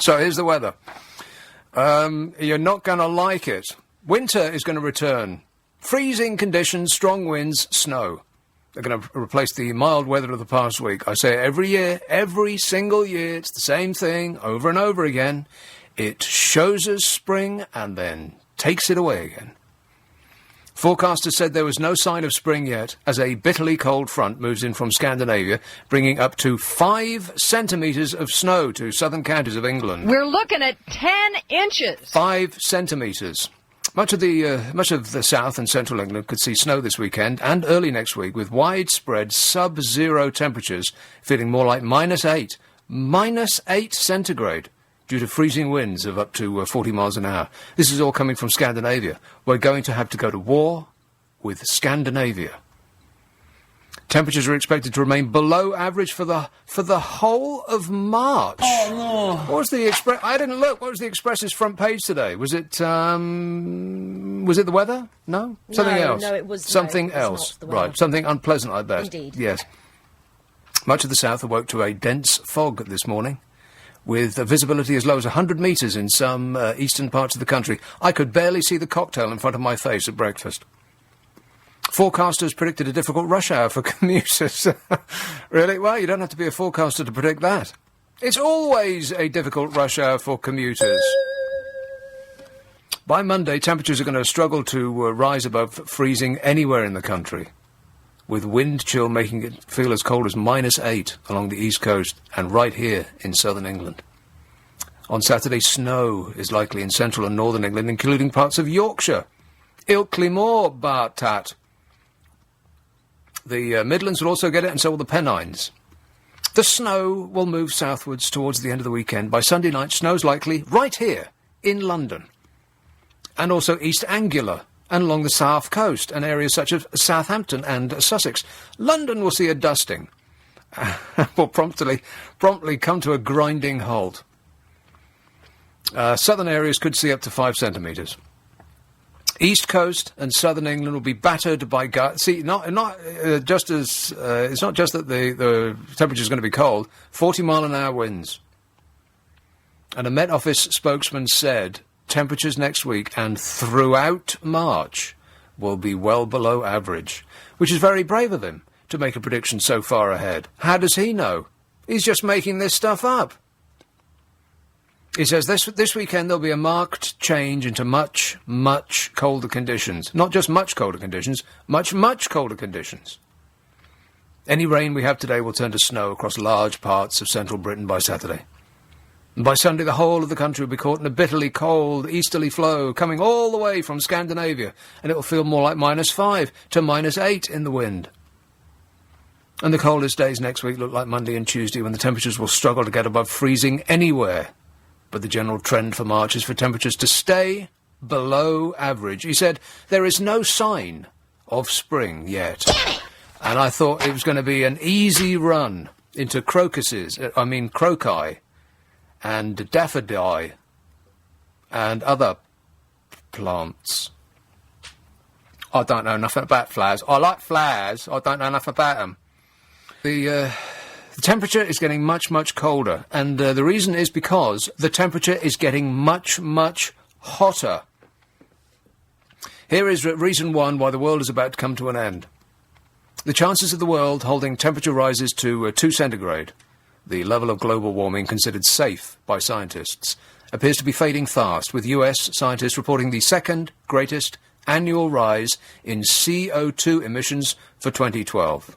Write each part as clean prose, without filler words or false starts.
So here's the weather. You're not going to like it. Winter is going to return. Freezing conditions, strong winds, snow. They're going to replace the mild weather of the past week. I say it every year, every single year. It's the same thing over and over again. It shows us spring and then takes it away again. Forecasters said there was no sign of spring yet as a bitterly cold front moves in from Scandinavia, bringing up to 5 centimetres of snow to southern counties of England. We're looking at 10 inches. 5 centimetres. Much of the south and central England could see snow this weekend and early next week, with widespread sub-zero temperatures feeling more like -8 centigrade, due to freezing winds of up to 40 miles an hour. This is all coming from Scandinavia. We're going to have to go to war with Scandinavia. Temperatures are expected to remain below average for the whole of March. Oh, no. What was the Express? I didn't look. What was the Express's front page today? Was it the weather? No? Something else? No, it was something else. Not the weather. Right, something unpleasant, I bet. Indeed. Yes. Much of the south awoke to a dense fog this morning, with visibility as low as 100 metres in some eastern parts of the country. I could barely see the cocktail in front of my face at breakfast. Forecasters predicted a difficult rush hour for commuters. Really? Well, you don't have to be a forecaster to predict that. It's always a difficult rush hour for commuters. By Monday, temperatures are going to struggle to rise above freezing anywhere in the country, with wind chill making it feel as cold as -8 along the east coast and right here in southern England. On Saturday, snow is likely in central and northern England, including parts of Yorkshire. Ilkley Moor, Bartat. The Midlands will also get it, and so will the Pennines. The snow will move southwards towards the end of the weekend. By Sunday night, snow's likely right here in London, and also East Anglia and along the south coast and areas such as Southampton and Sussex. London will see a dusting, will promptly come to a grinding halt. Southern areas could see up to 5 centimetres. East Coast and southern England will be battered by it's not just that the temperature is going to be cold. 40-mile-an-hour winds. And a Met Office spokesman said temperatures next week and throughout March will be well below average, which is very brave of him to make a prediction so far ahead. How does he know? He's just making this stuff up. He says this weekend there'll be a marked change into much, much colder conditions. Not just much colder conditions, much, much colder conditions. Any rain we have today will turn to snow across large parts of central Britain by Saturday. And by Sunday, the whole of the country will be caught in a bitterly cold easterly flow coming all the way from Scandinavia, and it will feel more like -5 to -8 in the wind. And the coldest days next week look like Monday and Tuesday, when the temperatures will struggle to get above freezing anywhere. But the general trend for March is for temperatures to stay below average. He said, there is no sign of spring yet. And I thought it was going to be an easy run into croci, and daffodili, and other plants. I don't know nothing about flowers. I like flowers, I don't know enough about them. The temperature is getting much, much colder, and the reason is because the temperature is getting much, much hotter. Here is reason one why the world is about to come to an end. The chances of the world holding temperature rises to 2 centigrade, the level of global warming considered safe by scientists, appears to be fading fast, with US scientists reporting the second greatest annual rise in CO2 emissions for 2012.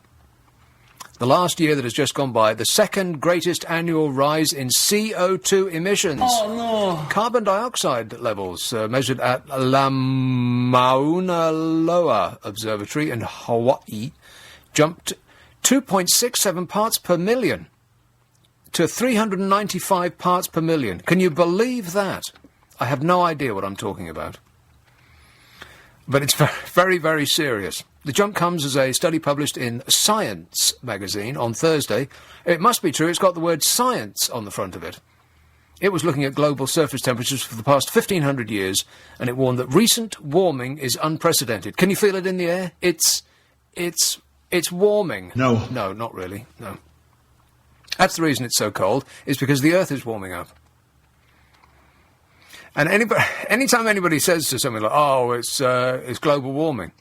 The last year that has just gone by, the second greatest annual rise in CO2 emissions. Oh, no. Carbon dioxide levels measured at La Mauna Loa Observatory in Hawaii jumped 2.67 parts per million to 395 parts per million. Can you believe that? I have no idea what I'm talking about. But it's very, very serious. The jump comes as a study published in Science magazine on Thursday. It must be true, it's got the word science on the front of it. It was looking at global surface temperatures for the past 1,500 years, and it warned that recent warming is unprecedented. Can you feel it in the air? It's warming. No. No, not really, no. That's the reason it's so cold, is because the Earth is warming up. And anytime anybody says to something like, "Oh, it's global warming,"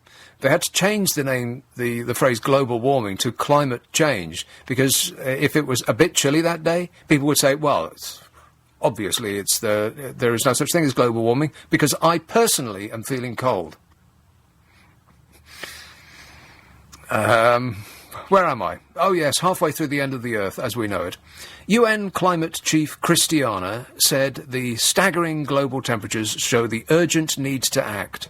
they had to change the name, the phrase global warming to climate change, because if it was a bit chilly that day, people would say, well, obviously there is no such thing as global warming, because I personally am feeling cold. Where am I? Oh yes, halfway through the end of the Earth as we know it. UN climate chief Christiana said the staggering global temperatures show the urgent need to act.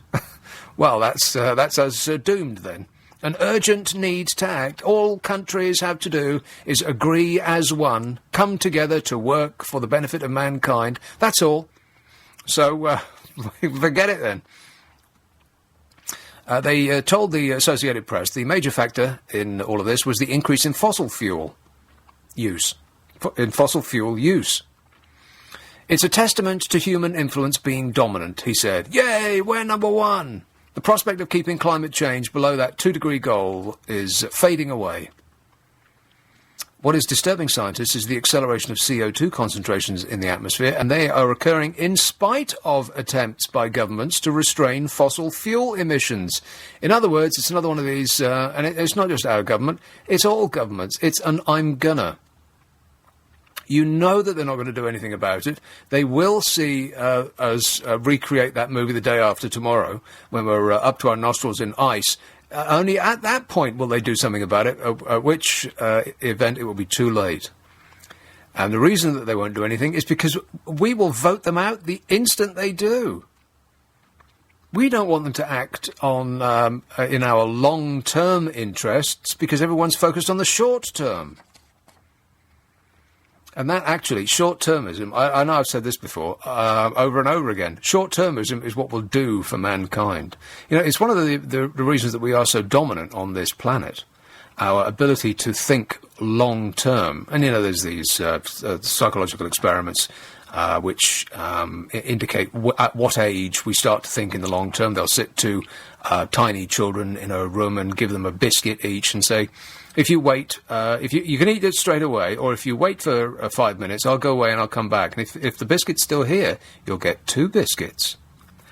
Well, that's us doomed then. An urgent need to act. All countries have to do is agree as one, come together to work for the benefit of mankind. That's all. So, forget it then. They told the Associated Press the major factor in all of this was the increase in fossil fuel use. It's a testament to human influence being dominant, he said. Yay, we're number one. The prospect of keeping climate change below that 2-degree goal is fading away. What is disturbing scientists is the acceleration of CO2 concentrations in the atmosphere, and they are occurring in spite of attempts by governments to restrain fossil fuel emissions. In other words, it's another one of these, and it's not just our government, it's all governments. It's an I'm gonna. You know that they're not going to do anything about it. They will see us recreate that movie the day after tomorrow, when we're up to our nostrils in ice. Only at that point will they do something about it, at which event it will be too late. And the reason that they won't do anything is because we will vote them out the instant they do. We don't want them to act on in our long-term interests because everyone's focused on the short term. And that actually, short-termism, I know I've said this before, over and over again, short-termism is what will do for mankind. You know, it's one of the reasons that we are so dominant on this planet, our ability to think long-term. And, you know, there's these psychological experiments which indicate at what age we start to think in the long term. They'll sit two tiny children in a room and give them a biscuit each and say, if you wait, if you can eat it straight away, or if you wait for 5 minutes, I'll go away and I'll come back. And if the biscuit's still here, you'll get 2 biscuits.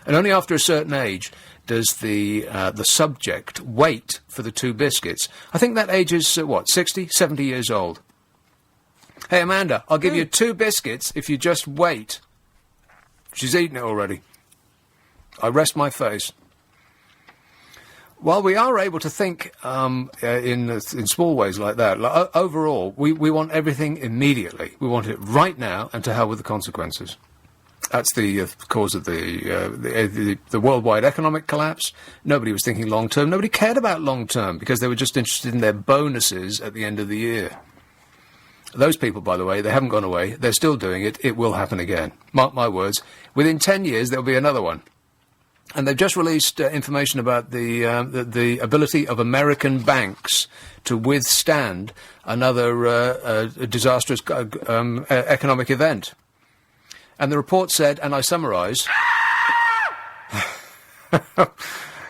And only after a certain age does the subject wait for the 2 biscuits. I think that age is, 60, 70 years old. Hey, Amanda, I'll give you 2 biscuits if you just wait. She's eaten it already. I rest my face. While we are able to think in small ways like that, overall, we want everything immediately. We want it right now, and to hell with the consequences. That's the cause of the worldwide economic collapse. Nobody was thinking long-term. Nobody cared about long-term because they were just interested in their bonuses at the end of the year. Those people, by the way, they haven't gone away. They're still doing it. It will happen again. Mark my words. Within 10 years, there'll be another one. And they've just released information about the ability of American banks to withstand another disastrous economic event. And the report said, and I summarise,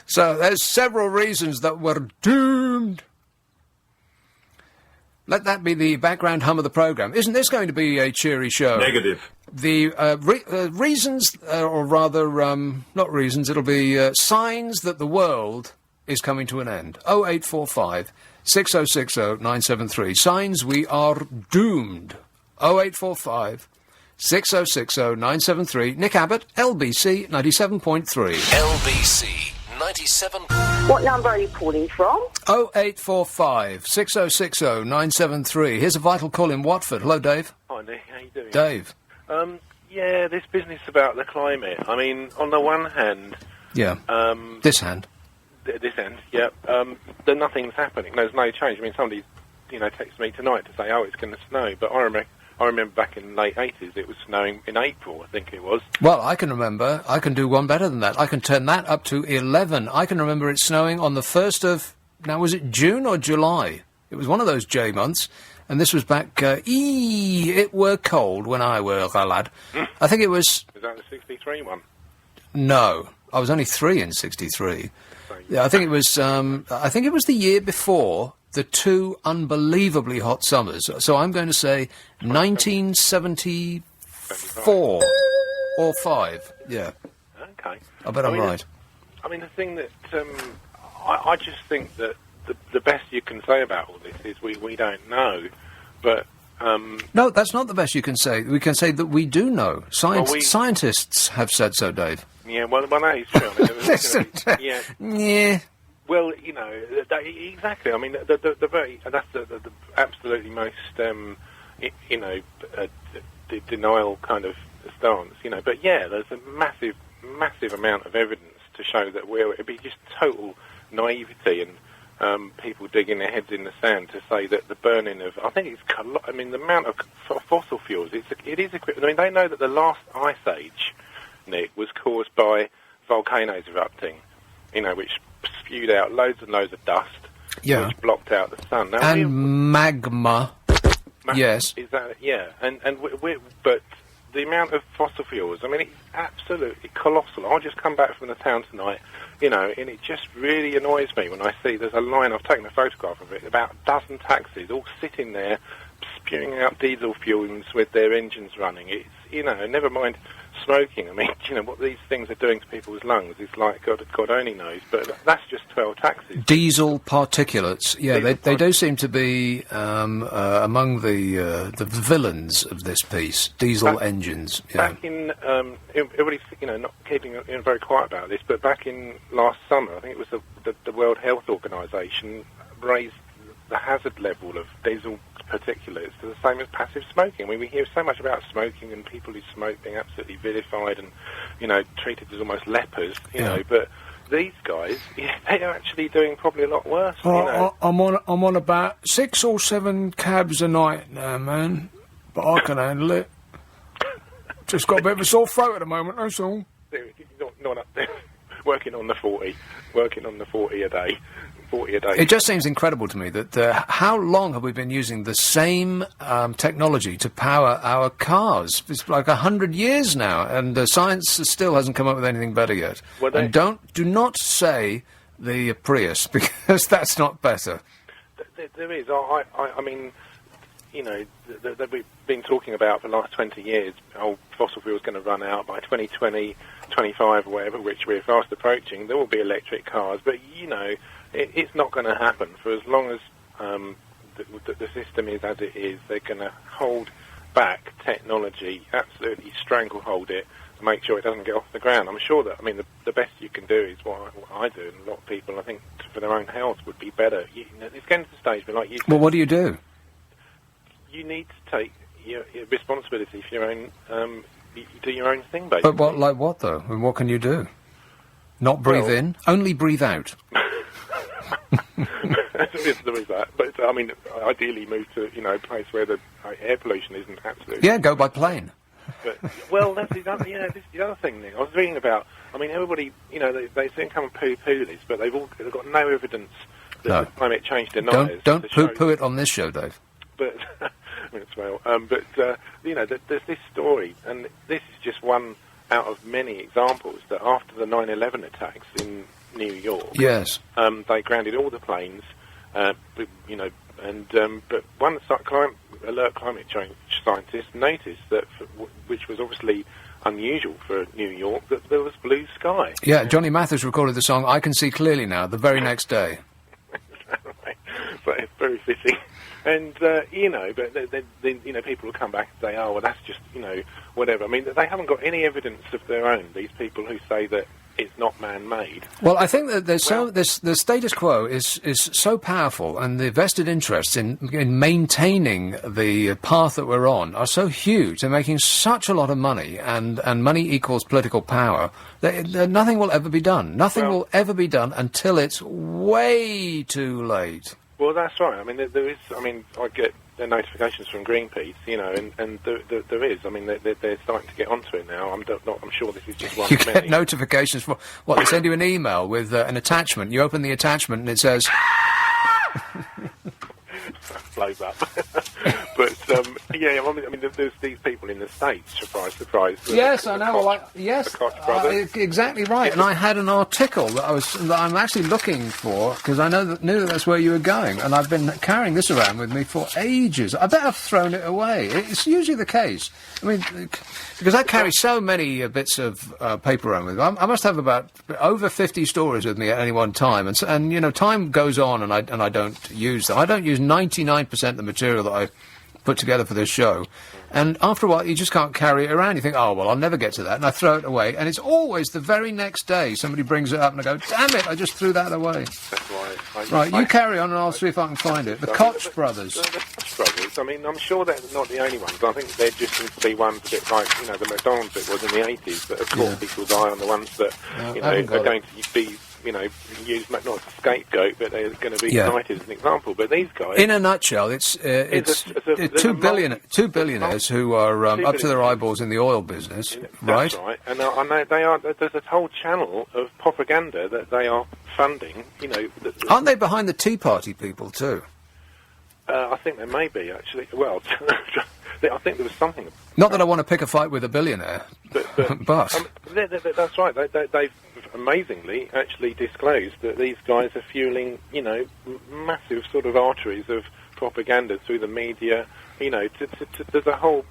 so there's several reasons that we're doomed. Let that be the background hum of the programme. Isn't this going to be a cheery show? Negative. The reasons, or rather, not reasons, it'll be signs that the world is coming to an end. 0845 6060 973. Signs we are doomed. 0845 6060 973. Nick Abbott, LBC 97.3. LBC 97. What number are you calling from? 0845 6060 973. Here's a vital call in Watford. Hello, Dave. Hi, Nick. How you doing? Dave. Yeah, this business about the climate. I mean, on the one hand... Yeah. This hand. This end, yeah. Then nothing's happening. There's no change. I mean, somebody, texted me tonight to say, it's going to snow. But I remember back in the late 80s, it was snowing in April, I think it was. Well, I can remember. I can do one better than that. I can turn that up to 11. I can remember it snowing on the 1st of... Now, was it June or July? It was one of those J months. And this was back... it were cold when I were a lad. I think it was... Was that the 63 one? No. I was only 3 in 63. Yeah, I think it was... I think it was the year before the 2 unbelievably hot summers. So I'm going to say 1974. or 5. Yeah, Okay. I bet I'm right. I mean, the thing that I just think that the best you can say about all this is we don't know, but No, that's not the best you can say. We can say that we do know. Scientists have said so, Dave. yeah, well, that is true. I mean, Listen, yeah. yeah. Well, you know, exactly. I mean, the very that's the absolutely most denial kind of stance, you know. But yeah, there's a massive amount of evidence to show that it'd be just total naivety and people digging their heads in the sand to say that the burning of, I think it's, I mean, the amount of fossil fuels, it is. I mean, they know that the last ice age, Nick, was caused by volcanoes erupting, you know, which spewed out loads and loads of dust, which blocked out the sun. Now, magma. Yes. Is that, yeah, but the amount of fossil fuels, I mean, it's absolutely colossal. I just come back from the town tonight, you know, and it just really annoys me when I see there's a line, I've taken a photograph of it, about a dozen taxis all sitting there spewing out diesel fumes with their engines running. It's, you know, never mind smoking. I mean, you know, what these things are doing to people's lungs is like God only knows, but that's just 12 taxis. Diesel particulates, yeah, they do seem to be among the villains of this piece. Diesel engines. Yeah. Back in, everybody's, you know, not keeping very quiet about this, but back in last summer, I think it was the World Health Organization raised the hazard level of diesel particulates to the same as passive smoking. I mean, we hear so much about smoking and people who smoke being absolutely vilified and, you know, treated as almost lepers, you know, but these guys, they are actually doing probably a lot worse, you know. I'm on about 6 or 7 cabs a night now, man, but I can handle it. Just got a bit of a sore throat at the moment, that's all. Not up there. Working on the 40 a day. 40 a day. It just seems incredible to me that how long have we been using the same technology to power our cars? It's like 100 years now, and science still hasn't come up with anything better yet. Well, and do not say the Prius, because that's not better. There is. I mean, you know, that we've been talking about for the last 20 years, fossil fuel's going to run out by 2020, 25 or whatever, which we're fast approaching. There will be electric cars, but, you know, it's not going to happen for as long as the system is as it is. They're going to hold back technology, absolutely stranglehold it, to make sure it doesn't get off the ground. I'm sure that, I mean, the best you can do is what I do, and a lot of people, I think, for their own health would be better. You know, it's getting to the stage, but like you said, well, what do you do? You need to take your responsibility for your own, you do your own thing, basically. But like what, though? I mean, what can you do? Not breathe in, only breathe out. There is that, but I mean, ideally move to, you know, a place where the air pollution isn't absolutely. Yeah, go by plane. But, well, that's the other, this is the other thing, Nick. I was reading about. I mean, everybody, you know, they seem to come and poo-poo this, but they've got no evidence that the climate change deniers. Don't poo-poo it on this show, Dave. But I mean, it's well. You know, there's this story, and this is just one out of many examples that after the 9/11 attacks in New York, yes, they grounded all the planes, you know, and but one climate change scientist noticed that, which was obviously unusual for New York, that there was blue sky. Yeah, Johnny Mathis recorded the song "I Can See Clearly Now" the very next day. So it's very fitting. And, you know, but then, you know, people will come back and say, oh, well, that's just, you know, whatever. I mean, they haven't got any evidence of their own, these people who say that it's not man-made. Well, I think that the status quo is so powerful, and the vested interests in maintaining the path that we're on are so huge. They're making such a lot of money, and money equals political power, that nothing will ever be done. Nothing will ever be done until it's way too late. Well, that's right. I mean, there is. I mean, I get the notifications from Greenpeace, you know, and there is. I mean, they're starting to get onto it now. I'm sure this is just one. You of get many. Notifications from what? They send you an email with an attachment. You open the attachment and it says blows up. But yeah, I mean, there's these people in the States, surprise. Yes, I know. Yes, the Koch brothers. Exactly right. And I had an article that I'm actually looking for because I knew that that's where you were going, and I've been carrying this around with me for ages. I bet I've thrown it away. It's usually the case. I mean, because I carry so many bits of paper around with me. I must have about over 50 stories with me at any one time, and you know, time goes on, and I don't use them. I don't use 99% of the material that I put together for this show, and after a while you just can't carry it around. You think, oh well, I'll never get to that, and I throw it away, and it's always the very next day somebody brings it up and I go, damn it, I just threw that away. That's why. Right, you carry on and I'll see if I can find it. The Koch brothers. The Koch brothers, I mean, I'm sure they're not the only ones. I think they're just seem to be ones a bit like, you know, the McDonald's bit was in the 80s, that have caught people's eye on the ones that, you know, are going to be, you know, used not as a scapegoat, but they're going to be cited as an example. But these guys... In a nutshell, it's two billionaires who are up to their eyeballs in the oil business, right? That's right. And I know there's a whole channel of propaganda that they are funding, you know... Aren't they behind the Tea Party people, too? I think there may be, actually. Well, I think there was something... Not that I want to pick a fight with a billionaire, but... That's right. They've amazingly actually disclosed that these guys are fueling, you know, massive sort of arteries of propaganda through the media. You know, there's a whole...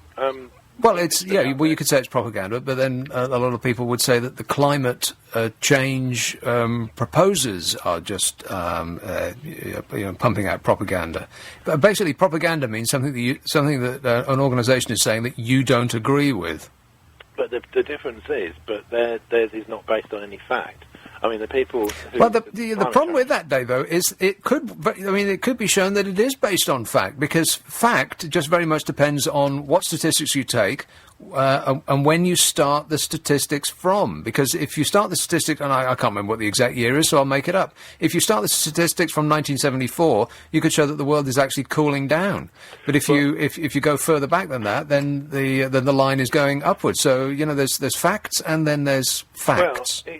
well, you could say it's propaganda, but then a lot of people would say that the climate change proposers are just pumping out propaganda. But basically, propaganda means something that an organisation is saying that you don't agree with. But the difference is, theirs is not based on any fact. I mean, the people... Well, the problem with that, Dave, though, is it could be shown that it is based on fact, because fact just very much depends on what statistics you take and when you start the statistics from. Because if you start the statistics, and I can't remember what the exact year is, so I'll make it up. If you start the statistics from 1974, you could show that the world is actually cooling down. But if you go further back than that, then the line is going upwards. So, you know, there's facts and then there's facts. Well,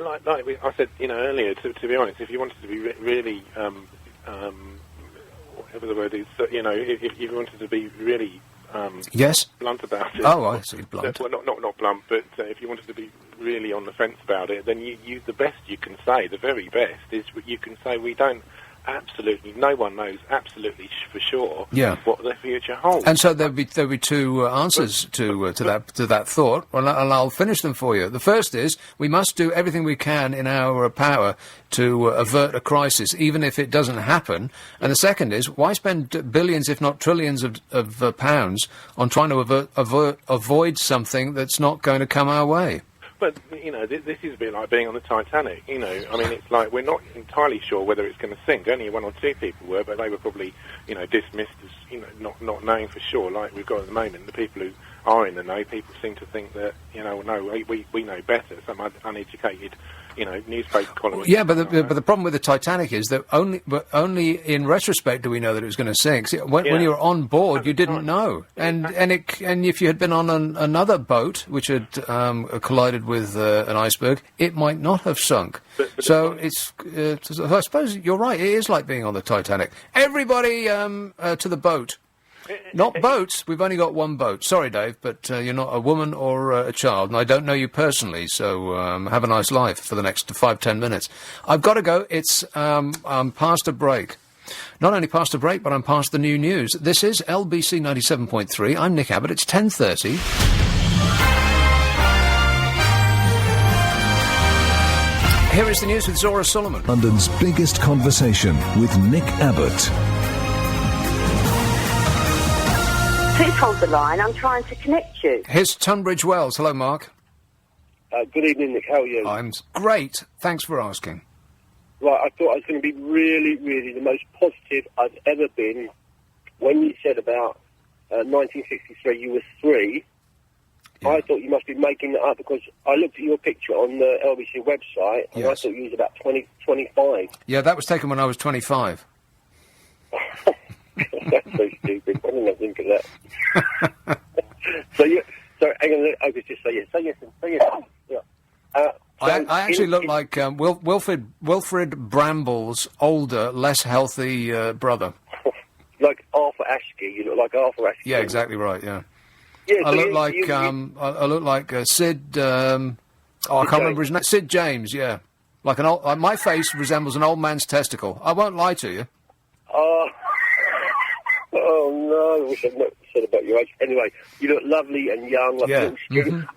like I said, you know, earlier, to be honest, if you wanted to be really, whatever the word is, you know, if you wanted to be really yes, blunt about it. Oh, I see, blunt. Well, not blunt, but if you wanted to be really on the fence about it, then you the best you can say, the very best, is you can say we don't. Absolutely, no one knows absolutely for sure what the future holds. And so there'll be two answers to that thought, and I'll finish them for you. The first is we must do everything we can in our power to avert a crisis, even if it doesn't happen. And the second is why spend billions, if not trillions, of pounds on trying to avoid something that's not going to come our way. But, you know, this is a bit like being on the Titanic, you know. I mean, it's like we're not entirely sure whether it's going to sink. Only one or two people were, but they were probably, you know, dismissed as, you know, not knowing for sure, like we've got at the moment. The people who are in the know, people seem to think that, you know, no, we know better. Some uneducated, you know, newspaper columnists. Yeah, but the problem with the Titanic is that only in retrospect do we know that it was going to sink. See, when you were on board, you didn't know, and if you had been on another boat which had collided with an iceberg, it might not have sunk. So I suppose you're right. It is like being on the Titanic. Everybody to the boat. Not boats. We've only got one boat. Sorry, Dave, but you're not a woman or a child, and I don't know you personally, so have a nice life for the next 5-10 minutes. I've got to go. I'm past a break. Not only past a break, but I'm past the new news. This is LBC 97.3. I'm Nick Abbott. It's 10:30. Here is the news with Zora Solomon. London's biggest conversation with Nick Abbott. Please hold the line. I'm trying to connect you. Here's Tunbridge Wells. Hello, Mark. Good evening, Nick. How are you? I'm great. Thanks for asking. Right, I thought I was going to be really, really the most positive I've ever been when you said about 1963 you were 3. Yeah. I thought you must be making that up because I looked at your picture on the LBC website and I thought you was about 25. Yeah, that was taken when I was 25. That's so stupid. I didn't think of that. So hang on, I could just say yes. Say yes. Yeah. I actually look like Wilfred Bramble's older, less healthy brother. like Arthur Askey. You look like Arthur Askey. Yeah, exactly right. Yeah. Yeah, I so look like I look like Sid. I can't remember his name. Sid James. Yeah, like an old. My face resembles an old man's testicle. I won't lie to you. Oh no! I wish I'd not said about your age. Anyway, you look lovely and young, like Yeah. little skin.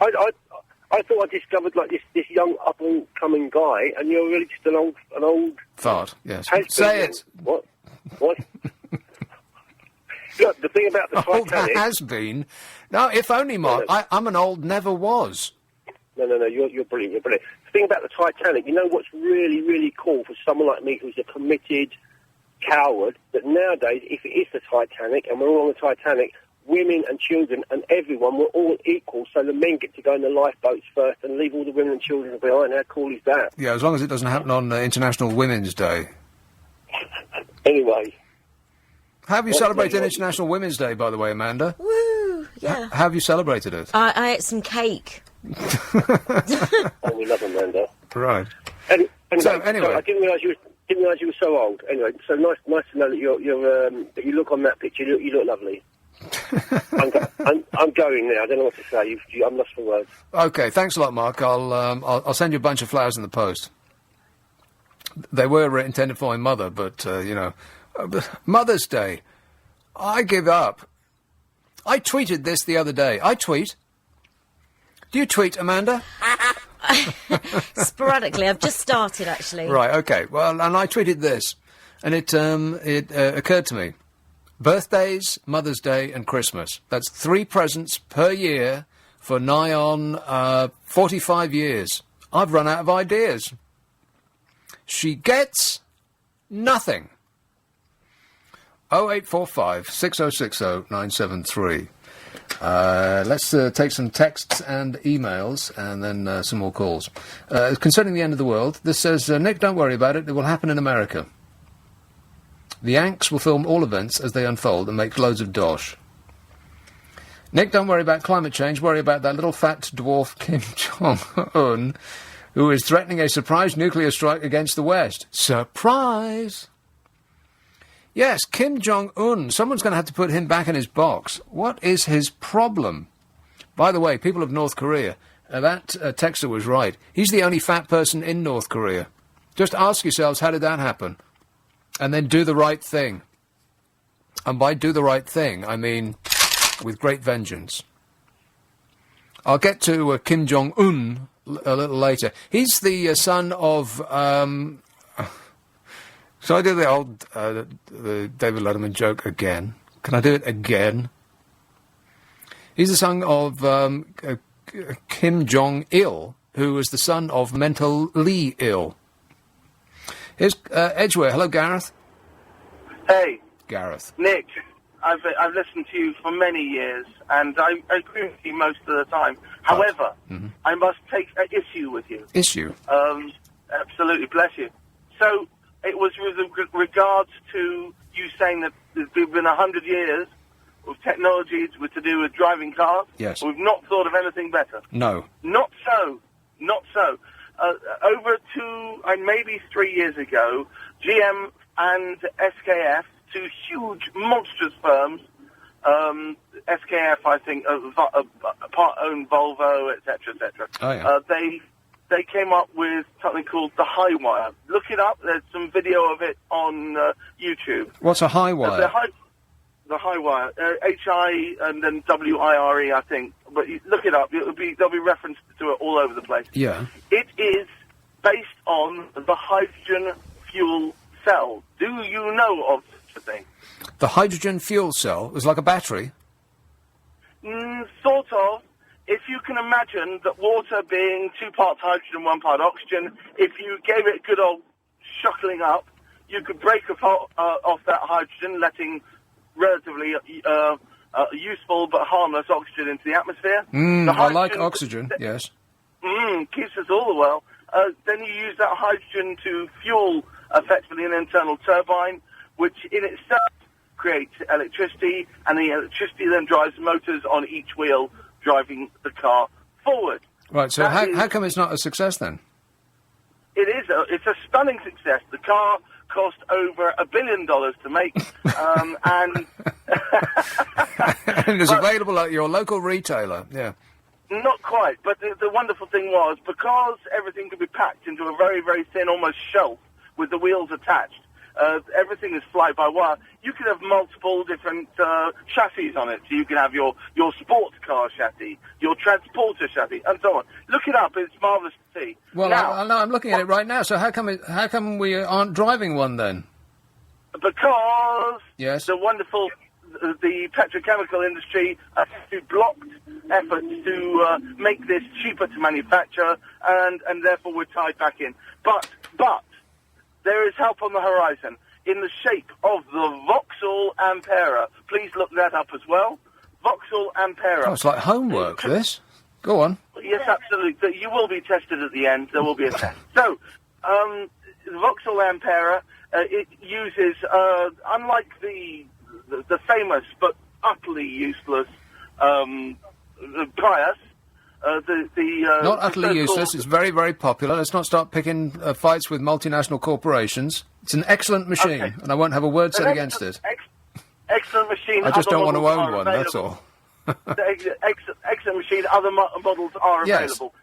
I thought I discovered like this young up and coming guy, and you're really just an old Fart. Yes. has-been. Say it. What? Look, the thing about the Old Titanic. has been. No, if only, Mark. I'm an old never was. No, you're brilliant. You're brilliant. The thing about the Titanic, you know what's really, really cool for someone like me who's a committed coward, that nowadays, if it is the Titanic and we're all on the Titanic, women and children and everyone, we're all equal, so the men get to go in the lifeboats first and leave all the women and children behind. How cool is that? Yeah, as long as it doesn't happen on International Women's Day. Anyway. How have you celebrated International Women's Day, by the way, Amanda? Woo! Yeah. How have you celebrated it? I ate some cake. Oh, we love Amanda. Right. Anyway, So, anyway. I didn't realise you were so old. Anyway, so nice to know that that you look on that picture. You look lovely. I'm going now. I don't know what to say. I'm lost for words. Okay, thanks a lot, Mark. I'll send you a bunch of flowers in the post. They were intended for my mother, but Mother's Day. I give up. I tweeted this the other day. I tweet. Do you tweet, Amanda? Sporadically. I've just started, actually. Right, okay. Well, and I tweeted this, and it occurred to me. Birthdays, Mother's Day, and Christmas. That's 3 presents per year for nigh on 45 years. I've run out of ideas. She gets nothing. 0845 6060 973. Let's take some texts and emails and then some more calls. Concerning the end of the world, this says, Nick, don't worry about it. It will happen in America. The Yanks will film all events as they unfold and make loads of dosh. Nick, don't worry about climate change. Worry about that little fat dwarf Kim Jong-un, who is threatening a surprise nuclear strike against the West. Surprise! Yes, Kim Jong-un. Someone's going to have to put him back in his box. What is his problem? By the way, people of North Korea, that texter was right. He's the only fat person in North Korea. Just ask yourselves, how did that happen? And then do the right thing. And by do the right thing, I mean with great vengeance. I'll get to Kim Jong-un a little later. He's the son of... So I do the old the David Letterman joke again. Can I do it again? He's the son of Kim Jong-il, who is the son of mentally ill. Here's Edgware. Hello, Gareth. Hey, Gareth. Nick. I've listened to you for many years, and I agree with you most of the time. However, I must take an issue with you. Issue? Absolutely, bless you. So, it was with regards to you saying that there's been 100 years of technologies to do with driving cars. Yes. We've not thought of anything better. No. Not so. Over maybe 3 years ago, GM and SKF, 2 huge, monstrous firms, SKF, I think, part-owned Volvo, etc., etc. Oh, yeah. They came up with something called the high wire. Look it up. There's some video of it on YouTube. What's a high wire? The high wire. H-I and then W-I-R-E, I think. But look it up. There'll be reference to it all over the place. Yeah. It is based on the hydrogen fuel cell. Do you know of such a thing? The hydrogen fuel cell is like a battery? Sort of. If you can imagine that water being 2 parts hydrogen, 1 part oxygen, if you gave it a good old shuckling up, you could break off that hydrogen, letting relatively useful but harmless oxygen into the atmosphere. I like oxygen, yes. Keeps us all well. Then you use that hydrogen to fuel effectively an internal turbine, which in itself creates electricity, and the electricity then drives motors on each wheel, driving the car forward. Right, so how come it's not a success then? It is. It's a stunning success. The car cost over $1 billion to make, and And it's available at your local retailer, yeah. not quite. But the wonderful thing was, because everything could be packed into a very, very thin, almost shelf with the wheels attached, everything is fly-by-wire. You can have multiple different chassis on it. So you can have your sports car chassis, your transporter chassis, and so on. Look it up. It's marvellous to see. Well, now, I'm looking at it right now. So how come we aren't driving one then? Because Yes. the petrochemical industry has blocked efforts to make this cheaper to manufacture, and therefore we're tied back in. But there is help on the horizon in the shape of the Vauxhall Ampera. Please look that up as well. Vauxhall Ampera. Oh, it's like homework, this. Go on. Yes, absolutely. You will be tested at the end. There will be a test. So, the Vauxhall Ampera, it uses, unlike the famous but utterly useless Prius, Not utterly useless. It's very, very popular. Let's not start picking fights with multinational corporations. It's an excellent machine, Okay. and I won't have a word said against it. Excellent machine. I just Other don't want to models own are one, that's available. all. Excellent machine. Other models are Yes. available.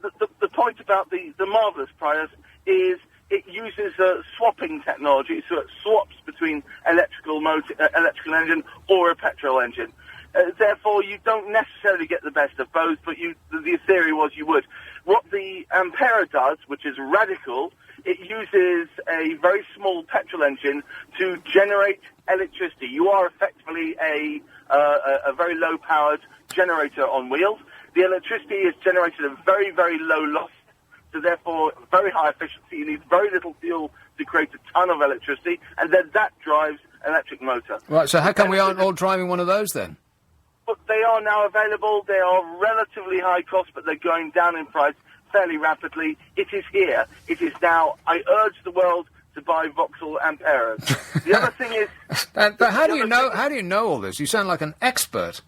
The point about the marvellous Prius is it uses swapping technology, so it swaps between electrical electrical engine or a petrol engine. Therefore, you don't necessarily get the best of both, but the theory was you would. What the Ampera does, which is radical, it uses a very small petrol engine to generate electricity. You are effectively a very low-powered generator on wheels. The electricity is generated at very, very low loss, so therefore very high efficiency. You need very little fuel to create a ton of electricity, and then that drives an electric motor. Right, so how come we aren't all driving one of those then? But they are now available. They are relatively high cost, but they're going down in price fairly rapidly. It is here. It is now. I urge the world to buy Vauxhall Amperas. The other thing is... But how do you know? How do you know all this? You sound like an expert.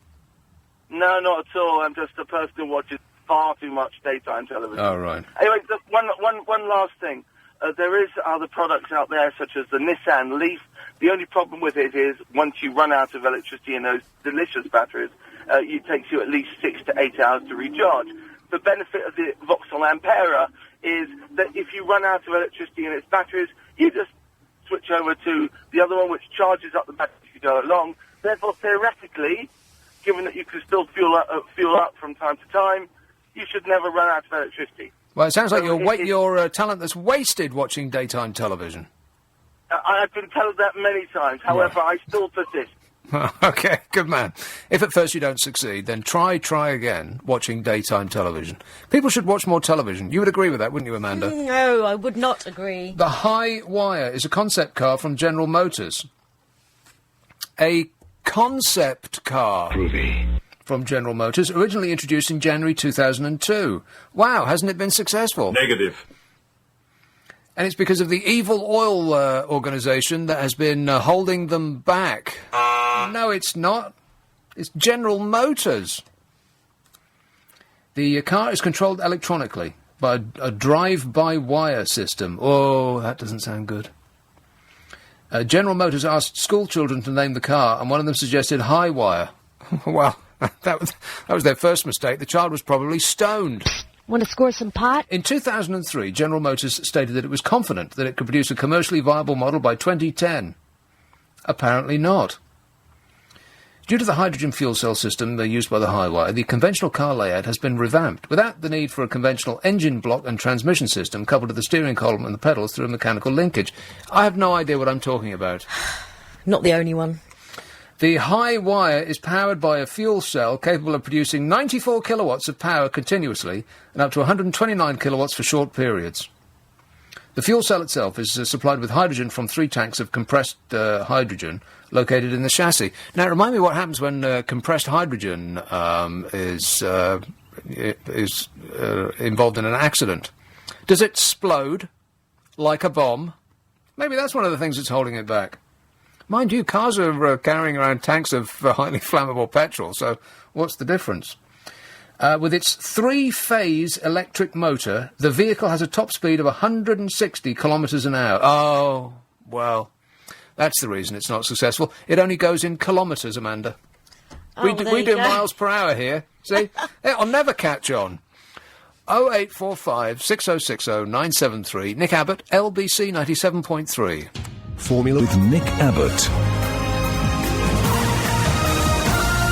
No, not at all. I'm just a person who watches far too much daytime television. Oh, right. Anyway, one last thing. There is other products out there, such as the Nissan Leaf. The only problem with it is once you run out of electricity in those delicious batteries, it takes you at least 6 to 8 hours to recharge. The benefit of the Vauxhall Ampera is that if you run out of electricity in its batteries, you just switch over to the other one, which charges up the battery as you go along. Therefore, theoretically, given that you can still fuel up from time to time, you should never run out of electricity. Well, it sounds like your talent that's wasted watching daytime television. I've been told that many times. However, I still persist. Okay, good man. If at first you don't succeed, then try again watching daytime television. People should watch more television. You would agree with that, wouldn't you, Amanda? No, I would not agree. The High Wire is a concept car from General Motors. A concept car from General Motors, originally introduced in January 2002. Wow, hasn't it been successful? Negative. And it's because of the evil oil organisation that has been holding them back. No, it's not. It's General Motors. The car is controlled electronically by a drive-by-wire system. Oh, that doesn't sound good. General Motors asked school children to name the car, and one of them suggested High Wire. Well, that was their first mistake. The child was probably stoned. Want to score some pot? In 2003, General Motors stated that it was confident that it could produce a commercially viable model by 2010. Apparently not. Due to the hydrogen fuel cell system used by the High Wire, the conventional car layout has been revamped without the need for a conventional engine block and transmission system coupled to the steering column and the pedals through a mechanical linkage. I have no idea what I'm talking about. Not the only one. The High Wire is powered by a fuel cell capable of producing 94 kilowatts of power continuously and up to 129 kilowatts for short periods. The fuel cell itself is supplied with hydrogen from 3 tanks of compressed hydrogen located in the chassis. Now, remind me what happens when compressed hydrogen is involved in an accident. Does it explode like a bomb? Maybe that's one of the things that's holding it back. Mind you, cars are carrying around tanks of highly flammable petrol, so what's the difference? With its 3-phase electric motor, the vehicle has a top speed of 160 kilometres an hour. Oh, Well, that's the reason it's not successful. It only goes in kilometres, Amanda. We do miles per hour here. See? It'll never catch on. 0845 6060 973. Nick Abbott, LBC 97.3. Formula with Nick Abbott.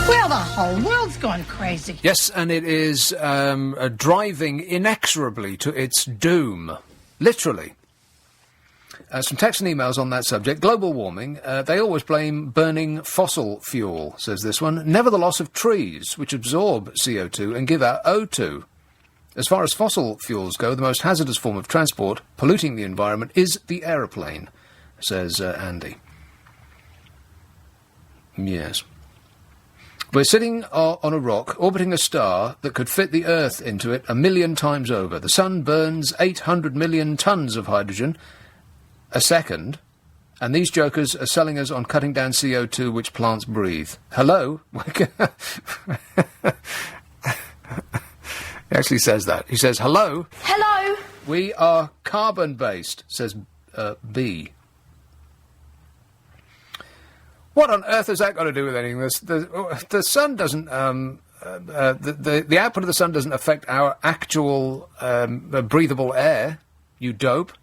Well, the whole world's gone crazy. Yes, and it is driving inexorably to its doom. Literally. Some texts and emails on that subject. Global warming, they always blame burning fossil fuel, says this one. Never the loss of trees, which absorb CO2 and give out O2. As far as fossil fuels go, the most hazardous form of transport, polluting the environment, is the aeroplane, says Andy. Yes. We're sitting on a rock, orbiting a star that could fit the Earth into it 1 million times over. The sun burns 800 million tons of hydrogen a second, and these jokers are selling us on cutting down CO2 which plants breathe. Hello? He actually says that. He says, hello? Hello? We are carbon-based, says B. What on earth has that got to do with anything? The sun doesn't... the output of the sun doesn't affect our actual breathable air, you dope.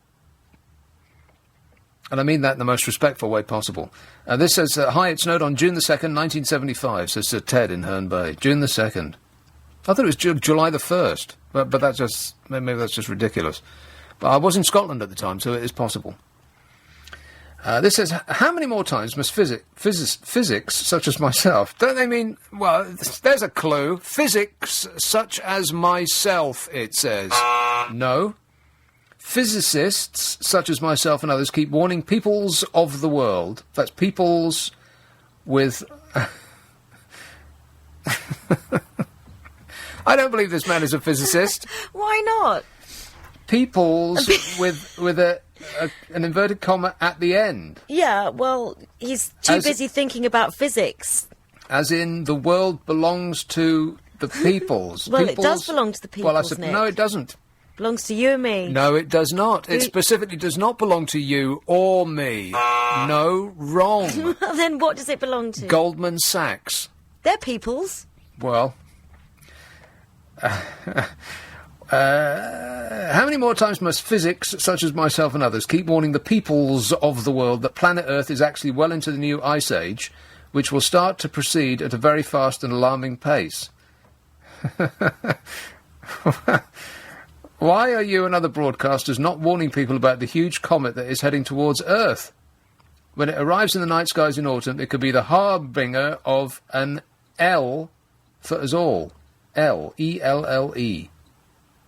And I mean that in the most respectful way possible. This says, hi, it snowed on June the 2nd, 1975, says Ted in Herne Bay. June the 2nd. I thought it was July the 1st, but that's just, maybe that's just ridiculous. But I was in Scotland at the time, so it is possible. This says, how many more times must physics, such as myself, don't they mean, well, there's a clue, physics such as myself, it says. No. Physicists, such as myself and others, keep warning peoples of the world. That's peoples with... I don't believe this man is a physicist. Why not? Peoples with an inverted comma at the end. Yeah, well, he's too busy thinking about physics. As in, the world belongs to the peoples. Well, it does belong to the peoples, Well, I said, Nick. no, it doesn't. Belongs to you and me. No, it does not. It specifically does not belong to you or me. No, wrong. Then what does it belong to? Goldman Sachs. They're peoples. Well... how many more times must physics, such as myself and others, keep warning the peoples of the world that planet Earth is actually well into the new ice age, which will start to proceed at a very fast and alarming pace? Why are you and other broadcasters not warning people about the huge comet that is heading towards Earth? When it arrives in the night skies in autumn, it could be the harbinger of an L for us all. L. E-L-L-E.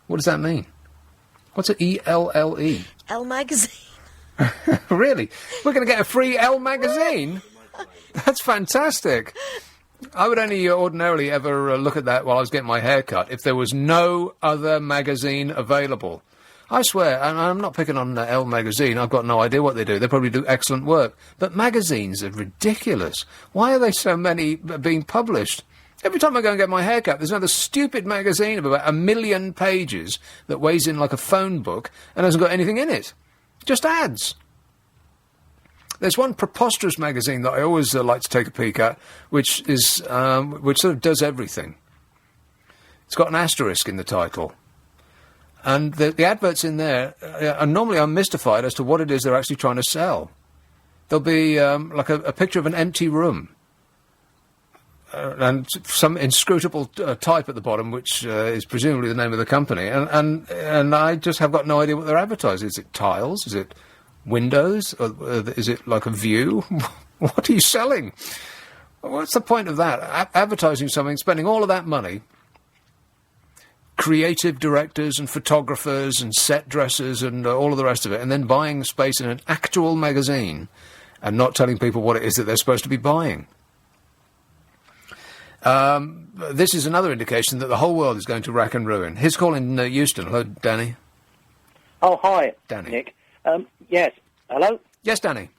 What does that mean? What's an E-L-L-E? L magazine. Really? We're going to get a free L magazine? That's fantastic. I would only ordinarily ever look at that while I was getting my hair cut if there was no other magazine available. I swear, and I'm not picking on Elle magazine, I've got no idea what they do. They probably do excellent work. But magazines are ridiculous. Why are there so many being published? Every time I go and get my hair cut, there's another stupid magazine of about 1 million pages that weighs in like a phone book and hasn't got anything in it. Just ads. There's one preposterous magazine that I always like to take a peek at, which is which sort of does everything. It's got an asterisk in the title, and the adverts in there are normally I'm mystified as to what it is they're actually trying to sell. There'll be like a picture of an empty room, and some inscrutable type at the bottom, which is presumably the name of the company, and I just have got no idea what they're advertising. Is it tiles? Is it windows? Or is it like a view? What are you selling? What's the point of that? Advertising something, spending all of that money, creative directors and photographers and set dressers and all of the rest of it, and then buying space in an actual magazine and not telling people what it is that they're supposed to be buying. This is another indication that the whole world is going to rack and ruin. Here's calling Euston. Hello, Danny. Oh, hi, Danny. Nick. Yes. Hello? Yes, Danny.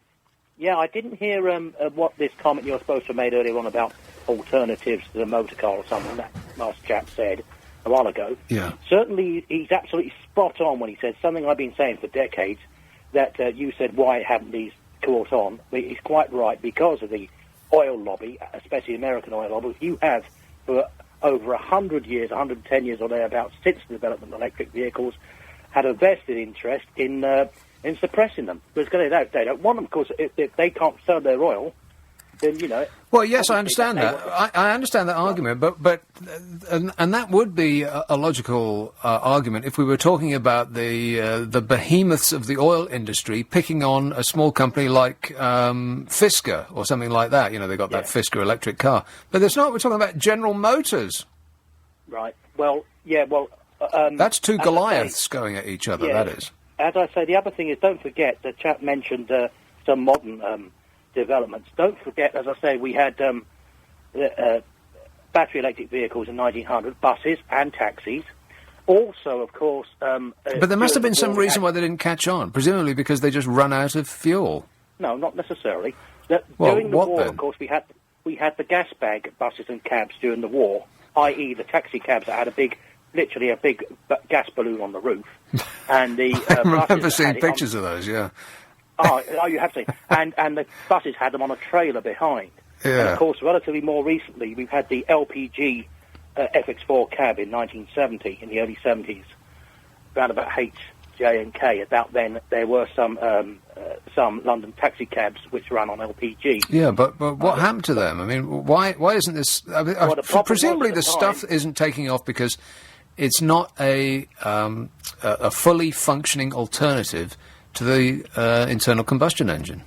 Yeah, I didn't hear what this comment you're supposed to have made earlier on about alternatives to the motor car or something that last chap said a while ago. Yeah. Certainly, he's absolutely spot on when he says something I've been saying for decades. that you said why haven't these caught on? But he's quite right, because of the oil lobby, especially American oil lobby. You have, for over 100 years, 110 years or thereabouts, since the development of electric vehicles, had a vested interest in suppressing them. Because they don't want them, because if they can't sell their oil, then, you know... Well, yes, I understand that. I understand that argument, but and that would be a logical argument if we were talking about the behemoths of the oil industry picking on a small company like Fisker or something like that. You know, they got that Fisker electric car. But that's not. We're talking about General Motors. Right. Well, yeah, well... that's two Goliaths going at each other, that is. As I say, the other thing is, don't forget, the chap mentioned some modern... developments. Don't forget, as I say, we had battery electric vehicles in 1900, buses and taxis. Also, of course... but there must have been some reason why they didn't catch on, presumably because they just run out of fuel. No, not necessarily. Well, during the war, then? of course, we had the gas bag buses and cabs during the war, i.e. the taxi cabs that had literally a big gas balloon on the roof. And the I remember seeing pictures of those, yeah. Oh, you have seen. And the buses had them on a trailer behind. Yeah. And, of course, relatively more recently, we've had the LPG FX4 cab in 1970, in the early 70s, around about H, J and K. About then, there were some London taxi cabs which ran on LPG. Yeah, but what happened to them? I mean, why isn't this... presumably the stuff isn't taking off because it's not a fully functioning alternative to the internal combustion engine.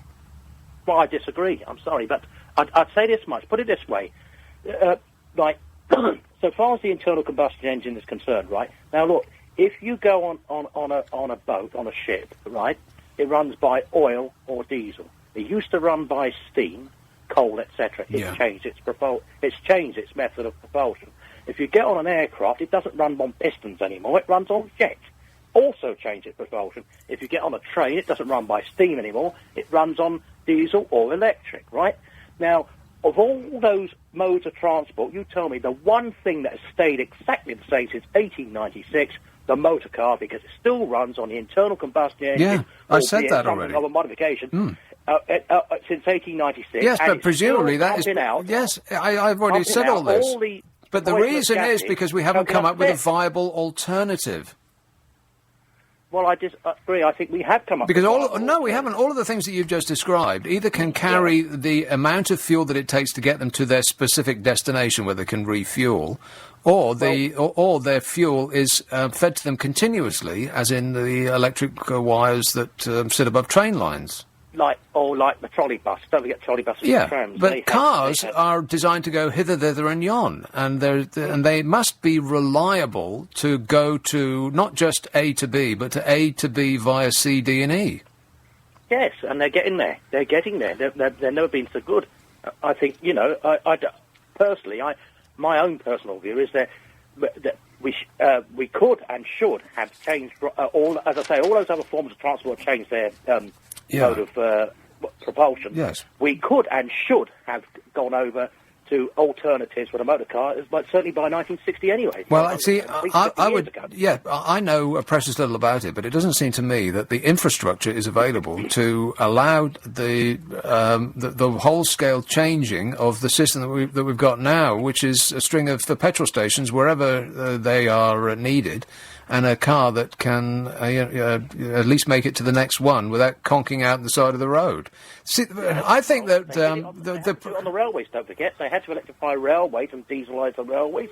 Well, I disagree. I'm sorry, but I'd say this much. Put it this way. So far as the internal combustion engine is concerned, right? Now, look, if you go on a boat, on a ship, right, it runs by oil or diesel. It used to run by steam, coal, etc. It's changed its method of propulsion. If you get on an aircraft, it doesn't run on pistons anymore. It runs on jets. Also change its propulsion. If you get on a train, it doesn't run by steam anymore. It runs on diesel or electric, right? Now, of all those modes of transport, you tell me the one thing that has stayed exactly the same since 1896, the motor car, because it still runs on the internal combustion engine. Yeah, I said that already. Of a modification. Since 1896. Yes, but presumably that is... Yes, I've already said all this. But the reason is because we haven't come up with a viable alternative. Well, I disagree. I think we have come up with... we haven't. All of the things that you've just described either can carry the amount of fuel that it takes to get them to their specific destination where they can refuel, or their fuel is fed to them continuously, as in the electric wires that sit above train lines. Like the trolley bus. Don't forget trolley buses and trams. But cars are designed to go hither, thither and yon, and they must be reliable to go to not just A to B, but to A to B via C, D and E. Yes, and they're getting there. They're getting there. They've never been so good. I think, personally, my own personal view is that we could and should have changed all those other forms of transport changed their mode of propulsion. Yes. We could and should have gone over to alternatives for the motor car, but certainly by 1960 anyway. Well, I know a precious little about it, but it doesn't seem to me that the infrastructure is available to allow the whole-scale changing of the system that we've got now, which is a string of the petrol stations wherever they are needed, and a car that can at least make it to the next one without conking out the side of the road. See, I think that on the railways, don't forget, they had to electrify railways and dieselise the railways,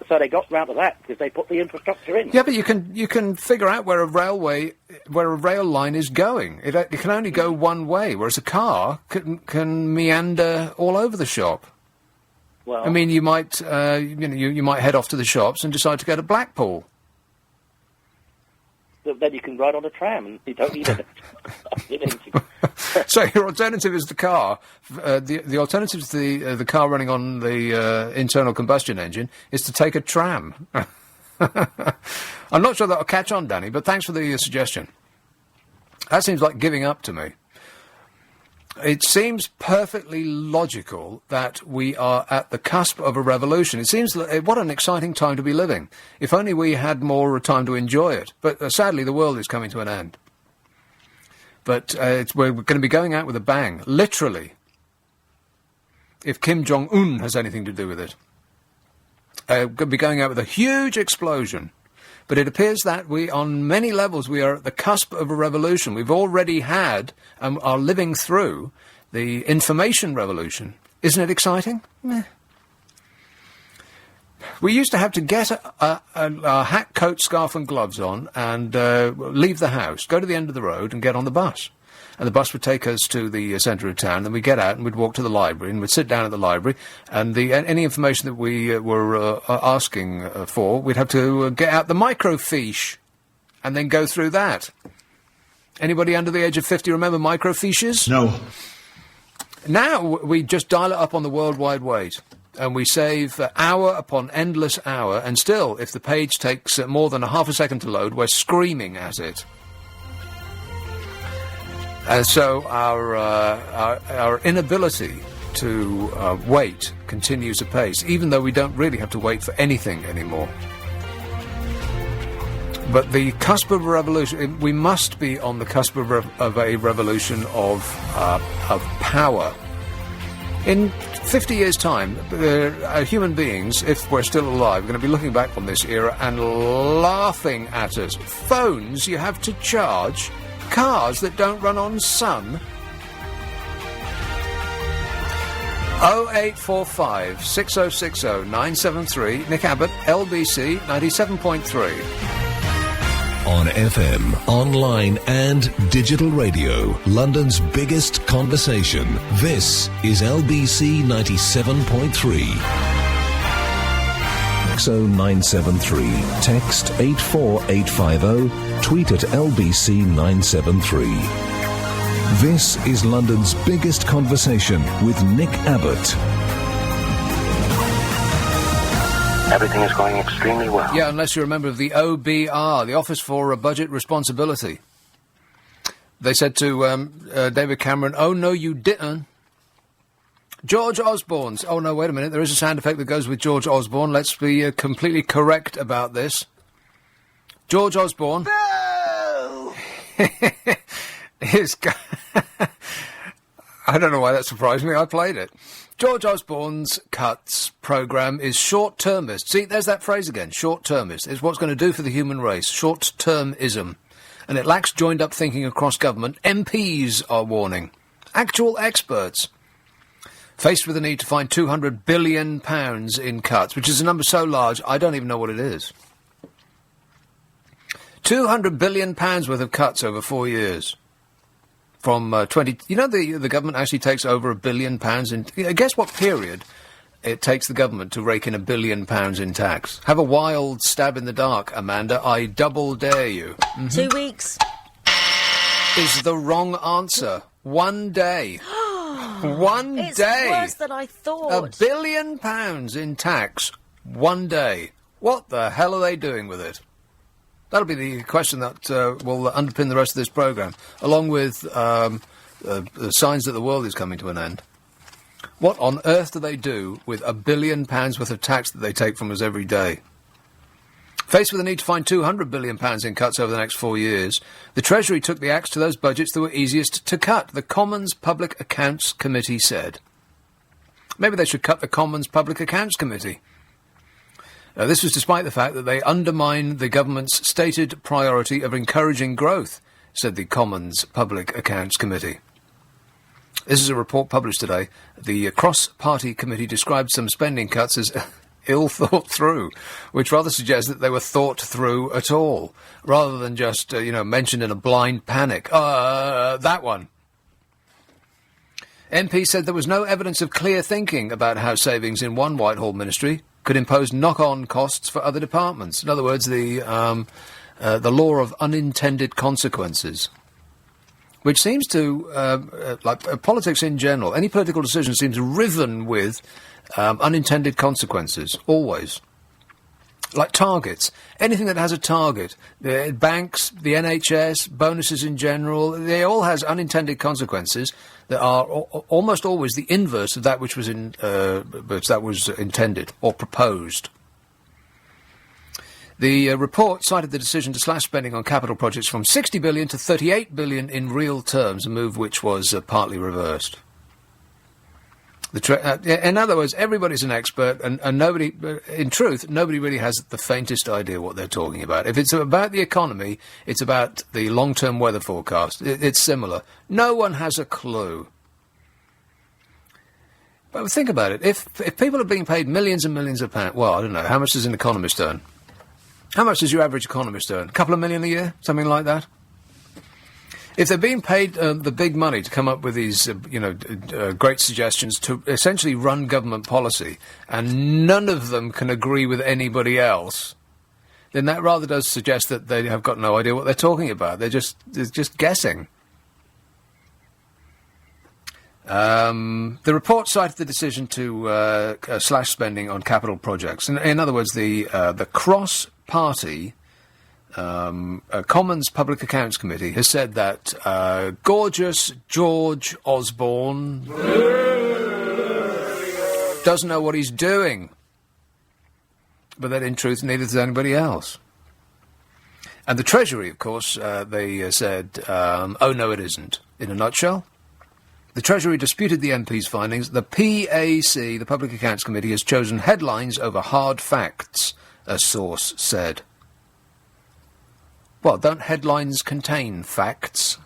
so they got round to that because they put the infrastructure in. Yeah, but you can figure out where a rail line is going. It can only go one way, whereas a car can meander all over the shop. Well, I mean, you might you might head off to the shops and decide to go to Blackpool. Then you can ride on a tram and you don't need anything. So your alternative is the car. The alternative to the car running on the internal combustion engine is to take a tram. I'm not sure that'll catch on, Danny, but thanks for the suggestion. That seems like giving up to me. It seems perfectly logical that we are at the cusp of a revolution. It seems what an exciting time to be living. If only we had more time to enjoy it. But sadly, the world is coming to an end. But we're going to be going out with a bang, literally, if Kim Jong-un has anything to do with it. Going to be going out with a huge explosion. But it appears that on many levels, we are at the cusp of a revolution. We've already had, and are living through, the information revolution. Isn't it exciting? Meh. We used to have to get a hat, coat, scarf and gloves on and leave the house, go to the end of the road and get on the bus. And the bus would take us to the centre of town, and we'd get out and we'd walk to the library, and we'd sit down at the library, and any information that we were asking for, we'd have to get out the microfiche and then go through that. Anybody under the age of 50 remember microfiches? No. Now we just dial it up on the World Wide Wait, and we save hour upon endless hour, and still, if the page takes more than a half a second to load, we're screaming at it. And so our inability to wait continues apace, even though we don't really have to wait for anything anymore. But the cusp of a revolution, we must be on the cusp of a revolution of power. In 50 years' time, human beings, if we're still alive, are going to be looking back on this era and laughing at us. Phones you have to charge. Cars that don't run on sun. 0845 6060 973. Nick Abbott, LBC 97.3. On FM, online and digital radio, London's biggest conversation. This is LBC 97.3. 973. Text 84850. Tweet at LBC 973. This is London's biggest conversation with Nick Abbott. Everything is going extremely well. Yeah, unless you're a member of the OBR, the Office for Budget Responsibility. They said to David Cameron, "Oh, no, you didn't." George Osborne's... Oh, no, wait a minute. There is a sound effect that goes with George Osborne. Let's be completely correct about this. George Osborne... is... I don't know why that surprised me. I played it. George Osborne's cuts programme is short-termist. See, there's that phrase again, short-termist. It's what's going to do for the human race, short-termism. And it lacks joined-up thinking across government. MPs are warning. Actual experts. Faced with the need to find £200 billion in cuts, which is a number so large, I don't even know what it is. £200 billion worth of cuts over 4 years. From 20... You know, the government actually takes over £1 billion in... Guess what period it takes the government to rake in £1 billion in tax? Have a wild stab in the dark, Amanda. I double dare you. Mm-hmm. 2 weeks. Is the wrong answer. 1 day. One it's day. It's worse than I thought. £1 billion in tax. 1 day. What the hell are they doing with it? That'll be the question that will underpin the rest of this programme, along with the signs that the world is coming to an end. What on earth do they do with £1 billion worth of tax that they take from us every day? Faced with the need to find £200 billion in cuts over the next 4 years, the Treasury took the axe to those budgets that were easiest to cut, the Commons Public Accounts Committee said. Maybe they should cut the Commons Public Accounts Committee. This was despite the fact that they undermine the government's stated priority of encouraging growth, said the Commons Public Accounts Committee. This is a report published today. The cross-party committee described some spending cuts as ill thought through, which rather suggests that they were thought through at all, rather than just, mentioned in a blind panic. That one. MP said there was no evidence of clear thinking about how savings in one Whitehall ministry could impose knock-on costs for other departments. In other words, the law of unintended consequences, which seems to, like politics in general, any political decision seems riven with unintended consequences, always. Like targets. Anything that has a target. The banks, the NHS, bonuses in general, they all has unintended consequences that are almost always the inverse of that which was intended or proposed. The report cited the decision to slash spending on capital projects from 60 billion to 38 billion in real terms, a move which was partly reversed. In other words, everybody's an expert, and nobody, in truth, nobody really has the faintest idea what they're talking about. If it's about the economy, it's about the long-term weather forecast. It's similar. No one has a clue. But think about it. If people are being paid millions and millions of pounds, well, I don't know, how much does an economist earn? How much does your average economist earn? A couple of million a year? Something like that? If they're being paid the big money to come up with these, great suggestions to essentially run government policy, and none of them can agree with anybody else, then that rather does suggest that they have got no idea what they're talking about. They're just guessing. The report cited the decision to slash spending on capital projects. In other words, the cross-party Commons Public Accounts Committee has said that gorgeous George Osborne doesn't know what he's doing, but that in truth neither does anybody else. And the Treasury, of course, they said, oh no it isn't. In a nutshell, the Treasury disputed the MP's findings. The PAC, the Public Accounts Committee, has chosen headlines over hard facts, a source said. Well, don't headlines contain facts?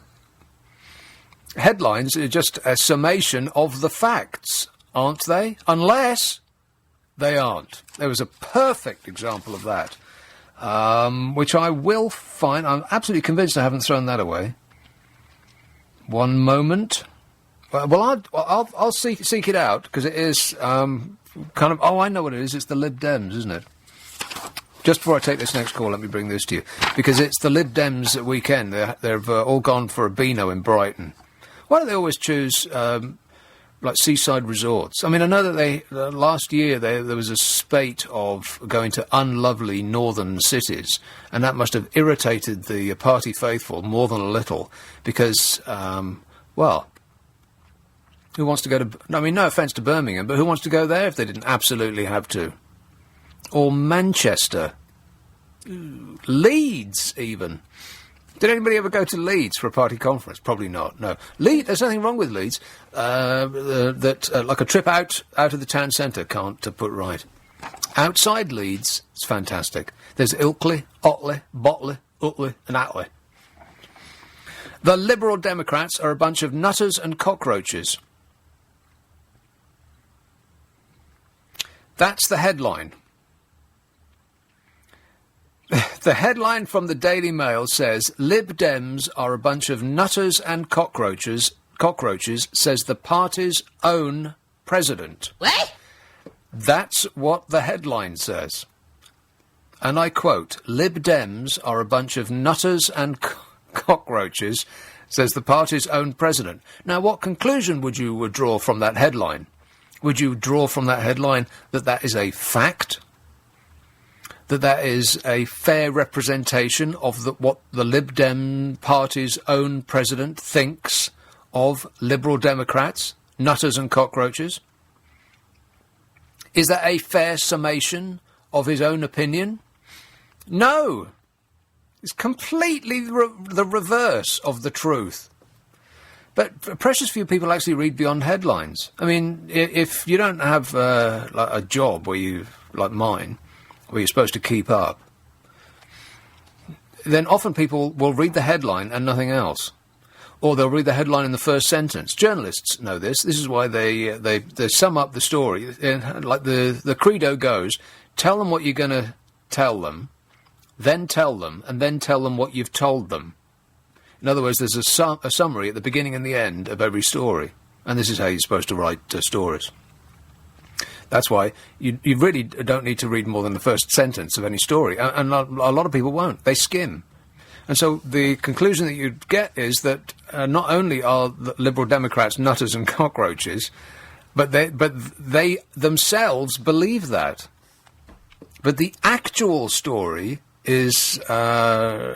Headlines are just a summation of the facts, aren't they? Unless they aren't. There was a perfect example of that, which I will find. I'm absolutely convinced I haven't thrown that away. One moment. Well, I'll seek it out, because it is kind of... Oh, I know what it is. It's the Lib Dems, isn't it? Just before I take this next call, let me bring this to you, because it's the Lib Dems weekend. They've all gone for a Beano in Brighton. Why don't they always choose, like, seaside resorts? I mean, I know that last year there was a spate of going to unlovely northern cities, and that must have irritated the party faithful more than a little, because, well, who wants to go to... I mean, no offence to Birmingham, but who wants to go there if they didn't absolutely have to? Or Manchester. Leeds, even. Did anybody ever go to Leeds for a party conference? Probably not, no. There's nothing wrong with Leeds that like a trip out of the town centre can't put right. Outside Leeds, it's fantastic. There's Ilkley, Otley, Botley, Utley and Atley. The Liberal Democrats are a bunch of nutters and cockroaches. That's the headline. The headline from the Daily Mail says, Lib Dems are a bunch of nutters and cockroaches, says the party's own president. What? That's what the headline says. And I quote, Lib Dems are a bunch of nutters and cockroaches, says the party's own president. Now, what conclusion would you draw from that headline? Would you draw from that headline that is a fact? That is a fair representation of what the Lib Dem party's own president thinks of Liberal Democrats, nutters and cockroaches? Is that a fair summation of his own opinion? No. It's completely the reverse of the truth. But precious few people actually read beyond headlines. I mean, if you don't have like a job where you, like mine, where you're supposed to keep up, then often people will read the headline and nothing else. Or they'll read the headline in the first sentence. Journalists know this. This is why they sum up the story. Like the credo goes, tell them what you're going to tell them, and then tell them what you've told them. In other words, there's a summary at the beginning and the end of every story. And this is how you're supposed to write stories. That's why you really don't need to read more than the first sentence of any story. And a lot of people won't. They skim. And so the conclusion that you get is that not only are the Liberal Democrats nutters and cockroaches, but they themselves believe that. But the actual story is, well,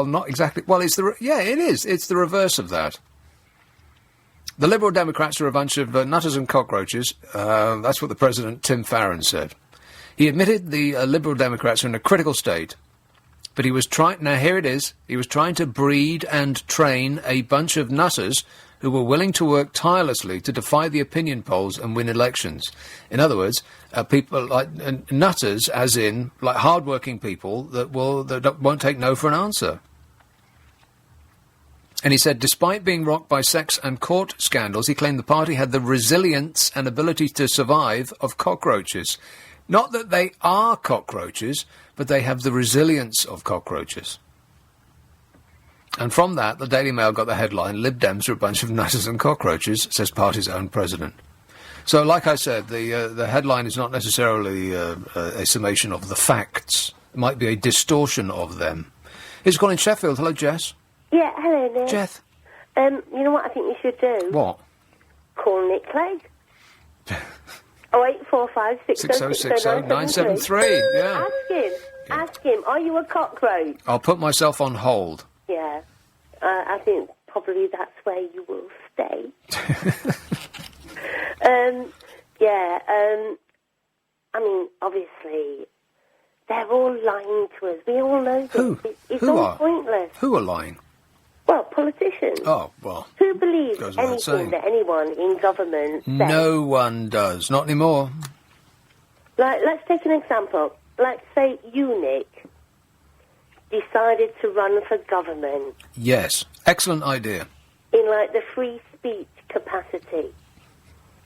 not exactly... Well, it is. It's the reverse of that. The Liberal Democrats are a bunch of nutters and cockroaches. That's what the President, Tim Farron, said. He admitted the Liberal Democrats are in a critical state, but he was trying... Now, here it is. He was trying to breed and train a bunch of nutters who were willing to work tirelessly to defy the opinion polls and win elections. In other words, people like nutters, as in like hard-working people that won't take no for an answer. And he said, despite being rocked by sex and court scandals, he claimed the party had the resilience and ability to survive of cockroaches. Not that they are cockroaches, but they have the resilience of cockroaches. And from that, the Daily Mail got the headline, Lib Dems are a bunch of nutters and cockroaches, says party's own president. So, like I said, the headline is not necessarily a summation of the facts. It might be a distortion of them. Here's calling Sheffield. Hello, Jess. Yeah, hello, Nick. Jeff. You know what I think you should do? What? Call Nick Clegg. 0845 6060 973. Yeah. Ask him, are you a cockroach? I'll put myself on hold. Yeah. I think probably that's where you will stay. I mean, obviously, they're all lying to us. We all know this. It's all pointless. Who are lying? Well, politicians. Oh, well. Who believes goes without anything saying. that anyone in government says? No one does. Not anymore. Like, let's take an example. Let's say you, Nick, decided to run for government. Yes. Excellent idea. In, like, the free speech capacity.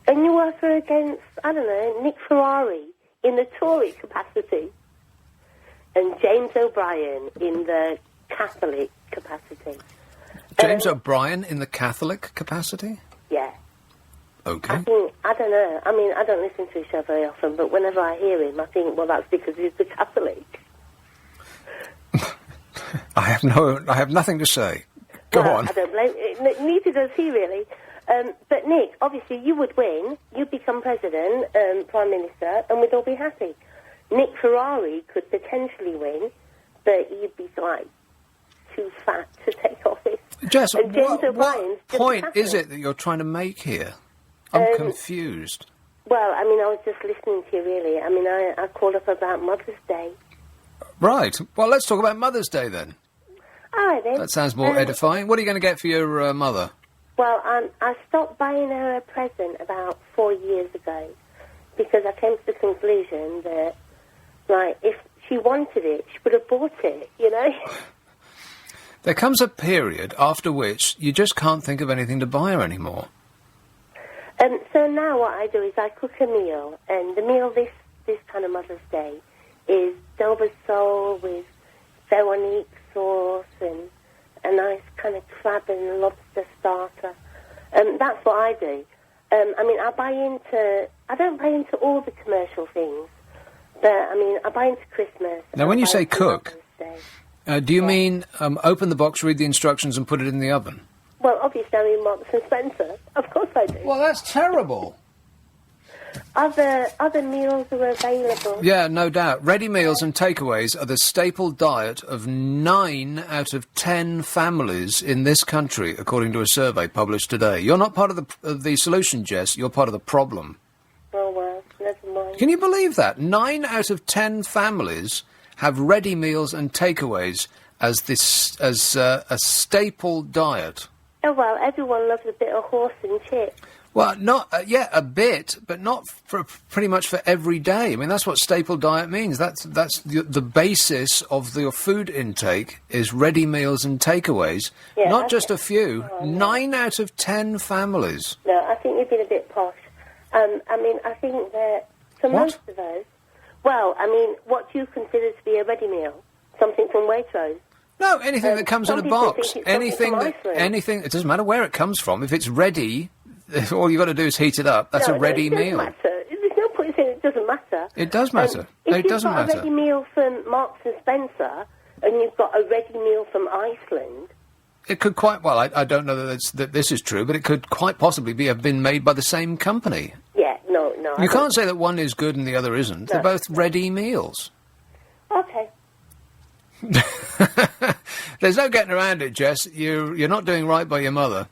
And you were against, I don't know, Nick Ferrari in the Tory capacity. And James O'Brien in the Catholic capacity. James O'Brien in the Catholic capacity? Yeah. Okay. I don't know. I mean, I don't listen to his show very often, but whenever I hear him, I think, well, that's because he's the Catholic. I have nothing to say. Go on. I don't blame. Neither does he, really. But Nick, obviously, you would win. You'd become president, prime minister, and we'd all be happy. Nick Ferrari could potentially win, but he'd be like too fat to take office. Jess, and James what point is it that you're trying to make here? I'm confused. Well, I mean, I was just listening to you, really. I mean, I called up about Mother's Day. Right. Well, let's talk about Mother's Day, then. All right, then. That sounds more edifying. What are you going to get for your mother? Well, I stopped buying her a present about 4 years ago because I came to the conclusion that, like, if she wanted it, she would have bought it, you know? There comes a period after which you just can't think of anything to buy her anymore. So now what I do is I cook a meal, and the meal this kind of Mother's Day is Dover sole with Veronique sauce and a nice kind of crab and lobster starter. That's what I do. I mean, I don't buy into all the commercial things, but, I mean, I buy into Christmas. Now, when you say cook, do you mean open the box, read the instructions and put it in the oven? Well, obviously, I mean Marks and Spencer. Of course I do. Well, that's terrible. Other meals are available. Yeah, no doubt. Ready meals and takeaways are the staple diet of 9 out of 10 families in this country, according to a survey published today. You're not part of the solution, Jess. You're part of the problem. Oh, well, never mind. Can you believe that? 9 out of 10 families have ready meals and takeaways as a staple diet. Oh, well, everyone loves a bit of horse and chip. Well, not a bit, but not for pretty much for every day. I mean, that's what staple diet means. That's the basis of your food intake is ready meals and takeaways. Yeah, not just a few. Oh, no. 9 out of 10 families. No, I think you've been a bit posh. I mean, I think that for most of us, well, I mean, what do you consider to be a ready meal? Something from Waitrose? No, anything that comes in a box. Anything. It doesn't matter where it comes from. If it's ready, all you've got to do is heat it up. That's a ready meal. Matter. There's no point saying it doesn't matter. It does matter. It doesn't matter. If you've got a ready meal from Marks and Spencer and you've got a ready meal from Iceland, it could quite well. I don't know that this is true, but it could quite possibly have been made by the same company. Yeah, no. You can't say that one is good and the other isn't. They're both ready meals. Okay. There's no getting around it, Jess. You're not doing right by your mother.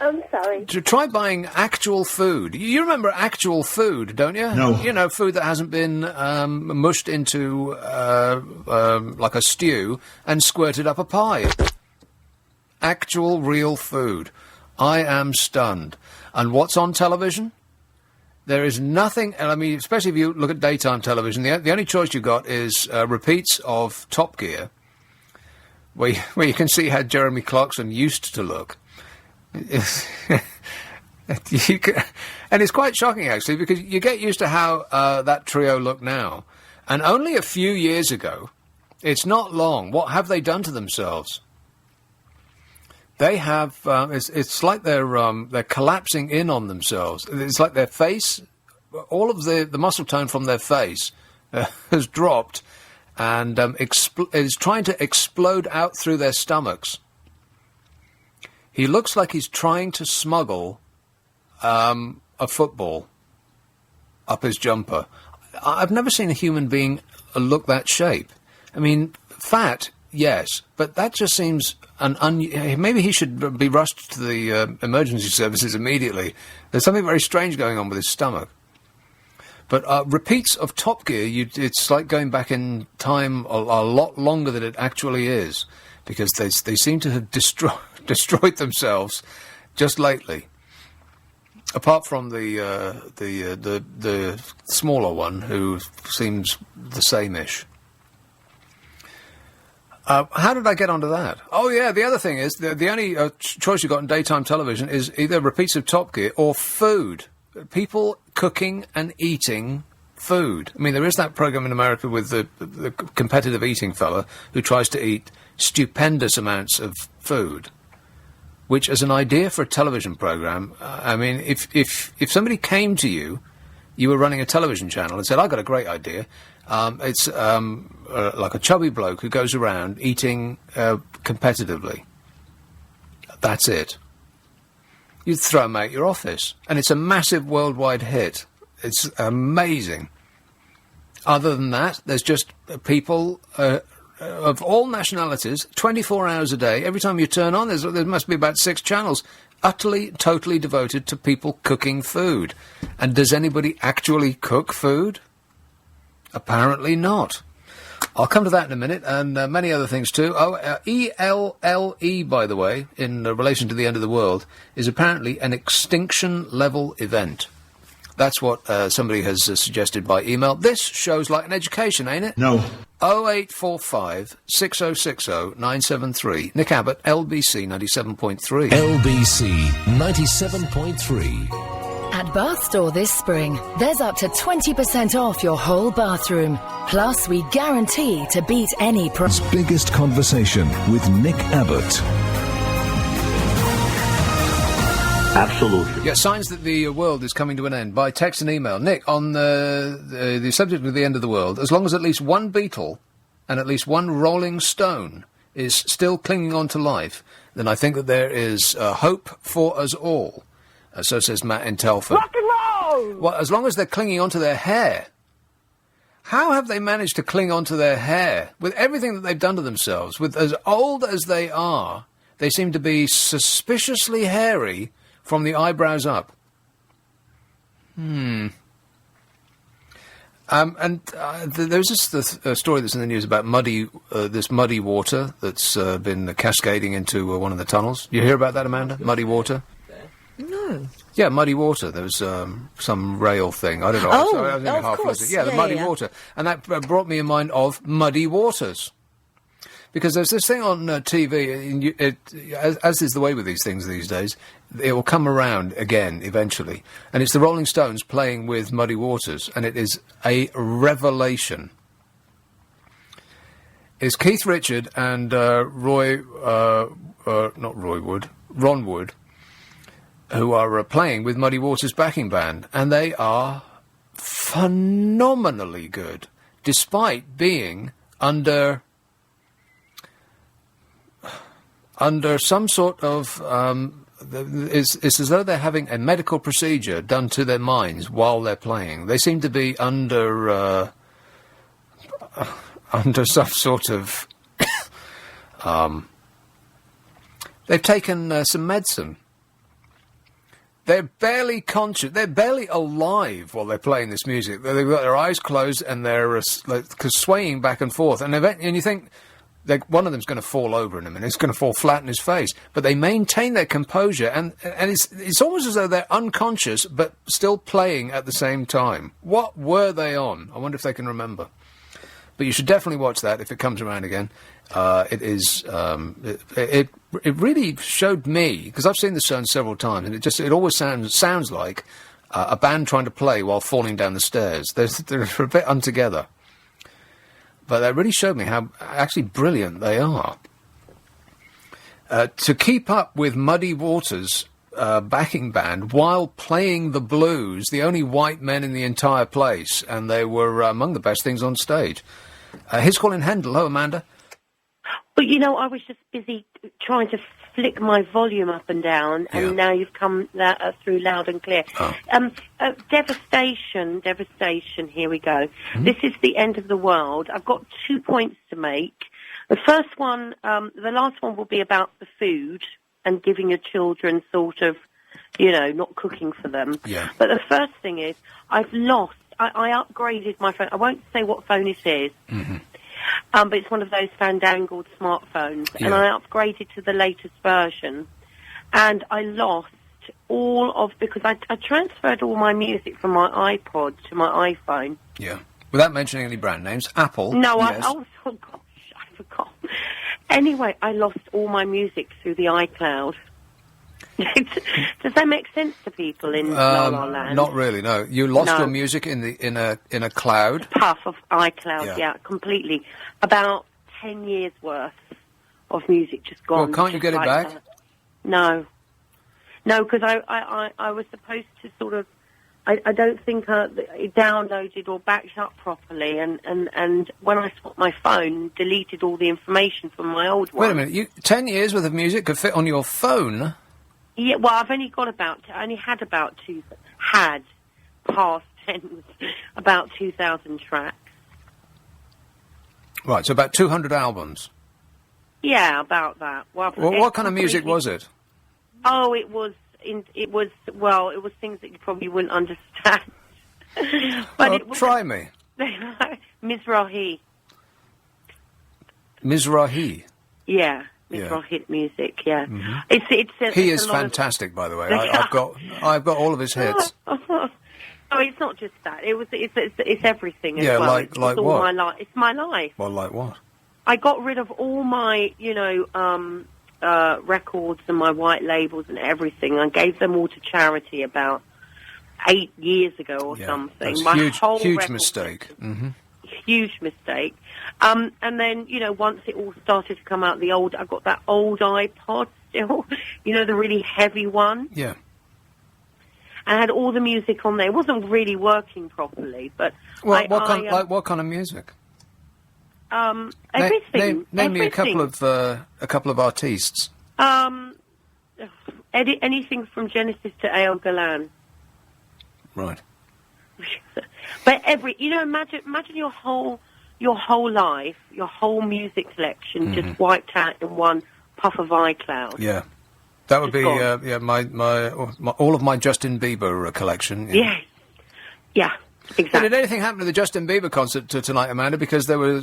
I'm sorry. sorry. Try buying actual food. You remember actual food, don't you? No. You know, food that hasn't been mushed into like a stew and squirted up a pie. Actual, real food. I am stunned. And what's on television? There is nothing, and I mean, especially if you look at daytime television, the only choice you've got is repeats of Top Gear, where you can see how Jeremy Clarkson used to look. And it's quite shocking, actually, because you get used to how that trio look now. And only a few years ago, it's not long, what have they done to themselves? They have, it's like they're collapsing in on themselves. It's like their face, all of the muscle tone from their face has dropped and is trying to explode out through their stomachs. He looks like he's trying to smuggle a football up his jumper. I've never seen a human being look that shape. I mean, fat, yes, but that just seems maybe he should be rushed to the emergency services immediately. There's something very strange going on with his stomach. But repeats of Top Gear, it's like going back in time a lot longer than it actually is, because they seem to have destroyed themselves just lately. Apart from the smaller one, who seems the same-ish. How did I get onto that? Oh, yeah, the other thing is, the only choice you've got in daytime television is either repeats of Top Gear or food. People cooking and eating food. I mean, there is that program in America with the competitive eating fella who tries to eat stupendous amounts of food, which, as an idea for a television program, I mean, if somebody came to you, you were running a television channel and said, "I've got a great idea. It's like a chubby bloke who goes around eating competitively." That's it. You'd throw him out your office. And it's a massive worldwide hit. It's amazing. Other than that, there's just people of all nationalities, 24 hours a day. Every time you turn on, there must be about 6 channels utterly, totally devoted to people cooking food. And does anybody actually cook food? Apparently not. I'll come to that in a minute, and many other things too. ELLE, by the way, in relation to the end of the world, is apparently an extinction-level event. That's what somebody has suggested by email. This shows like an education, ain't it? No. 0845 6060 973. Nick Abbott, LBC 97.3. LBC 97.3. At Bath Store this spring, there's up to 20% off your whole bathroom. Plus, we guarantee to beat any price. Biggest Conversation with Nick Abbott. Absolutely. Yeah, signs that the world is coming to an end by text and email. Nick, on the subject of the end of the world, as long as at least one beetle and at least one rolling stone is still clinging on to life, then I think that there is hope for us all. So says Matt in Telford. Rock and roll! Well, as long as they're clinging onto their hair. How have they managed to cling onto their hair? With everything that they've done to themselves, with as old as they are, they seem to be suspiciously hairy from the eyebrows up. There's this story that's in the news about this muddy water that's been cascading into one of the tunnels. You hear about that, Amanda? Muddy water? No. Yeah, muddy water. There was some rail thing. I don't know. Oh, I was of half course. listening. Yeah, the muddy water. And that brought me in mind of Muddy Waters. Because there's this thing on TV, as is the way with these things these days, it will come around again eventually. And it's the Rolling Stones playing with Muddy Waters, and it is a revelation. It's Keith Richard and Ron Wood, who are playing with Muddy Waters' backing band, and they are phenomenally good, despite being under some sort of... it's as though they're having a medical procedure done to their minds while they're playing. They seem to be under some sort of... they've taken some medicine. They're barely conscious. They're barely alive while they're playing this music. They've got their eyes closed and they're swaying back and forth. And you think one of them's going to fall over in a minute. It's going to fall flat in his face. But they maintain their composure, and it's almost as though they're unconscious but still playing at the same time. What were they on? I wonder if they can remember. But you should definitely watch that if it comes around again. It really showed me, because I've seen the Stones several times, and it always sounds like a band trying to play while falling down the stairs. They're a bit untogether. But that really showed me how actually brilliant they are. To keep up with Muddy Waters' backing band while playing the blues, the only white men in the entire place, and they were among the best things on stage. Here's Colin Hendel. Hello, Amanda. But, I was just busy trying to flick my volume up and down, and now you've come through loud and clear. Oh. Devastation, here we go. Mm-hmm. This is the end of the world. I've got 2 points to make. The first one, the last one will be about the food and giving your children sort of, not cooking for them. Yeah. But the first thing is, I upgraded my phone. I won't say what phone it is. Mm-hmm. But it's one of those fandangled smartphones, and I upgraded to the latest version, and I lost because I transferred all my music from my iPod to my iPhone. Yeah. Without mentioning any brand names, Apple. No, yes. oh gosh, I forgot. Anyway, I lost all my music through the iCloud. Does that make sense to people in La La Land? Not really, no. You lost your music in a cloud? Puff of iCloud, yeah, completely. About 10 years worth of music just gone. Well, can't you get it back? That. No, because I was supposed to sort of. I don't think it downloaded or backed up properly, and when I swapped my phone, deleted all the information from my old one. Wait a minute, 10 years worth of music could fit on your phone? Yeah, well, I only had past tense, about 2,000 tracks. Right, so about 200 albums. Yeah, about that. Well, what kind of music was it? Oh, it was things that you probably wouldn't understand. But try me. Mizrahi. Mizrahi? Yeah. Mizrahi music, yeah. Mm-hmm. He is fantastic, by the way. I've got all of his hits. Oh, it's not just that. It's everything as well. Yeah, like what? It's my life. Well, like what? I got rid of all my, records and my white labels and everything. I gave them all to charity about 8 years ago or something. That's my huge mistake. Mm-hmm. Huge mistake. And then, once it all started to come out, I got that old iPod still, the really heavy one. Yeah. I had all the music on there. It wasn't really working properly, but what kind of music? Everything. Name me a couple of artists. Anything from Genesis to A.L. Galan. Right. But imagine your whole life, your whole music collection just wiped out in one puff of iCloud. Yeah. That would be my all of my Justin Bieber collection. Yeah. Yeah. Exactly. Did anything happen to the Justin Bieber concert tonight, Amanda? Because there were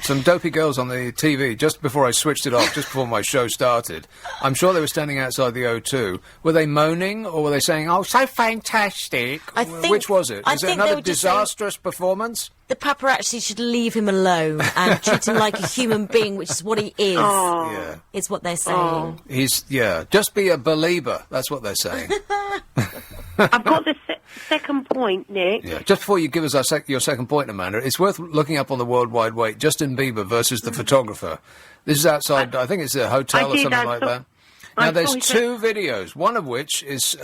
some dopey girls on the TV just before I switched it off, just before my show started. I'm sure they were standing outside the O2. Were they moaning, or were they saying, "Oh, so fantastic"? Which was it? Is it another disastrous performance? The paparazzi should leave him alone and treat him like a human being, which is what he is. Oh. Yeah. Is what they're saying. Just be a believer. That's what they're saying. I've got the second point, Nick. Yeah. Just before you give us your second point, Amanda, it's worth looking up on the World Wide Web, Justin Bieber versus the photographer. This is outside, I think it's a hotel or something like that. Now, there's two videos, one of which is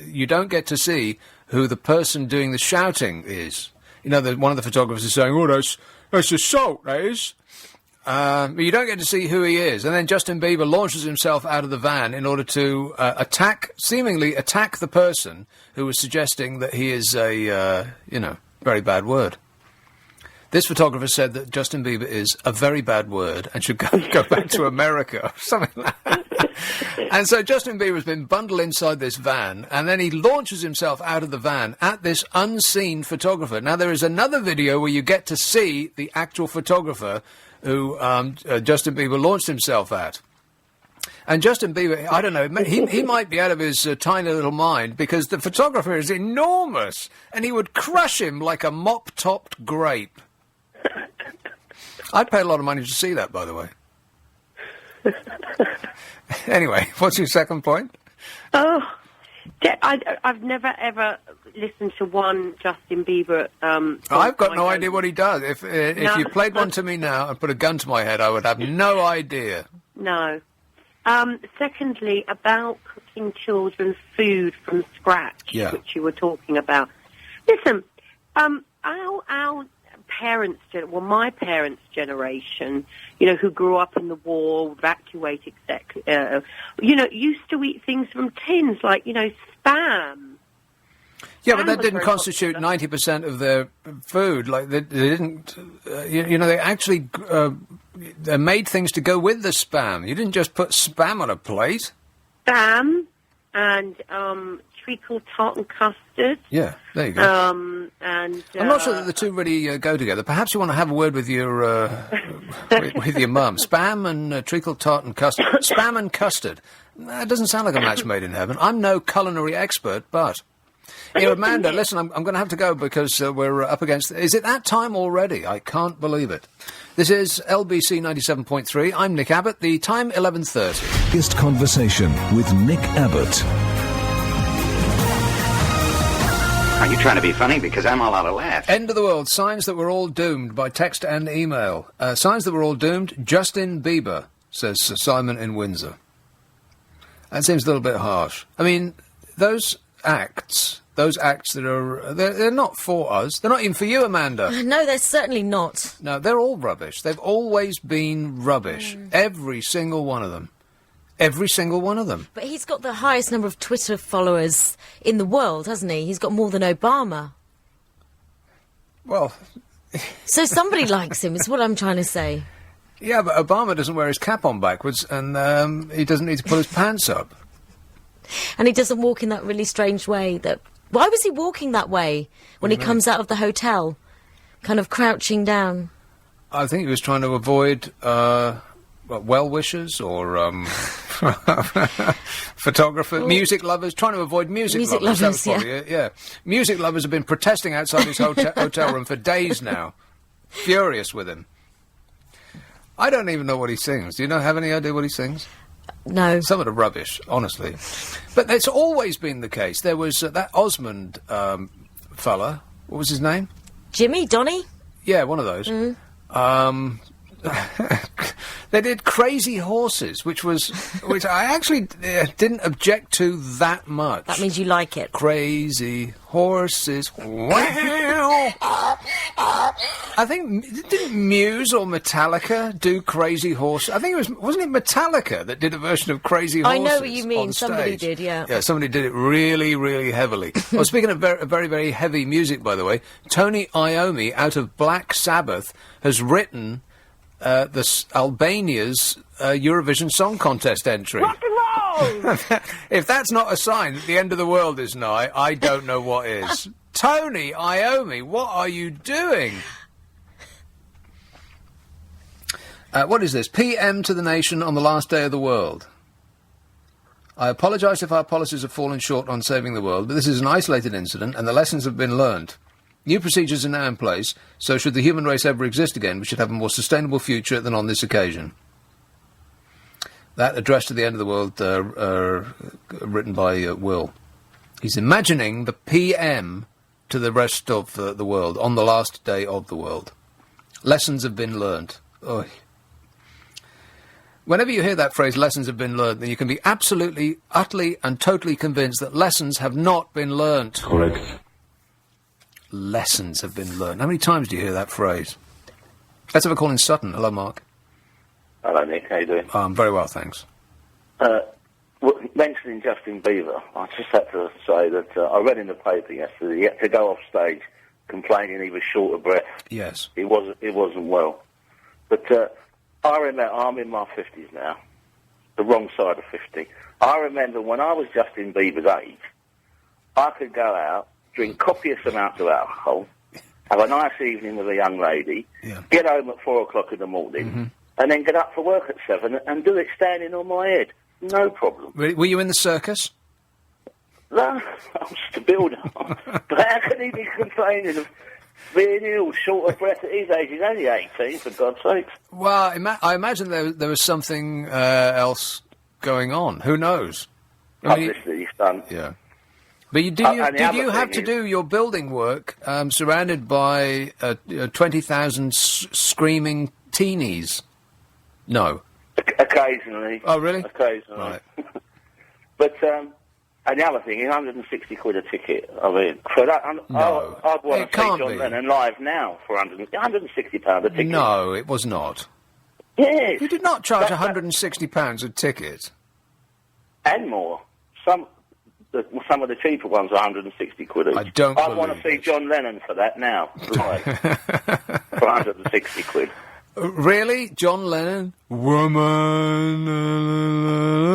you don't get to see who the person doing the shouting is. One of the photographers is saying, "Oh, that's assault, that is." But you don't get to see who he is. And then Justin Bieber launches himself out of the van in order to seemingly attack the person who was suggesting that he is a, very bad word. This photographer said that Justin Bieber is a very bad word and should go back to America or something like that. And so Justin Bieber's been bundled inside this van, and then he launches himself out of the van at this unseen photographer. Now, there is another video where you get to see the actual photographer who Justin Bieber launched himself at. And Justin Bieber, I don't know, he might be out of his tiny little mind, because the photographer is enormous, and he would crush him like a mop-topped grape. I'd pay a lot of money to see that, by the way. Anyway, what's your second point? Oh, I've never ever listened to one Justin Bieber. I've got no idea what he does. If you played one to me now and put a gun to my head, I would have no idea. No. Secondly, about cooking children food from scratch, which you were talking about. Listen, our parents, my parents' generation, who grew up in the war, evacuated, used to eat things from tins, like, Spam. Yeah, but that didn't constitute 90% of their food. Like, they didn't, they actually they made things to go with the Spam. You didn't just put Spam on a plate. Spam and treacle tartan custard. Yeah, there you go. And I'm not sure that the two really go together. Perhaps you want to have a word with your with your mum. Spam and treacle tartan custard. Spam and custard. That doesn't sound like a match made in heaven. I'm no culinary expert, but... Amanda, listen, I'm going to have to go because we're up against... Is it that time already? I can't believe it. This is LBC 97.3. I'm Nick Abbott. The time, 11:30. Biggest conversation with Nick Abbott. Are you trying to be funny? Because I'm all out of laughs. End of the world. Signs that we're all doomed by text and email. Signs that we're all doomed. Justin Bieber, says Sir Simon in Windsor. That seems a little bit harsh. I mean, those acts that are... They're not for us. They're not even for you, Amanda. No, they're certainly not. No, they're all rubbish. They've always been rubbish. Every single one of them. Every single one of them. But he's got the highest number of Twitter followers in the world, hasn't he? He's got more than Obama. Well... So somebody likes him, is what I'm trying to say. Yeah, but Obama doesn't wear his cap on backwards, and he doesn't need to pull his pants up. And he doesn't walk in that really strange way that... Why was he walking that way when he comes out of the hotel? Kind of crouching down. I think he was trying to avoid, well-wishers or, photographers, music lovers, trying to avoid music lovers. That was probably it, yeah. Music lovers have been protesting outside his hotel room for days now. Furious with him. I don't even know what he sings. Do you have any idea what he sings? No. Some of the rubbish, honestly. But it's always been the case. There was that Osmond fella. What was his name? Jimmy? Donny? Yeah, one of those. They did Crazy Horses, which I actually didn't object to that much. That means you like it. Crazy Horses. Wow! I think, didn't Muse or Metallica do Crazy Horses? I think wasn't it Metallica that did a version of Crazy Horses? I know what you mean. Somebody did, yeah. Yeah, somebody did it really, really heavily. Well, speaking of very, very heavy music, by the way, Tony Iommi out of Black Sabbath has written Albania's Eurovision Song Contest entry. Rock and roll! If that's not a sign that the end of the world is nigh, I don't know what is. Tony Iommi, what are you doing? What is this? PM to the nation on the last day of the world. I apologise if our policies have fallen short on saving the world, but this is an isolated incident and the lessons have been learned. New procedures are now in place, so should the human race ever exist again, we should have a more sustainable future than on this occasion. That address to the end of the world, written by Will. He's imagining the PM to the rest of the world on the last day of the world. Lessons have been learned. Oy. Whenever you hear that phrase, lessons have been learned, then you can be absolutely, utterly and totally convinced that lessons have not been learnt. Correct. Lessons have been learned. How many times do you hear that phrase? Let's have a call in Sutton. Hello, Mark. Hello, Nick. How you doing? I'm very well, thanks. Mentioning Justin Bieber, I just had to say that I read in the paper yesterday he had to go off stage complaining he was short of breath. Yes. It wasn't well. But I remember, I'm in my 50s now, the wrong side of 50. I remember when I was Justin Bieber's age, I could go out, drink copious amounts of alcohol, have a nice evening with a young lady, get home at 4 o'clock in the morning, and then get up for work at 7 and do it standing on my head. No problem. Were you in the circus? No, I was just a builder. But how can he be complaining of being ill, short of breath at his age? He's only 18, for God's sakes. Well, I imagine there was something else going on. Who knows? Publicity stunt. Yeah. But did you have to do your building work surrounded by 20,000 screaming teenies? No. Occasionally. Oh, really? Occasionally. Right. But, and the other thing is 160 quid a ticket. I mean, for that, No. I'd want It to see can't John be. Lennon live now for 160 pounds a ticket. No, it was not. Yes. You did not charge £160 a ticket. And more. Some of the cheaper ones are 160 quid each. I don't I'd want to see John Lennon for that now, live. For 160 quid. Really? John Lennon? Woman.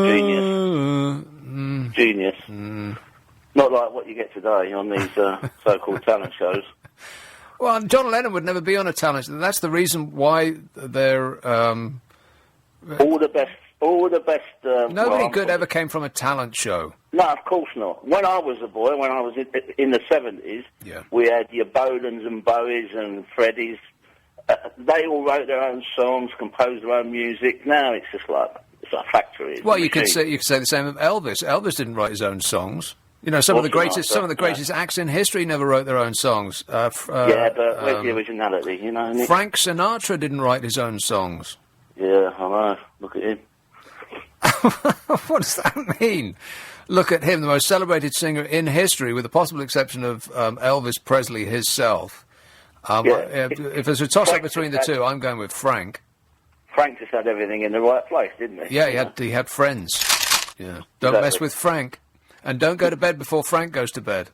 Genius. Genius. Not like what you get today on these so-called talent shows. Well, John Lennon would never be on a talent show. That's the reason why they're... all the best... Nobody good ever came from a talent show. No, of course not. When I was a boy, when I was in the 70s, we had your Bolans and Bowies and Freddies. They all wrote their own songs, composed their own music. Now it's just like a factory. Well, you could say the same of Elvis. Elvis didn't write his own songs. You know, some of the greatest acts in history never wrote their own songs. But where's the originality? You know, Nick? Frank Sinatra didn't write his own songs. Yeah, I know. Look at him. What does that mean? Look at him, the most celebrated singer in history, with the possible exception of Elvis Presley himself. If there's a toss-up between the two, I'm going with Frank. Frank just had everything in the right place, didn't he? Yeah, he had friends. Yeah. Don't mess with Frank. And don't go to bed before Frank goes to bed.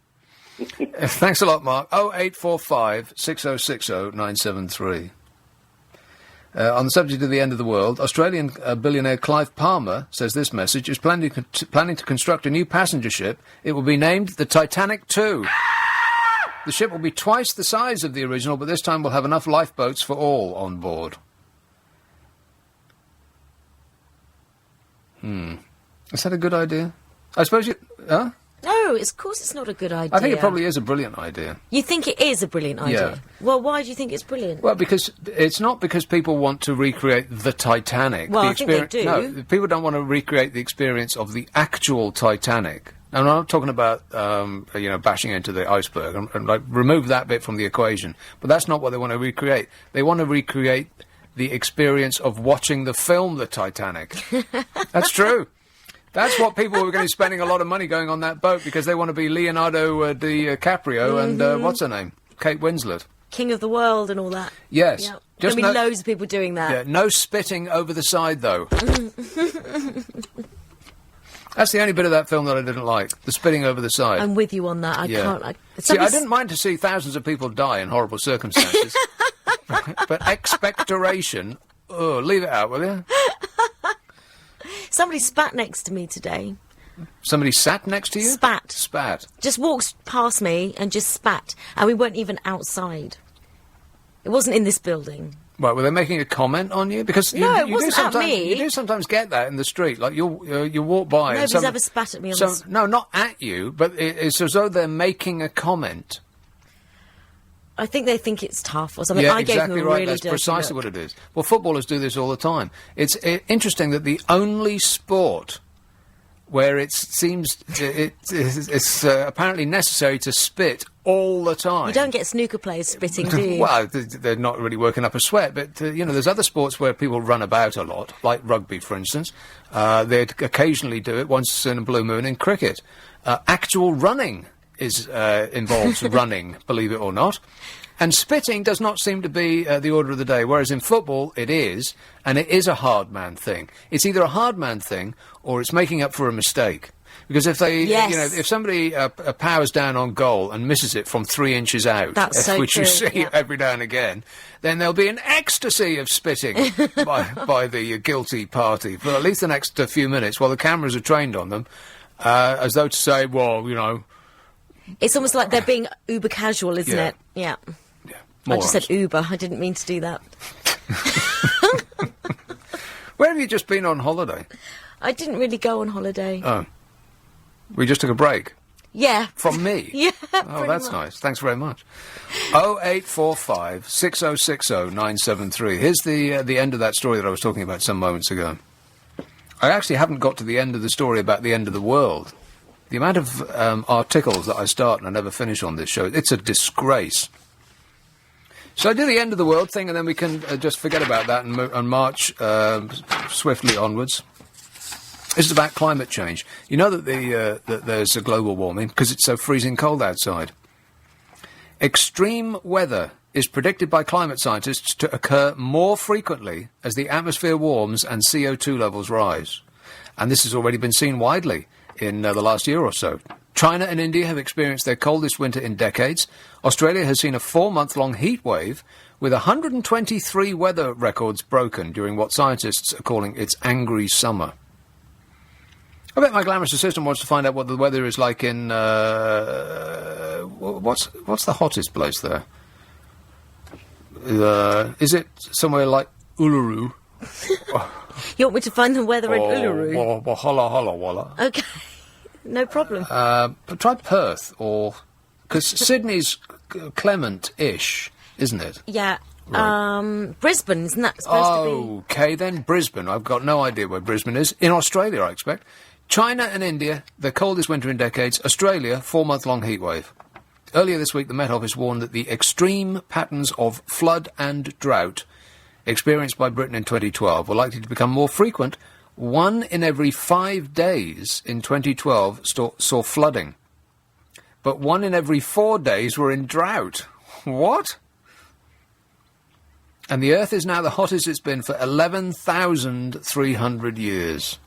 Thanks a lot, Mark. 0845 6060 973. On the subject of the end of the world, Australian billionaire Clive Palmer says this message is planning to construct a new passenger ship. It will be named the Titanic 2. The ship will be twice the size of the original, but this time will have enough lifeboats for all on board. Is that a good idea? I suppose you... Huh? No, of course it's not a good idea. I think it probably is a brilliant idea. You think it is a brilliant idea? Yeah. Well, why do you think it's brilliant? Well, because it's not because people want to recreate the Titanic. Well, I think they do. No, people don't want to recreate the experience of the actual Titanic. And I'm not talking about, bashing into the iceberg and like, remove that bit from the equation. But that's not what they want to recreate. They want to recreate the experience of watching the film The Titanic. That's true. That's what people were going to be spending a lot of money going on that boat because they want to be Leonardo DiCaprio and what's her name? Kate Winslet. King of the world and all that. Yes. Yep. There'll be loads of people doing that. Yeah, no spitting over the side, though. That's the only bit of that film that I didn't like, the spitting over the side. I'm with you on that. I can't... I didn't mind to see thousands of people die in horrible circumstances. But expectoration, leave it out, will you? Somebody spat next to me today. Somebody sat next to you? Spat. Spat. Just walked past me and just spat. And we weren't even outside. It wasn't in this building. Right, were they making a comment on you? Because no, it wasn't at me. You do sometimes get that in the street. Like, you walk by... Nobody's ever spat at me on this. No, not at you, but it's as though they're making a comment. I think they think it's tough or something. Yeah, I exactly gave them a right. really That's dirty precisely look. what it is. Well, footballers do this all the time. It's interesting that the only sport where it seems it's apparently necessary to spit all the time. You don't get snooker players spitting, do you? Well, they're not really working up a sweat, but there's other sports where people run about a lot, like rugby, for instance. They occasionally do it once in a blue moon in cricket. Actual running involves running, believe it or not. And spitting does not seem to be the order of the day, whereas in football it is, and it is a hard man thing. It's either a hard man thing or it's making up for a mistake. Because if they, Yes. you know, if somebody powers down on goal and misses it from 3 inches out, That's so which true, you see yeah. every now and again, then there'll be an ecstasy of spitting by the guilty party for at least the next few minutes while the cameras are trained on them, as though to say, well, you know. It's almost like they're being uber casual, isn't Yeah. it? Yeah. I Morons. just said Uber. I didn't mean to do that. Where have you just been on holiday? I didn't really go on holiday. Oh. We just took a break. Yeah. From me? Yeah. Oh, pretty that's much. nice. Thanks very much. 0845 6060 973. Here's the end of that story that I was talking about some moments ago. I actually haven't got to the end of the story about the end of the world. The amount of articles that I start and I never finish on this show, it's a disgrace. So I do the end of the world thing, and then we can just forget about that and march swiftly onwards. This is about climate change. You know that that there's a global warming because it's so freezing cold outside. Extreme weather is predicted by climate scientists to occur more frequently as the atmosphere warms and CO2 levels rise. And this has already been seen widely in the last year or so. China and India have experienced their coldest winter in decades. Australia has seen a 4-month-long heat wave with 123 weather records broken during what scientists are calling its angry summer. I bet my glamorous assistant wants to find out what the weather is like in... what's the hottest place there? Is it somewhere like Uluru? You want me to find the weather in Uluru? Or Holla Holla Walla? Okay. No problem. But try Perth, or... Because Sydney's clement-ish, isn't it? Yeah. Brisbane, isn't that supposed to be? Okay, then Brisbane. I've got no idea where Brisbane is. In Australia, I expect. China and India, the coldest winter in decades. Australia, 4-month-long heatwave. Earlier this week, the Met Office warned that the extreme patterns of flood and drought experienced by Britain in 2012 were likely to become more frequent. 1 in every 5 days in 2012 saw flooding. But 1 in every 4 days were in drought. What? And the Earth is now the hottest it's been for 11,300 years.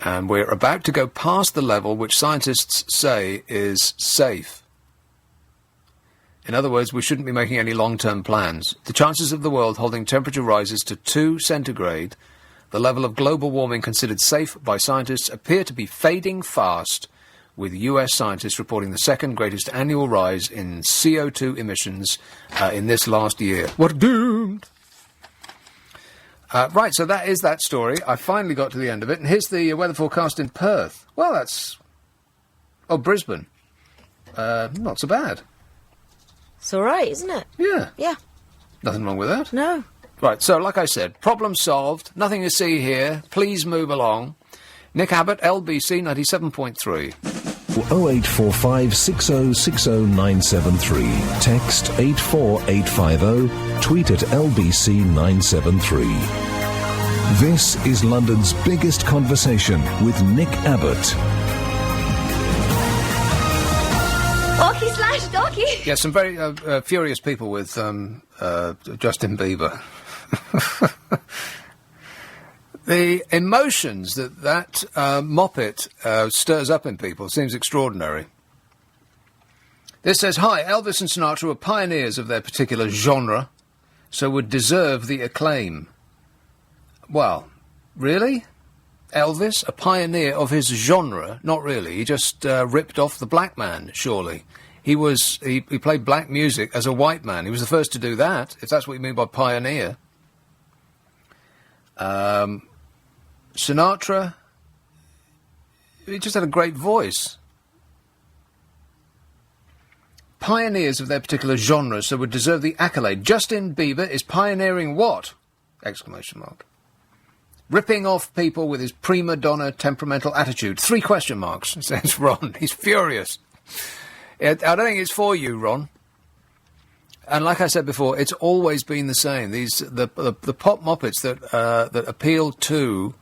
And we're about to go past the level which scientists say is safe. In other words, we shouldn't be making any long-term plans. The chances of the world holding temperature rises to 2 centigrade, the level of global warming considered safe by scientists, appear to be fading fast, with US scientists reporting the second greatest annual rise in CO2 emissions in this last year. We're doomed! Right, so that is that story. I finally got to the end of it, and here's the weather forecast in Perth. Well, that's... Oh, Brisbane. Not so bad. It's all right, isn't it? Yeah. Yeah. Nothing wrong with that. No. Right, so like I said, problem solved. Nothing to see here. Please move along. Nick Abbott, LBC 97.3. 0845 6060 973. Text 84850. Tweet at LBC 973. This is London's biggest conversation with Nick Abbott. Orky/dorky. Yeah, some very furious people with Justin Bieber. The emotions that moppet stirs up in people seems extraordinary. This says, hi, Elvis and Sinatra were pioneers of their particular genre, so would deserve the acclaim. Well, really? Elvis, a pioneer of his genre? Not really. He just ripped off the black man, surely. He played black music as a white man. He was the first to do that, if that's what you mean by pioneer. Sinatra, he just had a great voice. Pioneers of their particular genre, so would deserve the accolade. Justin Bieber is pioneering what? Exclamation mark. Ripping off people with his prima donna temperamental attitude. 3 question marks, says Ron. He's furious. I don't think it's for you, Ron. And like I said before, it's always been the same. The pop moppets that appeal to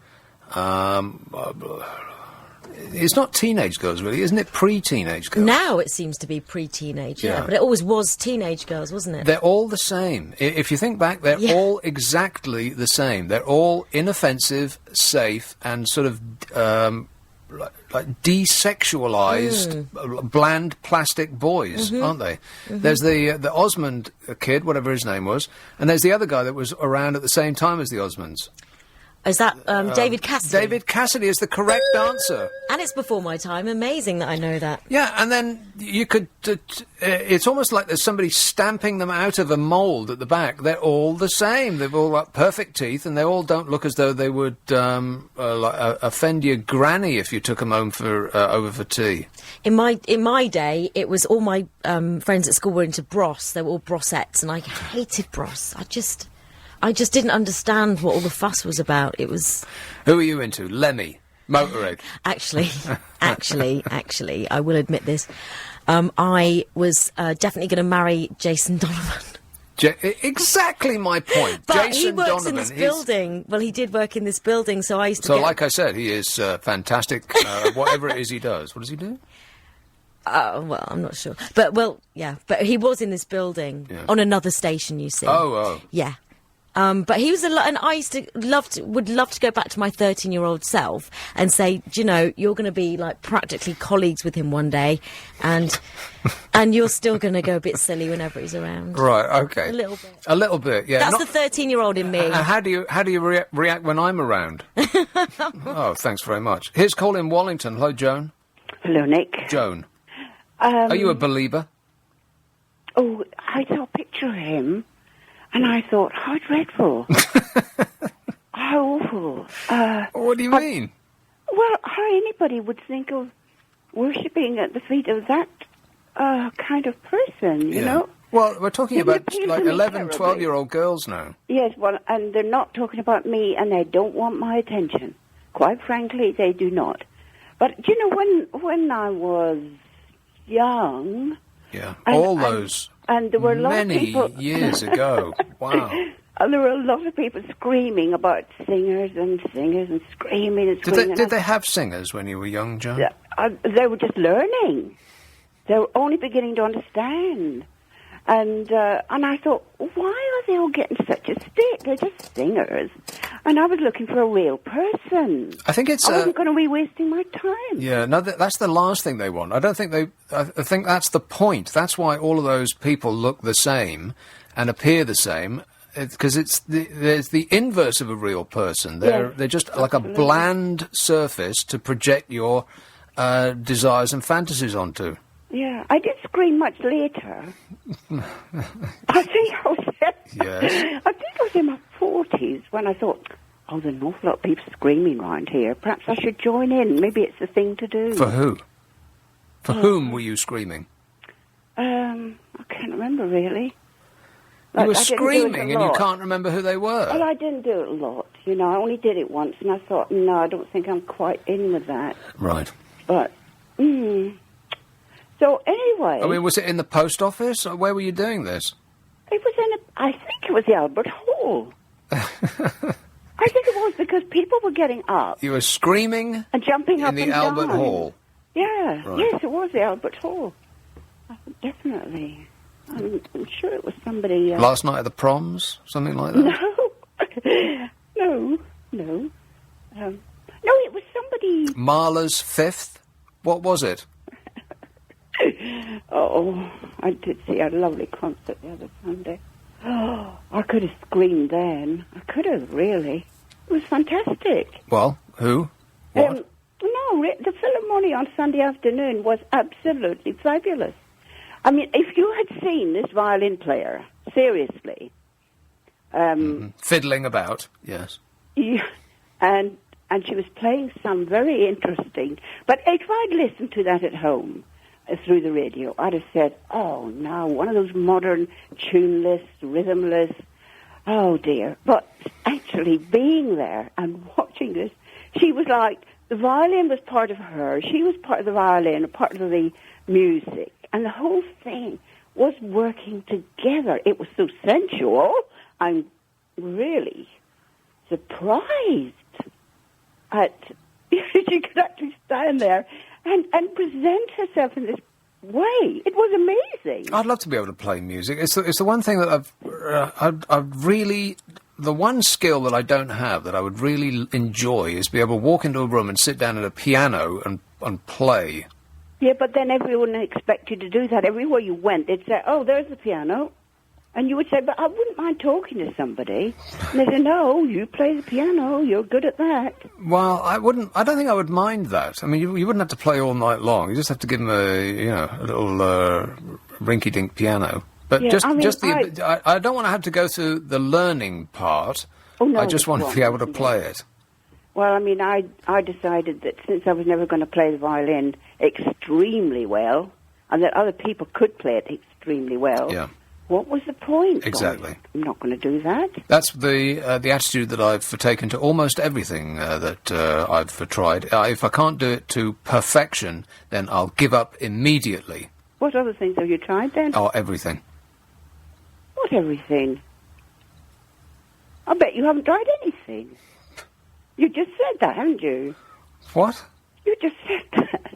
It's not teenage girls, really, isn't it? Pre-teenage girls. Now it seems to be pre-teenage, yeah. But it always was teenage girls, wasn't it? They're all the same. If you think back, they're all exactly the same. They're all inoffensive, safe, and sort of like desexualized, bland plastic boys, aren't they? There's the Osmond kid, whatever his name was, and there's the other guy that was around at the same time as the Osmonds. Is that David Cassidy? David Cassidy is the correct answer. And it's before my time. Amazing that I know that. Yeah, and then you could... it's almost like there's somebody stamping them out of a mould at the back. They're all the same. They've all got perfect teeth, and they all don't look as though they would offend your granny if you took them home for over for tea. In my day, it was all my friends at school were into Bros. They were all Brossettes, and I hated Bros. I just didn't understand what all the fuss was about. It was... Who are you into? Lemmy? Motorhead? Actually, I will admit this. I was definitely going to marry Jason Donovan. Exactly my point. But Jason he works Donovan, in this building. Well, he did work in this building, so I used to So, like I said, he is fantastic, whatever it is he does. What does he do? Well, I'm not sure. But he was in this building on another station, you see. Oh. Yeah. But he was and I used to would love to go back to my 13-year-old self and say, do you know, you're going to be like practically colleagues with him one day, and you're still going to go a bit silly whenever he's around. Right. Okay. A little bit. Yeah. That's the 13-year-old in me. How do you react when I'm around? Oh, thanks very much. Here's Colin Wallington. Hello, Joan. Hello, Nick. Joan. Are you a believer? Oh, I saw a picture of him. And I thought, how dreadful. How awful. What do you mean? Well, how anybody would think of worshipping at the feet of that kind of person, you know? Well, we're talking about like 11, 12-year-old girls now. Yes, well, and they're not talking about me, and they don't want my attention. Quite frankly, they do not. But, you know, when I was young... Yeah, all those... And there were a lot of many people... years ago. Wow. And there were a lot of people screaming about singers and screaming and screaming. Did they have singers when you were young, Joan? They were just learning. They were only beginning to understand. And I thought, why are they all getting such a stick? They're just singers. And I was looking for a real person. I think it's... I wasn't going to be wasting my time. Yeah, no, that's the last thing they want. I don't think they... I think that's the point. That's why all of those people look the same and appear the same, because there's the inverse of a real person. They're just like a bland surface to project your desires and fantasies onto. Yeah, I did scream much later. I think I was in my 40s when I thought, oh, there's an awful lot of people screaming around here. Perhaps I should join in. Maybe it's the thing to do. For who? For whom were you screaming? I can't remember, really. You were screaming and you can't remember who they were? Well, I didn't do it a lot. You know, I only did it once, and I thought, no, I don't think I'm quite in with that. Right. But, So, anyway... I mean, was it in the post office, or where were you doing this? It was I think it was the Albert Hall. I think it was, because people were getting up. You were screaming and jumping up in the Albert Hall? Yeah. Right. Yes, it was the Albert Hall. Definitely. I'm sure it was somebody... Last night at the proms? Something like that? No. No, it was somebody... Marla's Fifth? What was it? Oh, I did see a lovely concert the other Sunday. Oh, I could have screamed then. I could have, really. It was fantastic. Well, who? What? The Philharmonic on Sunday afternoon was absolutely fabulous. I mean, if you had seen this violin player, seriously... Fiddling about, yes. Yeah, and she was playing some very interesting... But if I'd listened to that at home... through the radio, I'd have said, oh, no, one of those modern tuneless, rhythmless, oh, dear. But actually being there and watching this, she was like, the violin was part of her, she was part of the violin, part of the music, and the whole thing was working together. It was so sensual. I'm really surprised at She could actually stand there and present herself in this way. It was amazing. I'd love to be able to play music. It's the one thing that I've really... The one skill that I don't have that I would really enjoy is be able to walk into a room and sit down at a piano and play. Yeah, but then everyone would expect you to do that. Everywhere you went, they'd say, oh, there's the piano. And you would say, but I wouldn't mind talking to somebody. And they'd say, no, you play the piano, you're good at that. Well, I don't think I would mind that. I mean, you wouldn't have to play all night long. You just have to give them a little rinky-dink piano. But Yeah, I don't want to have to go through the learning part. Oh, no, I just want to be able to play it. Well, I mean, I decided that since I was never going to play the violin extremely well, and that other people could play it extremely well, Yeah. what was the point? Exactly. I'm not going to do that. That's the attitude that I've taken to almost everything that I've tried. If I can't do it to perfection, then I'll give up immediately. What other things have you tried then? Oh, everything. What everything? I bet you haven't tried anything. You just said that, haven't you? What? You just said that.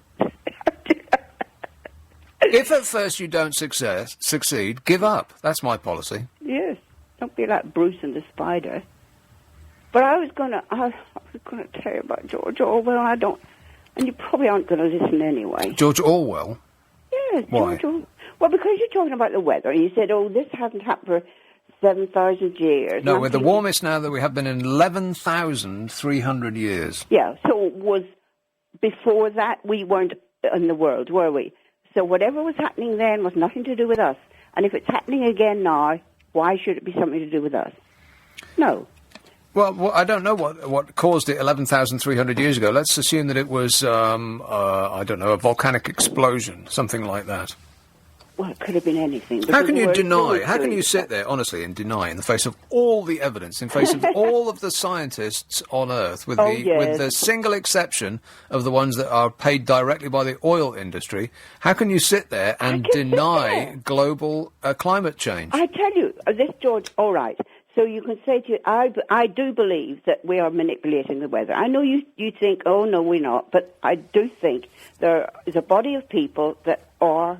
If at first you don't succeed, give up. That's my policy. Yes. Don't be like Bruce and the Spider. But I was gonna tell you about George Orwell. And you probably aren't going to listen anyway. George Orwell? Yes. Why? George Orwell. Well, because you're talking about the weather, and you said, oh, this hasn't happened for 7,000 years. No, we're the warmest now that we have been in 11,300 years. Yeah, so before that, we weren't in the world, were we? So whatever was happening then was nothing to do with us. And if it's happening again now, why should it be something to do with us? No. Well, I don't know what caused it 11,300 years ago. Let's assume that it was, I don't know, a volcanic explosion, something like that. Well, it could have been anything. How can you deny? How can you sit there, honestly, and deny in the face of all the evidence, in face of all of the scientists on Earth, with the single exception of the ones that are paid directly by the oil industry? How can you sit there and deny global climate change? I tell you, this, George, all right. So you can say to you, I do believe that we are manipulating the weather. I know you think, oh, no, we're not. But I do think there is a body of people that are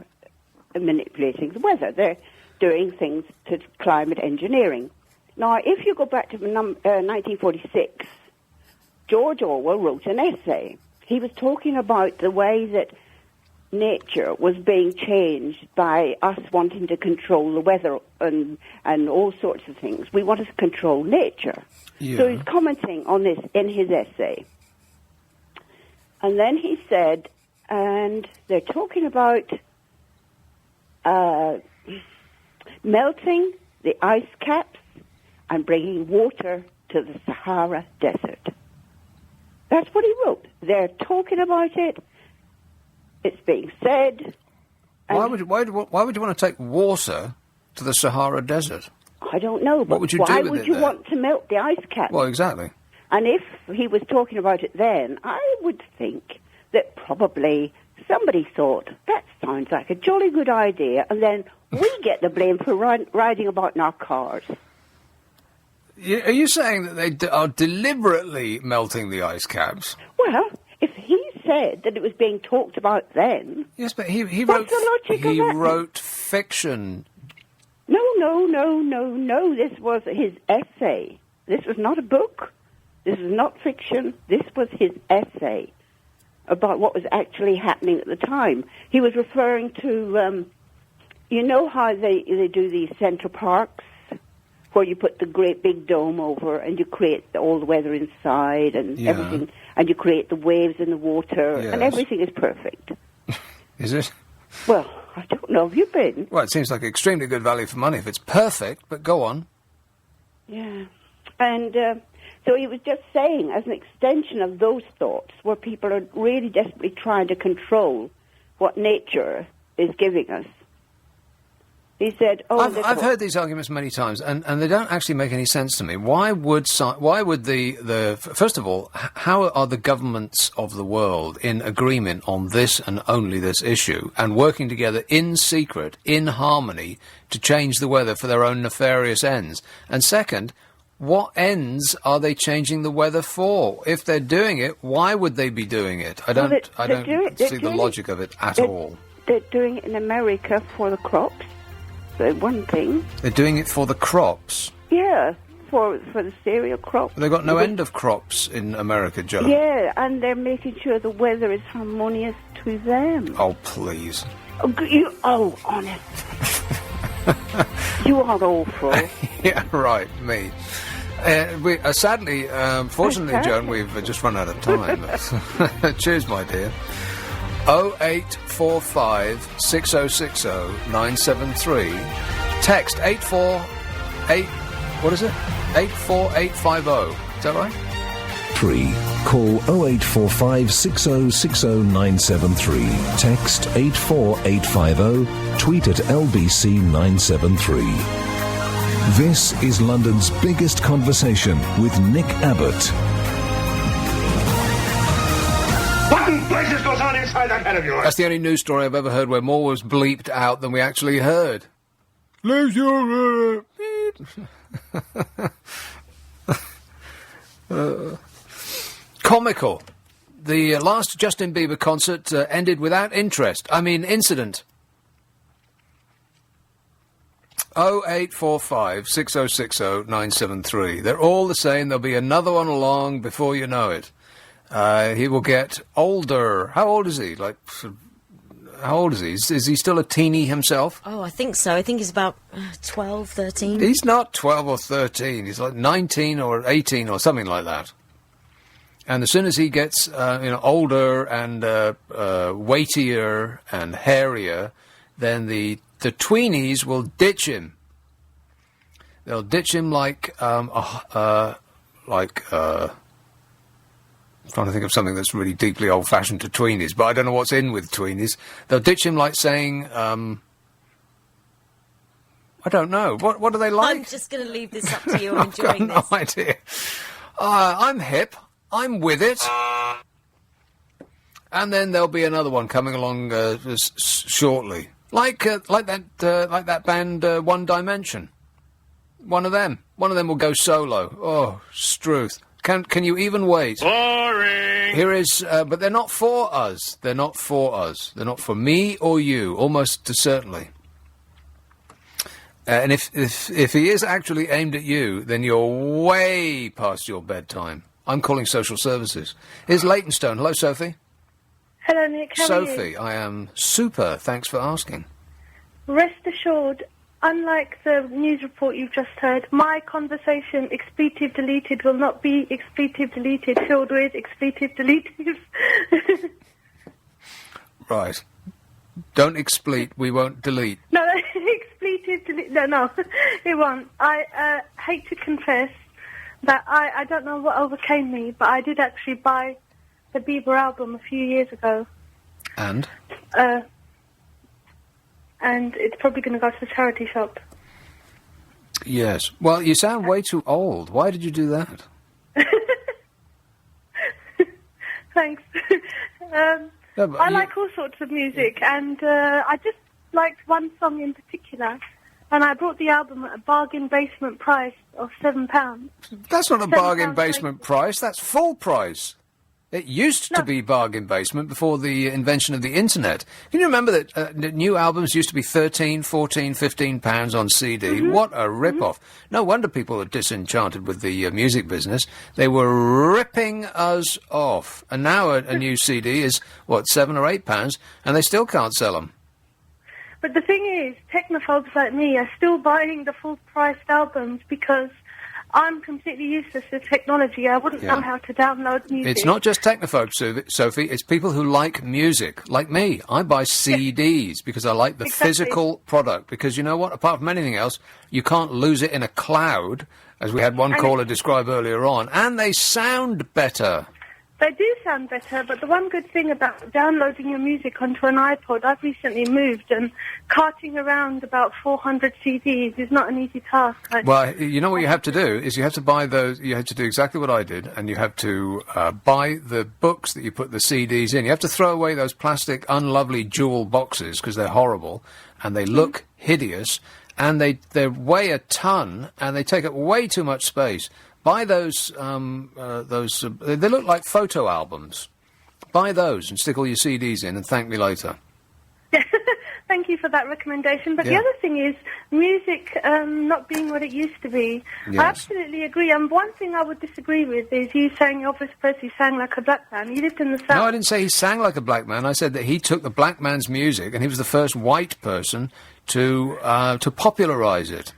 manipulating the weather. They're doing things to climate engineering. Now, if you go back to 1946, George Orwell wrote an essay. He was talking about the way that nature was being changed by us wanting to control the weather and all sorts of things. We wanted to control nature. Yeah. So he's commenting on this in his essay. And then he said, and they're talking about melting the ice caps and bringing water to the Sahara Desert. That's what he wrote. They're talking about it. It's being said. Why would you want to take water to the Sahara Desert? I don't know. But what would you do with it? Why would you want to melt the ice cap? Well, exactly. And if he was talking about it then, I would think that probably somebody thought, that sounds like a jolly good idea, and then we get the blame for riding about in our cars. Are you saying that they are deliberately melting the ice caps? Well, if he said that it was being talked about then... Yes, but he wrote fiction. No. This was his essay. This was not a book. This was not fiction. This was his essay about what was actually happening at the time. He was referring to, you know how they do these central parks, where you put the great big dome over and you create all the weather inside and everything, and you create the waves in the water, and everything is perfect. Is it? Well, I don't know. Have you been? Well, it seems like extremely good value for money if it's perfect, but go on. Yeah. And so he was just saying, as an extension of those thoughts, where people are really desperately trying to control what nature is giving us. He said, I've heard these arguments many times, and they don't actually make any sense to me. Why would the first of all, how are the governments of the world in agreement on this and only this issue, and working together in secret, in harmony, to change the weather for their own nefarious ends? And second, what ends are they changing the weather for? If they're doing it, why would they be doing it? I don't see the logic of it at all. They're doing it in America for the crops. So one thing. They're doing it for the crops. Yeah, for the cereal crops. They've got no end of crops in America, Joe. Yeah, and they're making sure the weather is harmonious to them. Oh, please. Honest. You are awful. Yeah, right, me. Sadly, fortunately, Joan, we've just run out of time. Cheers, my dear. 0845 6060 973. Text 848. What is it? 84850. Is that right? 3. Call 0845 6060 973. Text 84850. Tweet at LBC 973. This is London's biggest conversation with Nick Abbott. What in blazes goes on inside that head of yours? That's the only news story I've ever heard where more was bleeped out than we actually heard. Lose your... Comical. The last Justin Bieber concert ended without incident. 0845 6060 973. They're all the same. There'll be another one along before you know it. He will get older. How old is he? How old is he? Is he still a teenie himself? Oh, I think so. I think he's about 12, 13. He's not 12 or 13. He's like 19 or 18 or something like that. And as soon as he gets older and weightier and hairier, then the tweenies will ditch him. They'll ditch him like I'm trying to think of something that's really deeply old-fashioned to tweenies, but I don't know what's in with tweenies. They'll ditch him like saying, I don't know. What do they like? I'm just going to leave this up to you. I'm enjoying this. I've got no idea. I'm hip. I'm with it. And then there'll be another one coming along shortly. Like that band One Dimension. One of them will go solo. Oh, Struth. Can you even wait? Boring. Here is, but they're not for us. They're not for us. They're not for me or you, almost certainly. And if he is actually aimed at you, then you're way past your bedtime. I'm calling social services. Here's Leytonstone. Hello, Sophie. Hello, Nick. How are you? Sophie, I am super. Thanks for asking. Rest assured, unlike the news report you've just heard, my conversation, expletive deleted, will not be expletive deleted, filled with expletive deletives. Right. Don't explete, we won't delete. No, expletive delete. No, it won't. I hate to confess that I don't know what overcame me, but I did actually buy the Bieber album a few years ago. And? And it's probably going to go to the charity shop. Yes. Well, you sound way too old. Why did you do that? Thanks. I like all sorts of music, and I just liked one song in particular, and I bought the album at a bargain basement price of £7. That's not a bargain basement price, that's full price. It used to be bargain basement before the invention of the internet. Can you remember that new albums used to be £13, £14, £15 on CD? Mm-hmm. What a rip-off. No wonder people are disenchanted with the music business. They were ripping us off. And now a new CD is, what, £7 or £8, and they still can't sell them. But the thing is, technophobes like me are still buying the full-priced albums because I'm completely useless with technology. I wouldn't know how to download music. It's not just technophobes, Sophie. It's people who like music, like me. I buy CDs because I like the physical product. Because you know what? Apart from anything else, you can't lose it in a cloud, as we had one caller describe earlier on. And they sound better. They do sound better, but the one good thing about downloading your music onto an iPod, I've recently moved, and carting around about 400 CDs is not an easy task. Well, you know what you have to do is you have to buy those. You have to do exactly what I did, and you have to buy the books that you put the CDs in. You have to throw away those plastic, unlovely jewel boxes because they're horrible and they look hideous. and they weigh a ton, and they take up way too much space. Buy those, they look like photo albums. Buy those and stick all your CDs in and thank me later. Thank you for that recommendation. But the Yeah. other thing is music not being what it used to be. Yes. I absolutely agree. And one thing I would disagree with is you saying Elvis Presley sang like a black man. He lived in the South. No, I didn't say he sang like a black man. I said that he took the black man's music, and he was the first white person to popularise it,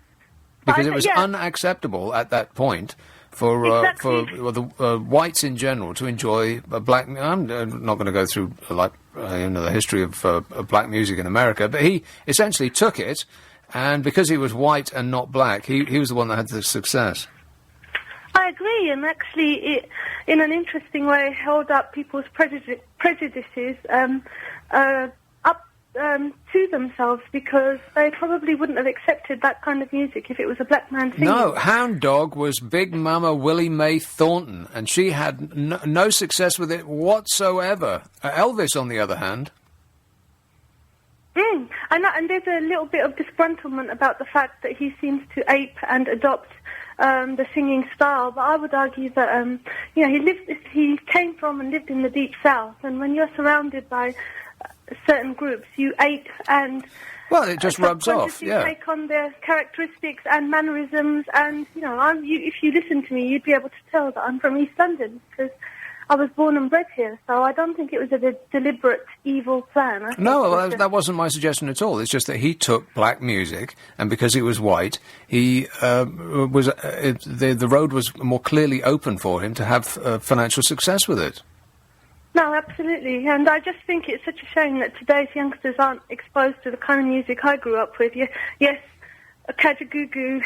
because it was unacceptable at that point for the whites in general to enjoy a black. I'm not going to go through the history of black music in America, but he essentially took it, and because he was white and not black, he was the one that had the success. I agree, and actually, it, in an interesting way, held up people's prejudices to themselves, because they probably wouldn't have accepted that kind of music if it was a black man singing. No, Hound Dog was Big Mama Willie Mae Thornton, and she had no success with it whatsoever. Elvis, on the other hand... I know, and there's a little bit of disgruntlement about the fact that he seems to ape and adopt the singing style, but I would argue that he came from and lived in the Deep South, and when you're surrounded by certain groups, you ape and it just rubs off. Yeah, take on their characteristics and mannerisms, and if you listen to me, you'd be able to tell that I'm from East London because I was born and bred here. So I don't think it was a deliberate evil plan. No, that wasn't my suggestion at all. It's just that he took black music, and because he was white, he the road was more clearly open for him to have financial success with it. No, absolutely. And I just think it's such a shame that today's youngsters aren't exposed to the kind of music I grew up with. Yes, Kajagoogoo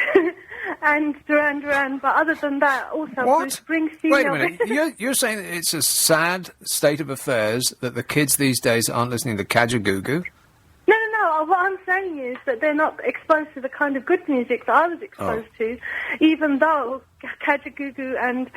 and Duran Duran, but other than that, also Bruce Springsteen. Wait a minute. You're saying that it's a sad state of affairs that the kids these days aren't listening to Kajagoogoo? No. What I'm saying is that they're not exposed to the kind of good music that I was exposed to, even though Kajagoogoo and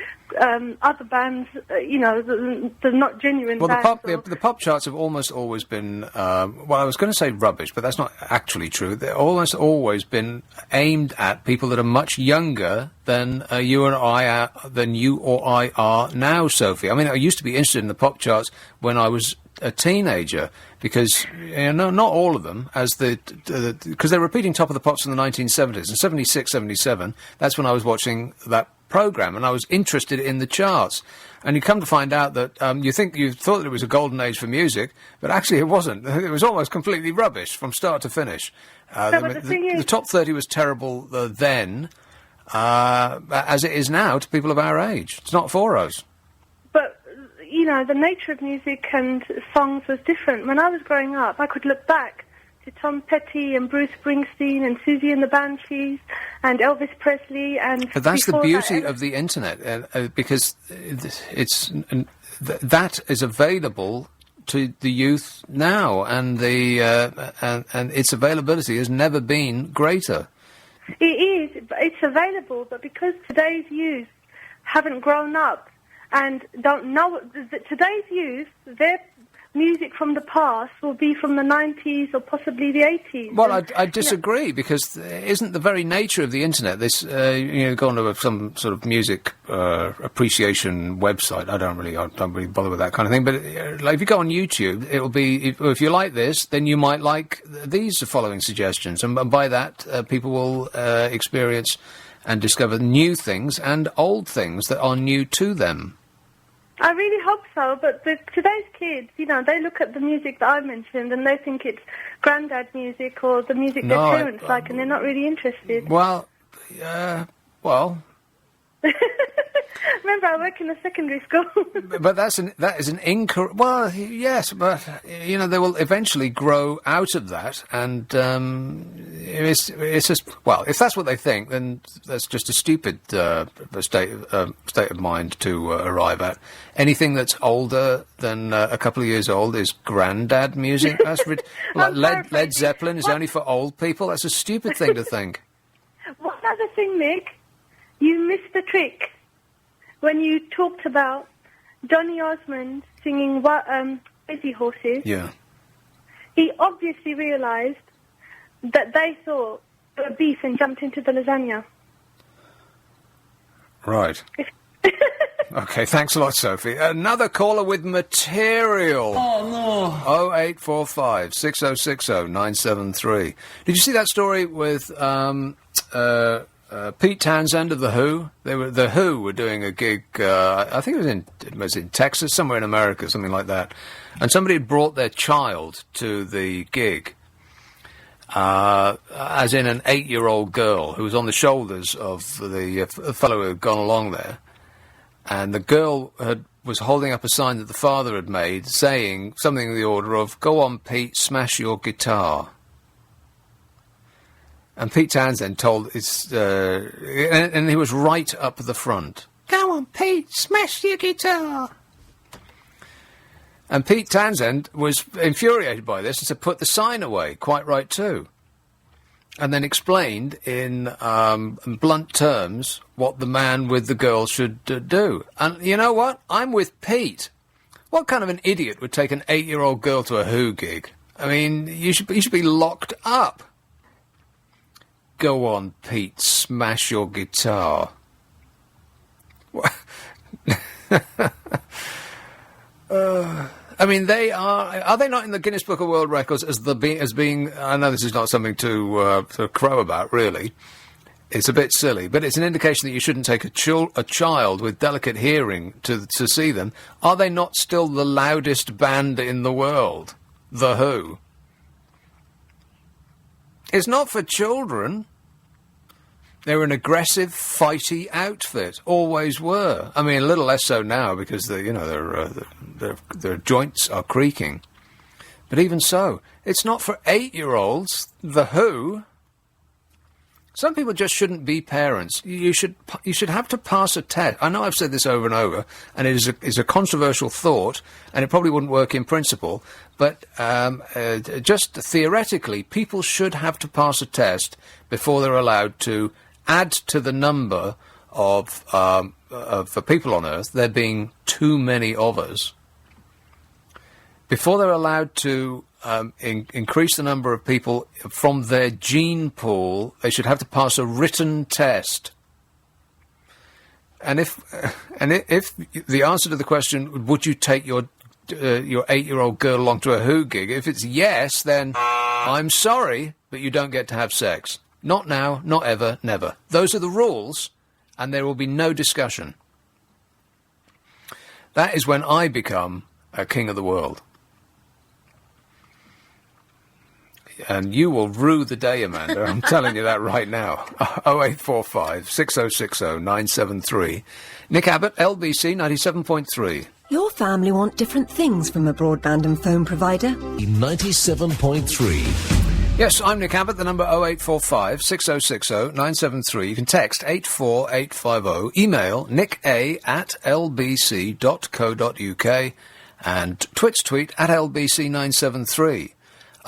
other bands, they're not genuine bands. The pop charts have almost always been, I was going to say rubbish, but that's not actually true. They've almost always been aimed at people that are much younger than you or I are now, Sophie. I mean, I used to be interested in the pop charts when I was a teenager, because not all of them, because they're repeating Top of the Pops in the 1970s, and 76, 77, that's when I was watching that programme, and I was interested in the charts. And you come to find out that you thought that it was a golden age for music, but actually it wasn't. It was almost completely rubbish from start to finish. The top 30 was terrible then, as it is now to people of our age. It's not for us. But the nature of music and songs was different. When I was growing up, I could look back to Tom Petty and Bruce Springsteen and Susie and the Banshees and Elvis Presley and... But that's the beauty of the internet, because that is available to the youth now, and and its availability has never been greater. It is. It's available, but because today's youth haven't grown up and don't know, today's youth, their music from the past will be from the 90s or possibly the 80s. Well, I disagree, because isn't the very nature of the internet this, go onto some sort of music appreciation website. I don't really bother with that kind of thing, but if you go on YouTube, it'll be, if you like this, then you might like these following suggestions, and by that, people will experience and discover new things and old things that are new to them. I really hope so, but today's kids, they look at the music that I mentioned and they think it's granddad music or the music their parents like, and they're not really interested. Well... Remember, I work in a secondary school. But that is an incorrect... Well, yes, but, they will eventually grow out of that, and it's just... Well, if that's what they think, then that's just a stupid state of mind to arrive at. Anything that's older than a couple of years old is granddad music. That's Led Zeppelin is only for old people. That's a stupid thing to think. One other thing, Nick, you missed the trick. When you talked about Johnny Osmond singing Crazy Horses, yeah, he obviously realised that they thought beef and jumped into the lasagna. Right. Okay, thanks a lot, Sophie. Another caller with material. Oh, no. 0845 6060 973. Did you see that story with Pete Townsend of The Who? The Who were doing a gig, I think it was in Texas, somewhere in America, something like that. And somebody had brought their child to the gig, as in an 8-year-old girl who was on the shoulders of the fellow who had gone along there. And the girl was holding up a sign that the father had made, saying something in the order of, "Go on, Pete, smash your guitar." And Pete Townsend told his... and he was right up the front. "Go on, Pete, smash your guitar." And Pete Townsend was infuriated by this and said, "Put the sign away." Quite right, too. And then explained in blunt terms what the man with the girl should do. And you know what? I'm with Pete. What kind of an idiot would take an 8-year-old girl to a Who gig? I mean, you should be locked up. "Go on, Pete, smash your guitar." I mean, are they not in the Guinness Book of World Records as being, I know this is not something to crow about, really. It's a bit silly, but it's an indication that you shouldn't take a child with delicate hearing to see them. Are they not still the loudest band in the world? The Who. It's not for children. They're an aggressive, fighty outfit. Always were. I mean, a little less so now because their joints are creaking. But even so, it's not for 8-year-olds. The Who. Some people just shouldn't be parents. You should have to pass a test. I know I've said this over and over, and it is a controversial thought, and it probably wouldn't work in principle. But just theoretically, people should have to pass a test before they're allowed to add to the number of people on Earth, there being too many of us. Before they're allowed to increase the number of people from their gene pool, they should have to pass a written test. And if the answer to the question, would you take your 8-year-old girl along to a Who gig, if it's yes, then I'm sorry, but you don't get to have sex. Not now, not ever, never. Those are the rules, and there will be no discussion. That is when I become a king of the world. And you will rue the day, Amanda. I'm telling you that right now. 0845 6060 973. Nick Abbott, LBC 97.3. Your family want different things from a broadband and phone provider. 97.3. Yes, I'm Nick Abbott, the number 0845 6060 973. You can text 84850, email nicka@lbc.co.uk, and tweet at LBC973.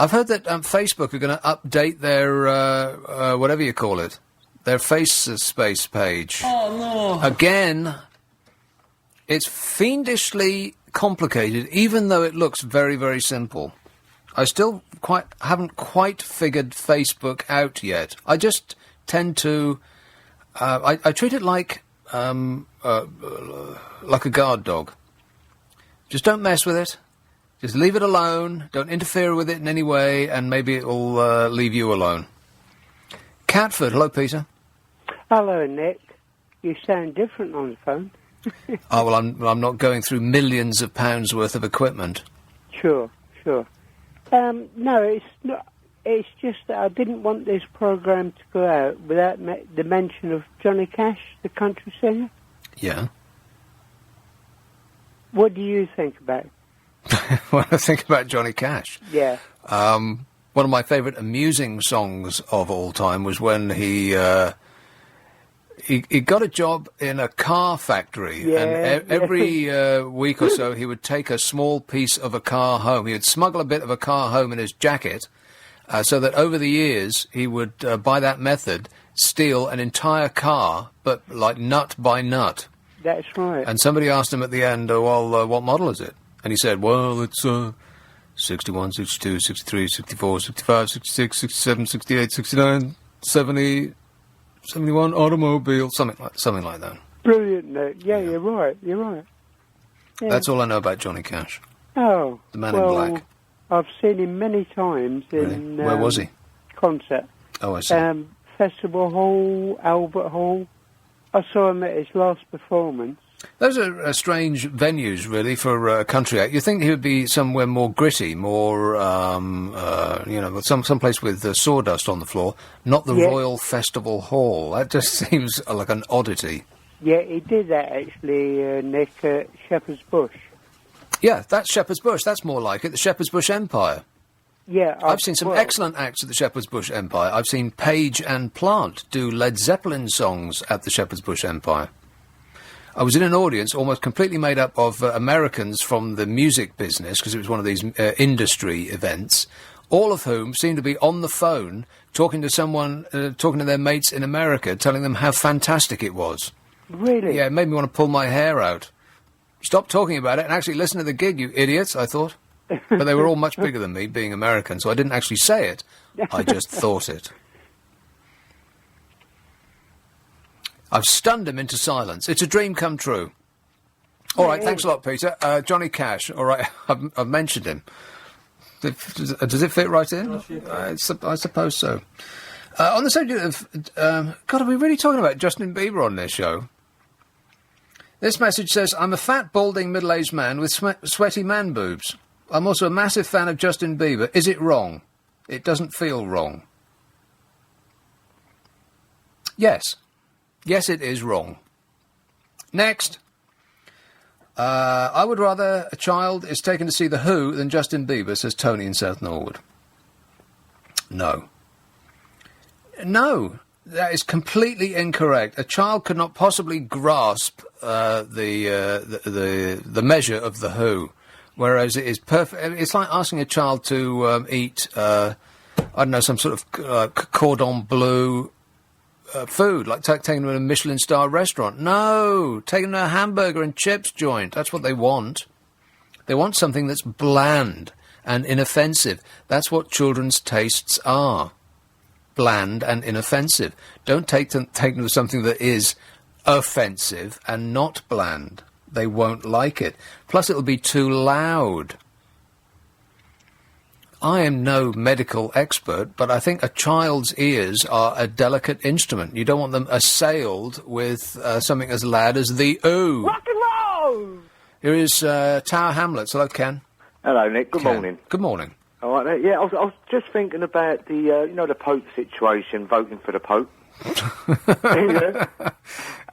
I've heard that Facebook are going to update their, whatever you call it, their face space page. Oh, no. Again, it's fiendishly complicated, even though it looks very, very simple. I still haven't quite figured Facebook out yet. I just tend to... I treat it like a guard dog. Just don't mess with it. Just leave it alone. Don't interfere with it in any way, and maybe it'll leave you alone. Catford, hello, Peter. Hello, Nick. You sound different on the phone. Oh, well, I'm not going through millions of pounds worth of equipment. Sure. No, it's not. It's just that I didn't want this programme to go out without the mention of Johnny Cash, the country singer. Yeah. What do you think about it? What I think about Johnny Cash? Yeah. One of my favourite amusing songs of all time was when he got a job in a car factory, and every week or so he would take a small piece of a car home. He would smuggle a bit of a car home in his jacket, so that over the years he would, by that method, steal an entire car, but like nut by nut. That's right. And somebody asked him at the end, what model is it? And he said, well, it's 61, 62, 63, 64, 65, 66, 67, 68, 69, 71 automobile, something like that. Brilliant, Nick. Yeah, you're right. Yeah. That's all I know about Johnny Cash. Oh, the man in black. I've seen him many times in. Where was he? Concert. Oh, I see. Festival Hall, Albert Hall. I saw him at his last performance. Those are strange venues, really, for a country act. You think he would be somewhere more gritty, more, some place with sawdust on the floor, not the Royal Festival Hall. That just seems like an oddity. Yeah, he did that, actually, Nick, at Shepherd's Bush. Yeah, that's Shepherd's Bush. That's more like it, the Shepherd's Bush Empire. Yeah. I've seen some excellent acts at the Shepherd's Bush Empire. I've seen Page and Plant do Led Zeppelin songs at the Shepherd's Bush Empire. I was in an audience almost completely made up of Americans from the music business, because it was one of these industry events, all of whom seemed to be on the phone talking to their mates in America, telling them how fantastic it was. Really? Yeah, it made me want to pull my hair out. Stop talking about it and actually listen to the gig, you idiots, I thought. But they were all much bigger than me, being American, so I didn't actually say it. I just thought it. I've stunned him into silence. It's a dream come true. All right, thanks a lot, Peter. Johnny Cash, all right, I've mentioned him. Does it fit right in? I suppose so. On the subject of... God, are we really talking about Justin Bieber on this show? This message says, I'm a fat, balding, middle-aged man with sweaty man boobs. I'm also a massive fan of Justin Bieber. Is it wrong? It doesn't feel wrong. Yes. Yes, it is wrong. Next. I would rather a child is taken to see The Who than Justin Bieber, says Tony in South Norwood. No. No. That is completely incorrect. A child could not possibly grasp the measure of The Who. Whereas it is perfect. It's like asking a child to eat, I don't know, some sort of cordon bleu food, like taking them to a Michelin star restaurant. No, taking them to a hamburger and chips joint. That's what they want. They want something that's bland and inoffensive. That's what children's tastes are. Bland and inoffensive. Don't take them to something that is offensive and not bland. They won't like it. Plus, it'll be too loud. I am no medical expert, but I think a child's ears are a delicate instrument. You don't want them assailed with something as loud as the ooh. Rock and roll! Here is Tower Hamlets. Hello, Ken. Hello, Nick. Good Ken. morning. Good morning. All right, mate. Yeah, I was just thinking about the, the Pope situation, voting for the Pope.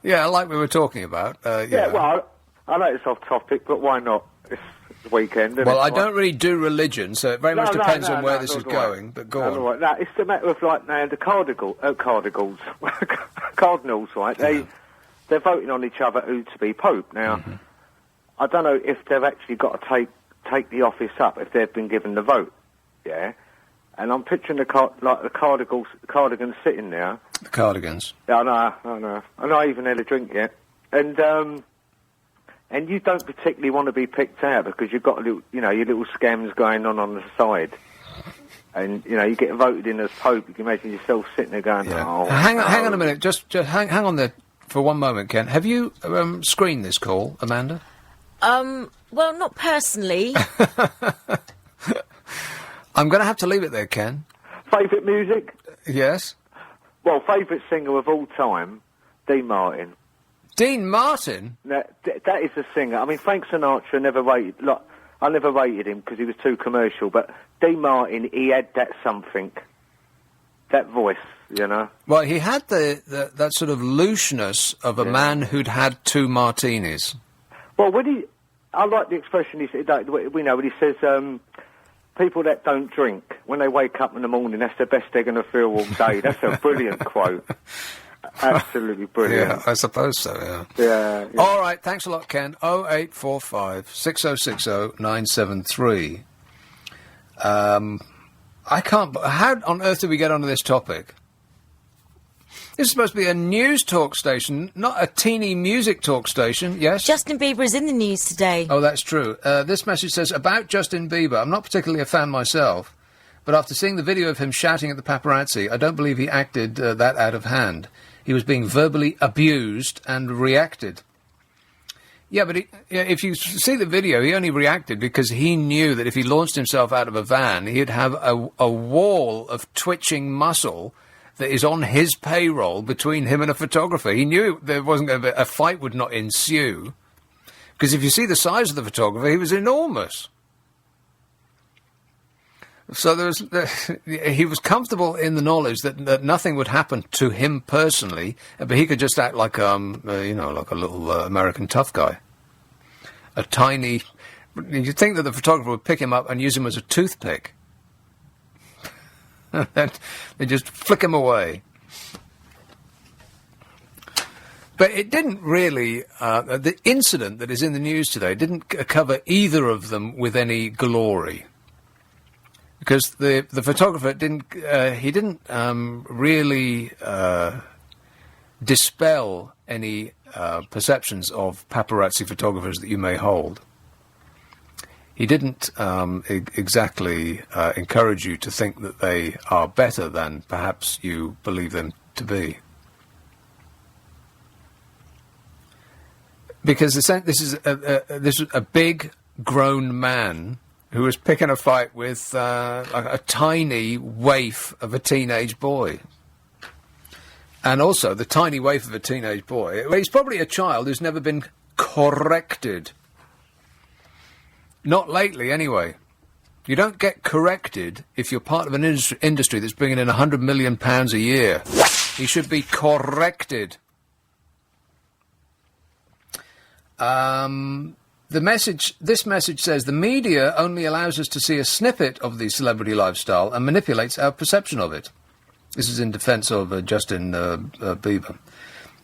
Yeah, like we were talking about. Yeah, well, I know it's off topic, but why not? It's the weekend, isn't well, it? I don't really do religion, so it very much depends on where this is going, but go on. Right. No, it's a matter of, like, now, the Cardinals, right, they're voting on each other who to be Pope. Now, I don't know if they've actually got to take the office up, if they've been given the vote, yeah? And I'm picturing the Cardigans sitting there. The Cardigans? Yeah, I know. I not even had a drink yet. And you don't particularly want to be picked out because you've got your little scams going on the side. And, you get voted in as Pope, you can imagine yourself sitting there going, oh... Hang on a minute, just hang on there for one moment, Ken. Have you screened this call, Amanda? Well, not personally. I'm going to have to leave it there, Ken. Favourite music? Yes. Well, favourite singer of all time, Dean Martin. Dean Martin? Now, that is a singer. I mean, Frank Sinatra I never rated him because he was too commercial, but Dean Martin, he had that something. That voice, Well, he had that sort of looseness of a man who'd had 2 martinis. Well, I like the expression he said, when he says, people that don't drink, when they wake up in the morning, that's the best they're going to feel all day. That's a brilliant quote. Absolutely brilliant. Yeah, I suppose so, yeah. All right, thanks a lot, Ken. 0845 6060 973. I can't... How on earth did we get onto this topic? This is supposed to be a news talk station, not a teeny music talk station, yes? Justin Bieber is in the news today. Oh, that's true. This message says, about Justin Bieber, I'm not particularly a fan myself, But after seeing the video of him shouting at the paparazzi, I don't believe he acted that out of hand. He was being verbally abused and reacted. Yeah, but if you see the video, he only reacted because he knew that if he launched himself out of a van, he'd have a wall of twitching muscle that is on his payroll between him and a photographer. He knew there wasn't going to be, a fight would not ensue. Because if you see the size of the photographer, he was enormous. So he was comfortable in the knowledge that nothing would happen to him personally, but he could just act like like a little American tough guy. A tiny. You'd think that the photographer would pick him up and use him as a toothpick. They just flick him away. But it didn't really. The incident that is in the news today didn't cover either of them with any glory. Because the photographer didn't really dispel any perceptions of paparazzi photographers that you may hold. He didn't exactly encourage you to think that they are better than perhaps you believe them to be. Because this is a big, grown man who was picking a fight with a tiny waif of a teenage boy. And also, the tiny waif of a teenage boy, well, he's probably a child who's never been corrected. Not lately, anyway. You don't get corrected if you're part of an industry that's bringing in £100 million a year. He should be corrected. This message says the media only allows us to see a snippet of the celebrity lifestyle and manipulates our perception of it. This is in defence of Justin Bieber.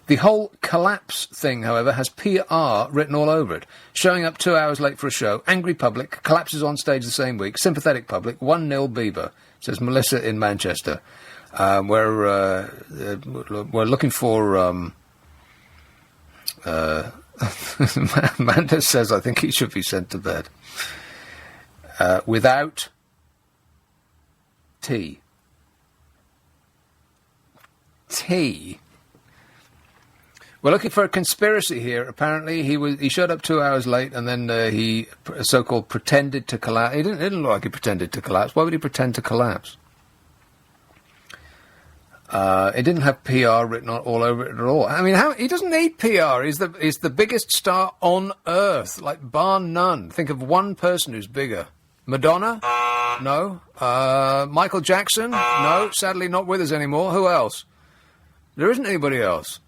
The whole collapse thing, however, has PR written all over it. Showing up 2 hours late for a show, angry public, collapses on stage the same week, sympathetic public, 1-0 Bieber, says Melissa in Manchester. We're looking for... Amanda says, I think he should be sent to bed. Without tea. Tea? We're looking for a conspiracy here. Apparently, he showed up 2 hours late, and then he so-called pretended to collapse. It didn't look like he pretended to collapse. Why would he pretend to collapse? It didn't have PR written all over it at all. I mean, he doesn't need PR. He's the biggest star on earth, like bar none. Think of one person who's bigger. Madonna? No. Michael Jackson? No. Sadly, not with us anymore. Who else? There isn't anybody else.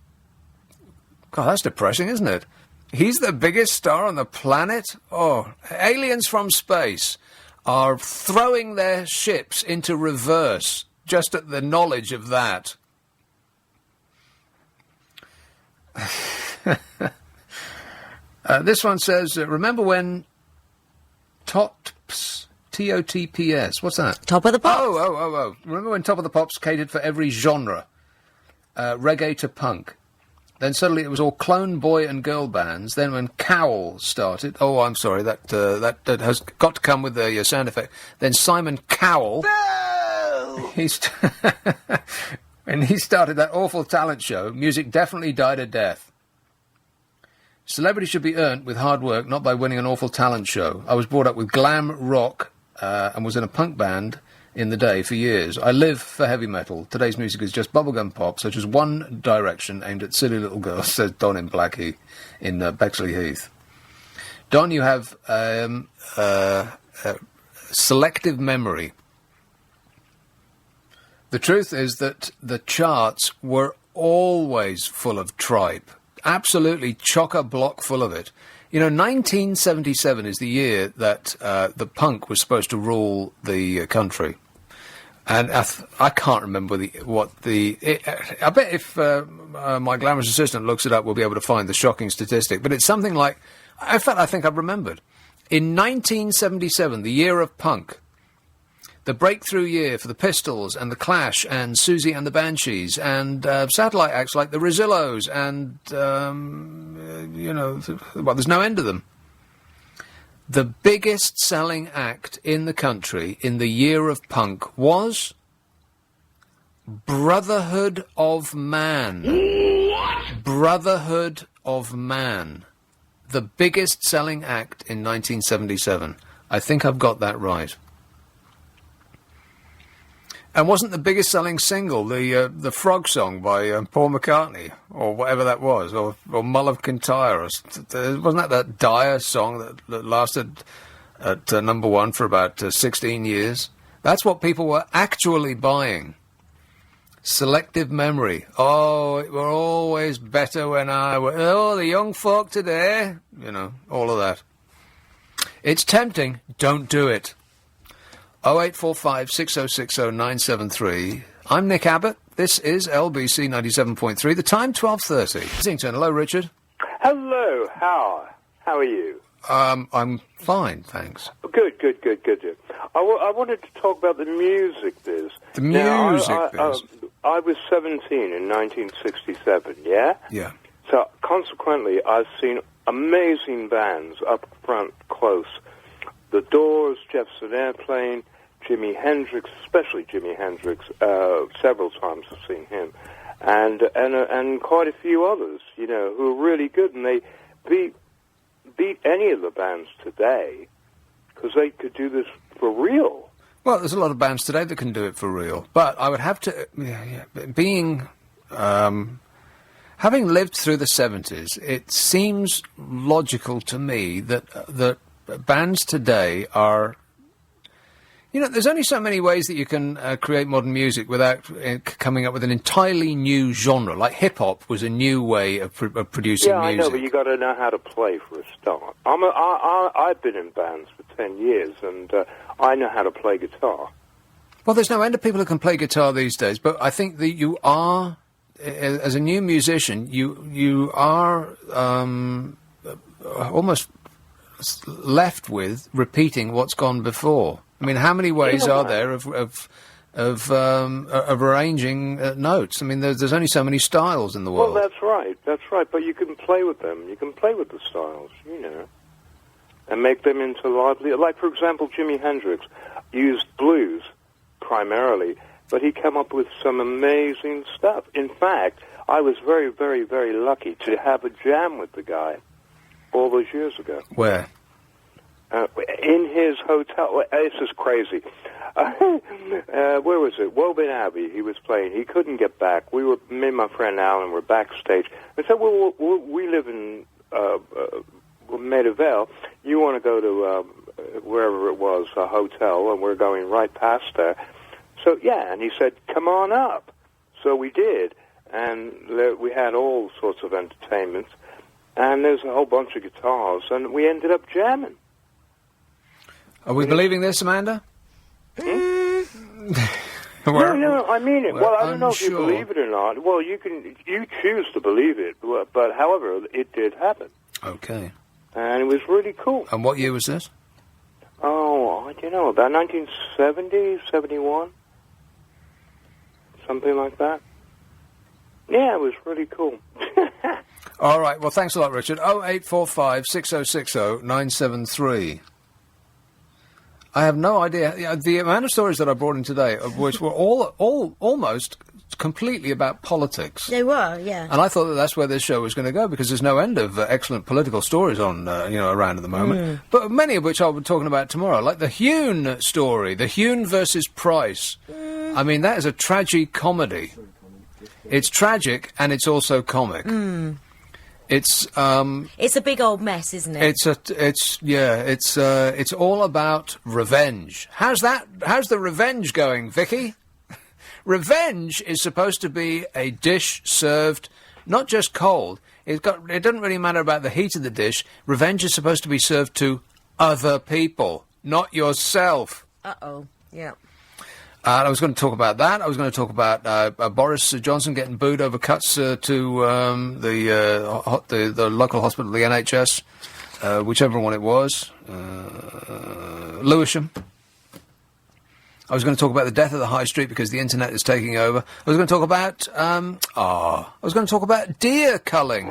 God, that's depressing, isn't it? He's the biggest star on the planet? Oh, aliens from space are throwing their ships into reverse just at the knowledge of that. This one says, remember when TOTPS, T-O-T-P-S, what's that? Top of the Pops. Oh. Remember when Top of the Pops catered for every genre? Reggae to punk. Then suddenly it was all clone boy and girl bands. Then when Cowell started... Oh, I'm sorry, that has got to come with the sound effect. Then Simon Cowell... No! When he started that awful talent show, music definitely died a death. Celebrity should be earned with hard work, not by winning an awful talent show. I was brought up with glam rock and was in a punk band in the day for years. I live for heavy metal. Today's music is just bubblegum pop, such as One Direction, aimed at silly little girls, says Don in Blackheath, in Bexley Heath. Don, you have selective memory. The truth is that the charts were always full of tripe. Absolutely chock-a-block full of it. You know, 1977 is the year that the punk was supposed to rule the country. And I can't remember I bet if my glamorous assistant looks it up, we'll be able to find the shocking statistic. But it's something like, in fact, I think I've remembered. In 1977, the year of punk, the breakthrough year for the Pistols and the Clash and Susie and the Banshees and satellite acts like the Rosillos and, well, there's no end to them. The biggest selling act in the country in the year of punk was Brotherhood of Man. What? Brotherhood of Man. The biggest selling act in 1977. I think I've got that right. And wasn't the biggest selling single the Frog Song by Paul McCartney, or whatever that was, or Mull of Kintyre? Wasn't that dire song that lasted at number one for about 16 years? That's what people were actually buying. Selective memory. Oh, it were always better when I were... Oh, the young folk today. You know, all of that. It's tempting. Don't do it. 0845 6060 973. I'm Nick Abbott. This is LBC 97.3. The time, 12:30. Kensington. Hello, Richard. Hello. How are you? I'm fine, thanks. Good. I wanted to talk about the music biz. The music biz. I was 17 in 1967, yeah? Yeah. So, consequently, I've seen amazing bands up front, close. The Doors, Jefferson Airplane, Jimi Hendrix, especially Jimi Hendrix, several times I've seen him, and quite a few others, you know, who are really good, and they beat any of the bands today, because they could do this for real. Well, there's a lot of bands today that can do it for real, but I would have to, having lived through the 70s, it seems logical to me that bands today are... You know, there's only so many ways that you can create modern music without coming up with an entirely new genre. Like hip-hop was a new way of producing music. Yeah, I know, but you got to know how to play for a start. I've been in bands for 10 years, and I know how to play guitar. Well, there's no end of people who can play guitar these days, but I think that you are, as a new musician, you are almost left with repeating what's gone before. I mean, how many ways are there of arranging notes? I mean, there's only so many styles in the world. Well, that's right, but you can play with them. You can play with the styles, you know, and make them into lively... Like, for example, Jimi Hendrix used blues primarily, but he came up with some amazing stuff. In fact, I was very, very, very lucky to have a jam with the guy all those years ago. Where? In his hotel. This is crazy. Where was it? Woburn Abbey. He was playing. He couldn't get back. Me and my friend Alan were backstage. I said, "Well, we live in Maida Vale. You want to go to wherever it was, a hotel, and we're going right past there." So yeah, and he said, "Come on up." So we did, and we had all sorts of entertainments, and there's a whole bunch of guitars, and we ended up jamming. Are we believing this, Amanda? No, I mean it. Well, I don't know if you believe it or not. Well, you choose to believe it, but however, it did happen. Okay. And it was really cool. And what year was this? Oh, I don't know, about 1970, 71, something like that. Yeah, it was really cool. All right, well, thanks a lot, Richard. 0845 6060 973. I have no idea. The amount of stories that I brought in today, which were all almost completely about politics. They were, yeah. And I thought that that's where this show was going to go, because there's no end of excellent political stories on, around at the moment. But many of which I'll be talking about tomorrow, like the Hune story, the Hune versus Price. I mean, that is a tragic comedy. It's tragic and it's also comic. It's a big old mess, isn't it? It's all about revenge. How's the revenge going, Vicky? Revenge is supposed to be a dish served not just cold. It doesn't really matter about the heat of the dish. Revenge is supposed to be served to other people, not yourself. Yeah. I was going to talk about that. I was going to talk about Boris Johnson getting booed over cuts to the local hospital, the NHS, whichever one it was, Lewisham. I was going to talk about the death of the high street because the internet is taking over. I was going to talk about deer culling.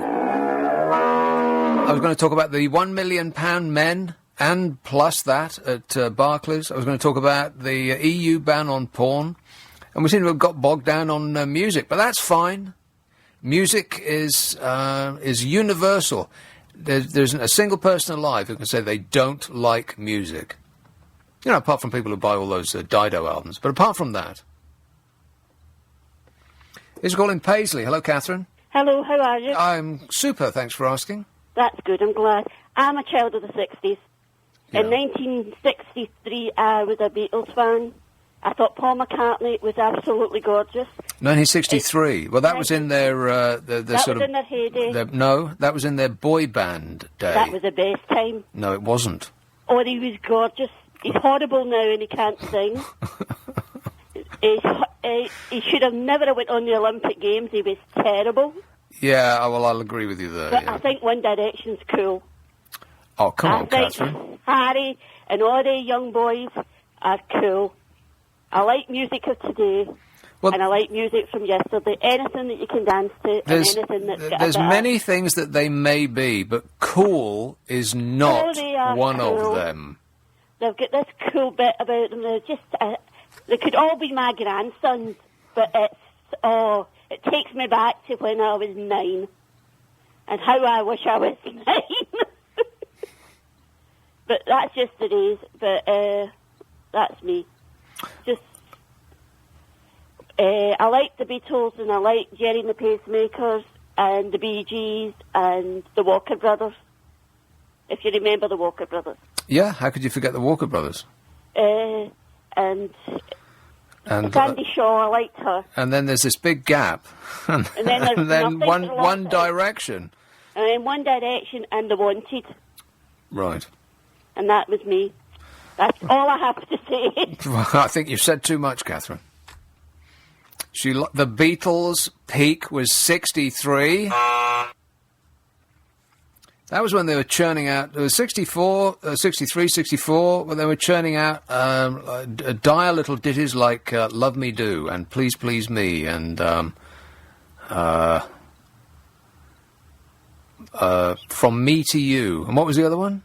I was going to talk about the £1 million men and plus that at Barclays. I was going to talk about the EU ban on porn. And we seem to have got bogged down on music, but that's fine. Music is universal. There isn't a single person alive who can say they don't like music. You know, apart from people who buy all those Dido albums. But apart from that. It's calling Paisley. Hello, Catherine. Hello, how are you? I'm super, thanks for asking. That's good, I'm glad. I'm a child of the 60s. Yeah. In 1963, I was a Beatles fan. I thought Paul McCartney was absolutely gorgeous. 1963. Well, that was in their that sort was in their heyday. No, that was in their boy band day. That was the best time. No, it wasn't. Oh, he was gorgeous. He's horrible now and he can't sing. He should have never went on the Olympic Games. He was terrible. Yeah, well, I'll agree with you there. But yeah. I think One Direction's cool. Oh, come on, I think Catherine. Harry and all the young boys are cool. I like music of today, and I like music from yesterday. Anything that you can dance to, and anything that's got There's a bit many things that they may be, but cool is not one of them. They've got this cool bit about them. They're just, they could all be my grandsons, but it takes me back to when I was 9, and how I wish I was 9. But that's just the days. But that's me. Just, I like the Beatles and I like Jerry and the Pacemakers and the Bee Gees and the Walker Brothers. If you remember the Walker Brothers. Yeah, how could you forget the Walker Brothers? And Sandy Shaw, I liked her. And then there's this big gap. And then there's nothing One Direction. And then One Direction and The Wanted. Right. And that was me. That's all I have to say. I think you've said too much, Catherine. The Beatles' peak was 63. That was when they were churning out... It was 64, 63, 64, when they were churning out dire little ditties like Love Me Do and Please Please Me and From Me to You. And what was the other one?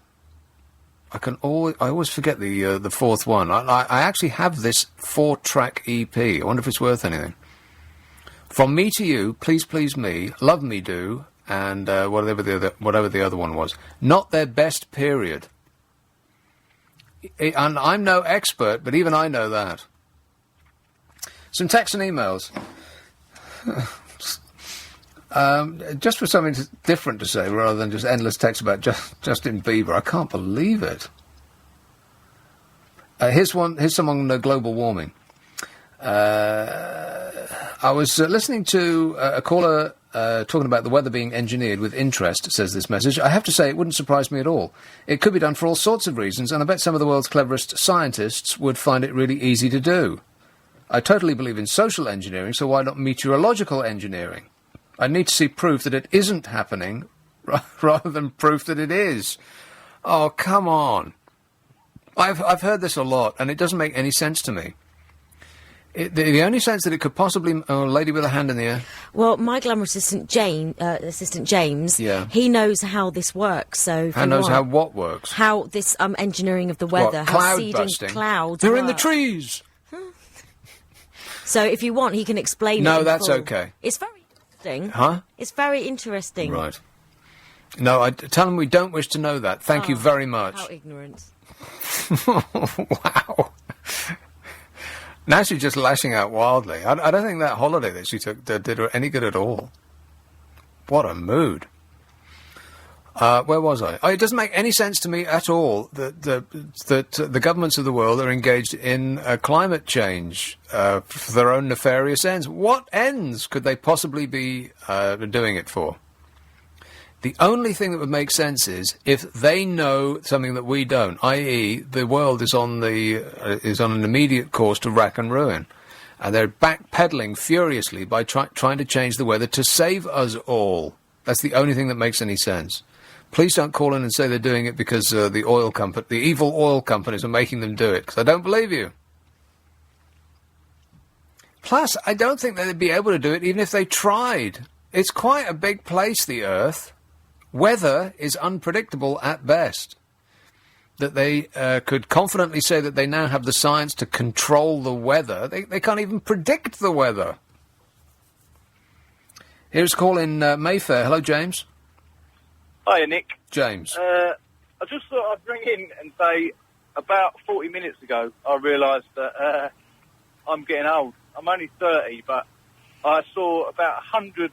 I always forget the fourth one. I actually have this 4-track EP. I wonder if it's worth anything. From Me to You, Please Please Me, Love Me Do, and whatever the other one was. Not their best period. And I'm no expert, but even I know that. Some texts and emails. Just for something different to say, rather than just endless text about Justin Bieber. I can't believe it. Here's someone on global warming. I was listening to a caller talking about the weather being engineered with interest, says this message. I have to say, it wouldn't surprise me at all. It could be done for all sorts of reasons, and I bet some of the world's cleverest scientists would find it really easy to do. I totally believe in social engineering, so why not meteorological engineering? I need to see proof that it isn't happening rather than proof that it is. Oh, come on. I've heard this a lot, and it doesn't make any sense to me. The only sense that it could possibly... Oh, lady with a hand in the air. Well, my glamour assistant, James, yeah. He knows how this works. So how knows how what works? How this engineering of the weather, how seeding clouds They're work. in the trees. So if you want, he can explain it. No, that's full. okay. It's very interesting. Huh? It's very interesting. Right. No, tell him we don't wish to know that. Thank you very much. How ignorant. Wow. Now she's just lashing out wildly. I don't think that holiday that she took did her any good at all. What a mood. Where was I? It doesn't make any sense to me at all that the governments of the world are engaged in climate change for their own nefarious ends. What ends could they possibly be doing it for? The only thing that would make sense is if they know something that we don't, i.e., the world is on an immediate course to rack and ruin, and they're backpedaling furiously by trying to change the weather to save us all. That's the only thing that makes any sense. Please don't call in and say they're doing it because the evil oil companies are making them do it, because I don't believe you. Plus, I don't think they'd be able to do it even if they tried. It's quite a big place, the Earth. Weather is unpredictable at best. that they could confidently say that they now have the science to control the weather. They can't even predict the weather. Here's a call in Mayfair. Hello, James. Hiya, Nick. James. I just thought I'd ring in and say, about 40 minutes ago, I realised that I'm getting old. I'm only 30, but I saw about 100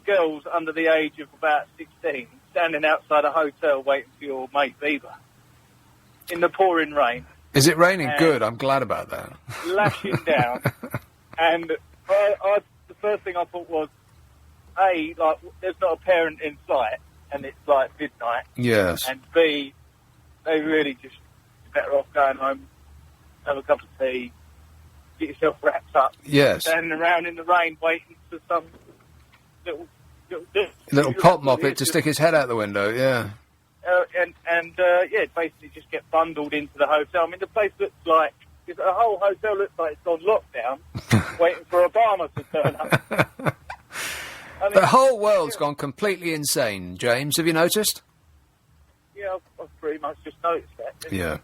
girls under the age of about 16 standing outside a hotel waiting for your mate Bieber in the pouring rain. Is it raining? Good. I'm glad about that. Lashing down. And the first thing I thought was, A, like, there's not a parent in sight, and it's like midnight. Yes. And B, they really just better off going home, have a cup of tea, get yourself wrapped up. Yes. Standing around in the rain waiting for some little pop moppet to stick his head out the window, yeah. Basically just get bundled into the hotel. I mean, the place looks like, the whole hotel looks like it's on lockdown, waiting for Obama to turn up. I mean, the whole world's gone completely insane, James. Have you noticed? Yeah, I've pretty much just noticed that. Yeah.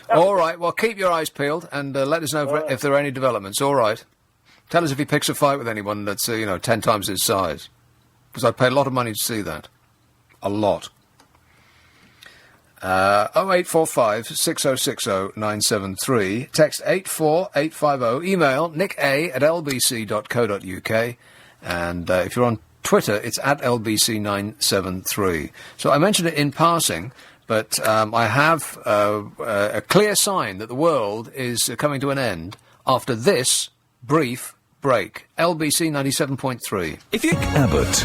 All right, well, keep your eyes peeled and let us know if there are any developments. All right. Tell us if he picks a fight with anyone that's, 10 times his size. Because I'd pay a lot of money to see that. A lot. 0845 6060 973. Text 84850. Email nicka@lbc.co.uk. And if you're on Twitter, it's @lbc973. So I mentioned it in passing, but I have a clear sign that the world is coming to an end after this brief break. LBC 97.3. If you Abbott.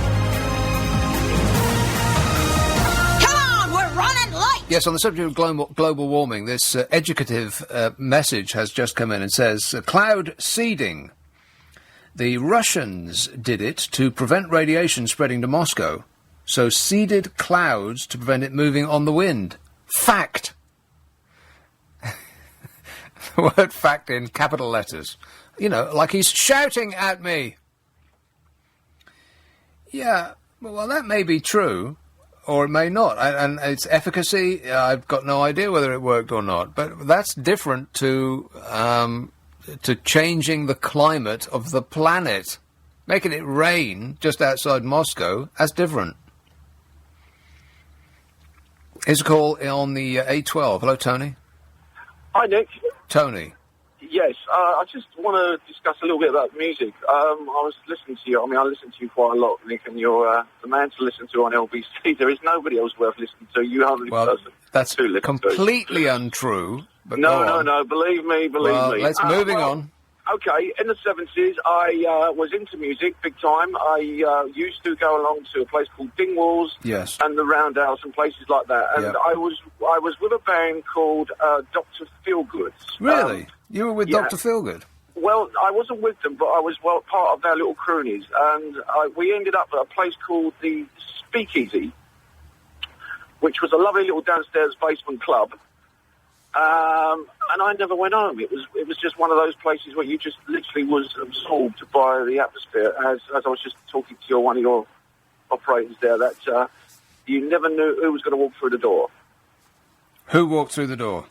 Yes, on the subject of global warming, this educative message has just come in and says, cloud seeding. The Russians did it to prevent radiation spreading to Moscow, so seeded clouds to prevent it moving on the wind. Fact. The word fact in capital letters. Like he's shouting at me. Yeah, well, that may be true. Or it may not, and its efficacy, I've got no idea whether it worked or not. But that's different to changing the climate of the planet. Making it rain just outside Moscow, that's different. Here's a call on the A12. Hello, Tony. Hi, Nick. Tony. Yes, I just want to discuss a little bit about music. I was listening to you. I mean, I listen to you quite a lot, Nick, and you're the man to listen to on LBC. There is nobody else worth listening to. You are the only person that's to listen completely untrue. But no. Believe me. Let's moving on. Okay, in the 70s, I was into music big time. I used to go along to a place called Dingwalls and the Roundhouse and places like that. And I was with a band called Dr. Feelgood. Really? You were with Dr. Feelgood? Well, I wasn't with them, but I was part of their little croonies. And we ended up at a place called the Speakeasy, which was a lovely little downstairs basement club. And I never went home. It was just one of those places where you just literally was absorbed by the atmosphere. As I was just talking to one of your operators there, that you never knew who was going to walk through the door. Who walked through the door?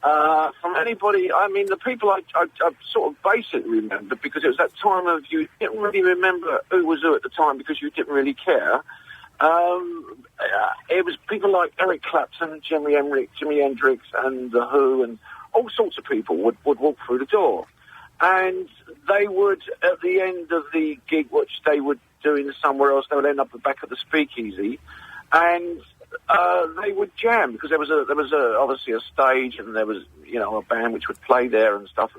From anybody. I mean, the people I sort of basically remember, because it was that time of you didn't really remember who was who at the time because you didn't really care. It was people like Eric Clapton, Jimi Hendrix, and The Who, and all sorts of people would walk through the door. And they would, at the end of the gig, which they would do in somewhere else, they would end up at the back of the Speakeasy, and they would jam, because there was obviously a stage, and there was, a band which would play there and stuff,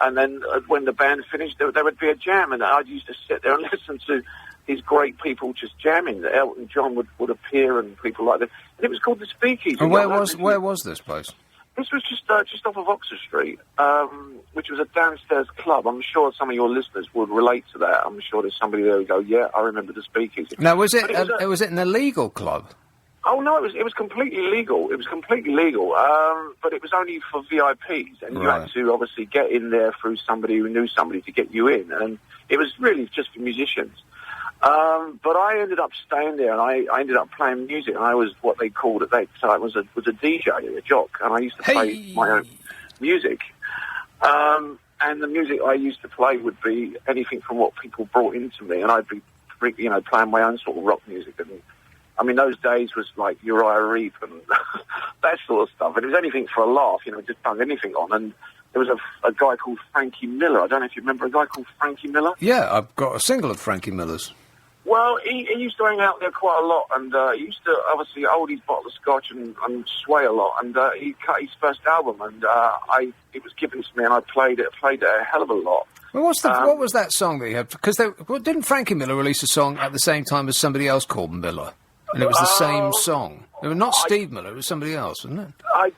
and then when the band finished, there would be a jam, and I used to sit there and listen to these great people just jamming. Elton John would appear and people like that. And it was called the Speakeasy. And where was this place? This was just off of Oxford Street, which was a downstairs club. I'm sure some of your listeners would relate to that. I'm sure there's somebody there who go, yeah, I remember the Speakeasy. Now, was it an illegal club? Oh no, it was completely legal. It was completely legal, but it was only for VIPs, and you had to obviously get in there through somebody who knew somebody to get you in, and it was really just for musicians. But I ended up staying there, and I ended up playing music, and I was what they called at that time was a DJ, a jock, and I used to play my own music. And the music I used to play would be anything from what people brought into me, and I'd be, playing my own sort of rock music. And I mean, those days was like Uriah Heep and that sort of stuff. And it was anything for a laugh, just bung anything on. And there was a guy called Frankie Miller. I don't know if you remember a guy called Frankie Miller. Yeah, I've got a single of Frankie Miller's. Well, he used to hang out there quite a lot, and he used to obviously hold his bottle of scotch and sway a lot. And he cut his first album, and it was given to me, and I played it a hell of a lot. Well, what was that song that you had? Because didn't Frankie Miller release a song at the same time as somebody else called Miller? And it was the same song. It was not Steve Miller, it was somebody else, wasn't it? I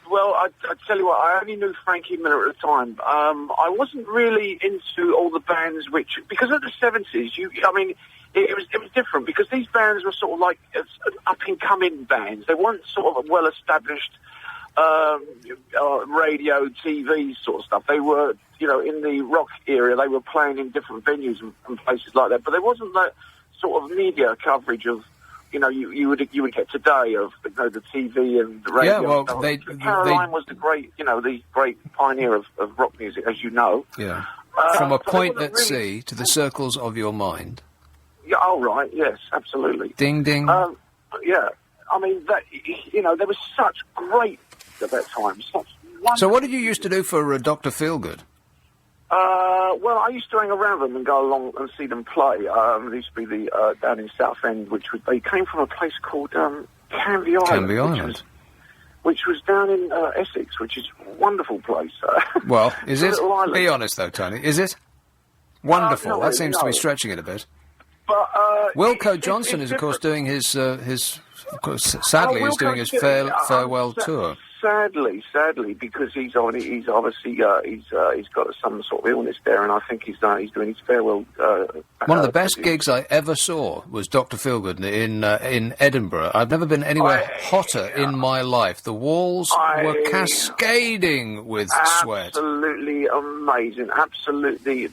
tell you what, I only knew Frankie Miller at the time. I wasn't really into all the bands because of the 70s, it was different, because these bands were sort of like up-and-coming bands. They weren't sort of well-established radio, TV sort of stuff. They were, in the rock area, they were playing in different venues and places like that. But there wasn't that sort of media coverage of, you would get today of the TV and the radio. Yeah, well, Caroline was the great pioneer of rock music, as you know. Yeah. From a point at sea to the circles of your mind. Yeah, oh, right, yes, absolutely. Ding, ding. Yeah, I mean, there was such great at that time. So what did you used to do for Dr. Feelgood? Well, I used to hang around them and go along and see them play. There used to be down in Southend, they came from a place called Canvey Island. Canvey Island. Which was down in Essex, which is a wonderful place. Well, is it? Be honest, though, Tony. Is it? Wonderful. That seems to be stretching it a bit. But, Wilco Johnson is, of course, doing his sadly, is doing his farewell tour. Sadly, because he's obviously he's got some sort of illness there, and I think he's doing his farewell. One of the best gigs I ever saw was Dr. Feelgood in Edinburgh. I've never been anywhere hotter in my life. The walls were cascading with sweat. Absolutely amazing. Absolutely.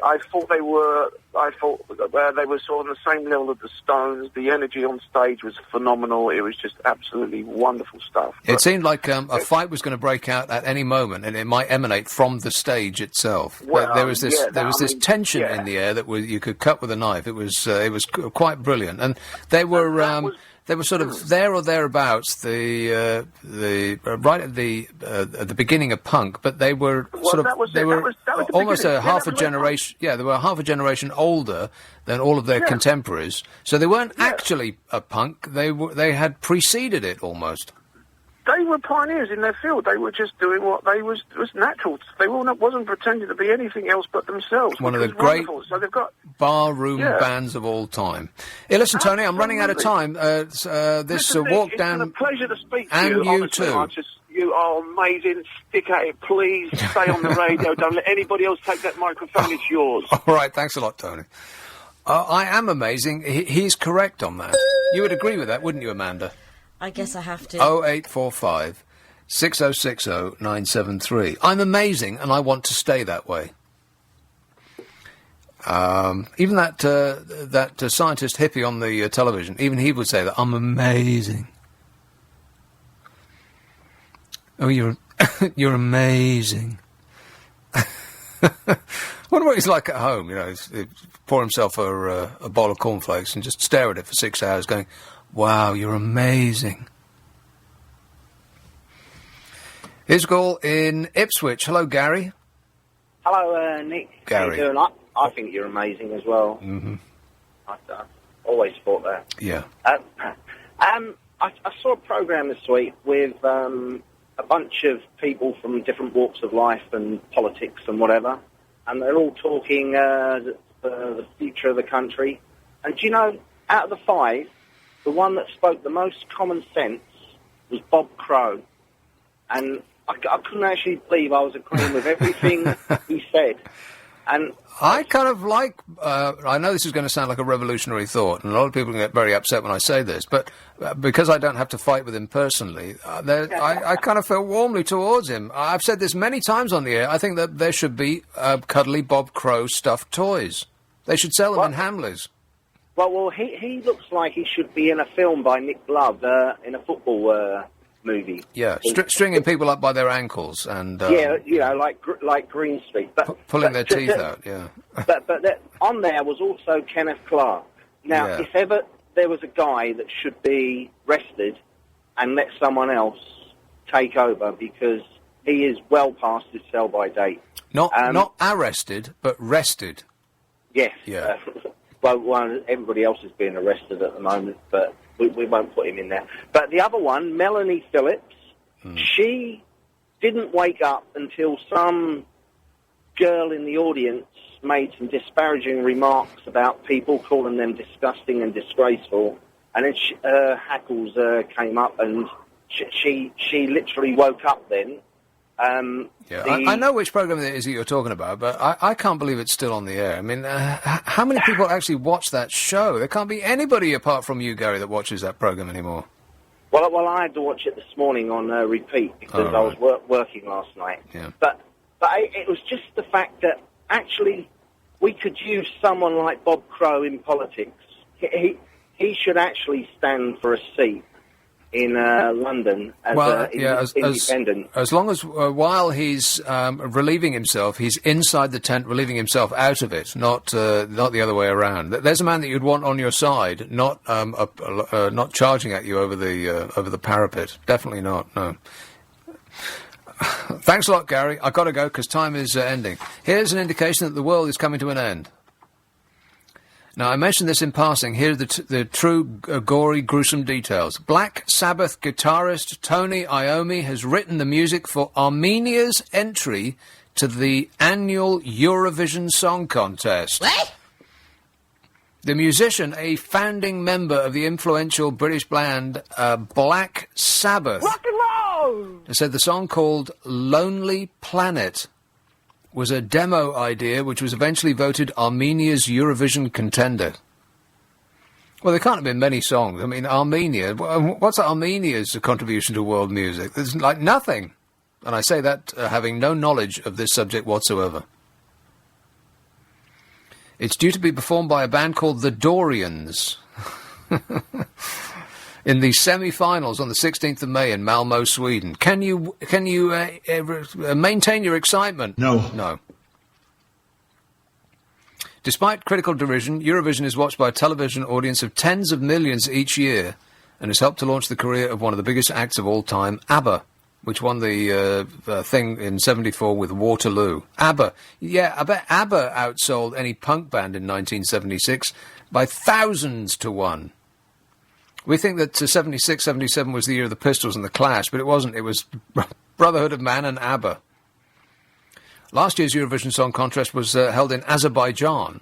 I thought they were sort of on the same level as the Stones. The energy on stage was phenomenal. It was just absolutely wonderful stuff. It seemed like a fight was going to break out at any moment, and it might emanate from the stage itself. Well, there was this tension in the air that you could cut with a knife. It was quite brilliant, and they were sort of there or thereabouts right at the beginning of punk, but they were almost half a generation. Yeah, they were half a generation older than all of their contemporaries. So they weren't actually a punk. They had preceded it almost. They were pioneers in their field. They were just doing what was natural. They wasn't pretending to be anything else but themselves. One of the great barroom bands of all time. Hey, listen, Tony, I'm running out of time. This walk down... It's been a pleasure to speak to and you. You honestly, too. You are amazing. Stick at it, please. Stay on the radio. Don't let anybody else take that microphone. It's yours. All right, thanks a lot, Tony. I am amazing. He's correct on that. You would agree with that, wouldn't you, Amanda? I guess I have to. 0845 6060 973. I'm amazing, and I want to stay that way. Even that scientist hippie on the television, even he would say that I'm amazing. Oh, you're amazing. Wonder what he's like at home. He'd pour himself a bowl of cornflakes and just stare at it for 6 hours, going, "Wow, you're amazing." Here's a call in Ipswich. Hello, Gary. Hello, Nick. Gary. How you doing? I think you're amazing as well. Mm-hmm. I always support that. Yeah. I saw a programme this week with a bunch of people from different walks of life and politics and whatever, and they're all talking the future of the country. And do you know, out of the five, the one that spoke the most common sense was Bob Crow. And I couldn't actually believe I was agreeing with everything he said. And I kind of like, I know this is going to sound like a revolutionary thought, and a lot of people get very upset when I say this, but because I don't have to fight with him personally, I kind of feel warmly towards him. I've said this many times on the air. I think that there should be cuddly Bob Crow stuffed toys. They should sell them in Hamleys. Well, he looks like he should be in a film by Nick Love, in a football movie. Yeah, stringing people up by their ankles and... like Green Street. But, pulling their teeth out, yeah. but on there was also Kenneth Clark. Now, if ever there was a guy that should be rested and let someone else take over, because he is well past his sell-by date. Not arrested, but rested. Yes. Yeah. Well, everybody else is being arrested at the moment, but we won't put him in there. But the other one, Melanie Phillips, she didn't wake up until some girl in the audience made some disparaging remarks about people, calling them disgusting and disgraceful, and then hackles came up, and she literally woke up then. I know which programme it is that you're talking about, but I can't believe it's still on the air. I mean, how many people actually watch that show? There can't be anybody apart from you, Gary, that watches that programme anymore. Well, I had to watch it this morning on repeat because I was working last night. Yeah. But it was just the fact that actually we could use someone like Bob Crow in politics. He should actually stand for a seat in London as independent. As long as while he's relieving himself, he's inside the tent, relieving himself out of it, not the other way around. There's a man that you'd want on your side, not charging at you over the parapet. Definitely not. No. Thanks a lot, Gary. I've got to go because time is ending. Here's an indication that the world is coming to an end. Now, I mentioned this in passing. Here are the true gory, gruesome details. Black Sabbath guitarist Tony Iommi has written the music for Armenia's entry to the annual Eurovision Song Contest. What? The musician, a founding member of the influential British band Black Sabbath, rock and roll, said the song called Lonely Planet was a demo idea which was eventually voted Armenia's Eurovision contender. Well, there can't have been many songs. I mean, Armenia, what's Armenia's contribution to world music? There's like nothing. And I say that having no knowledge of this subject whatsoever. It's due to be performed by a band called the Dorians in the semi-finals on the 16th of May in Malmö, Sweden. Can you maintain your excitement? No. Despite critical derision, Eurovision is watched by a television audience of tens of millions each year and has helped to launch the career of one of the biggest acts of all time, Abbot, which won the thing in '74 with Waterloo. Abbot. Yeah, I bet Abbot outsold any punk band in 1976 by thousands to one. We think that 76, 77 was the year of the Pistols and the Clash, but it wasn't. It was Brotherhood of Man and ABBA. Last year's Eurovision Song Contest was held in Azerbaijan,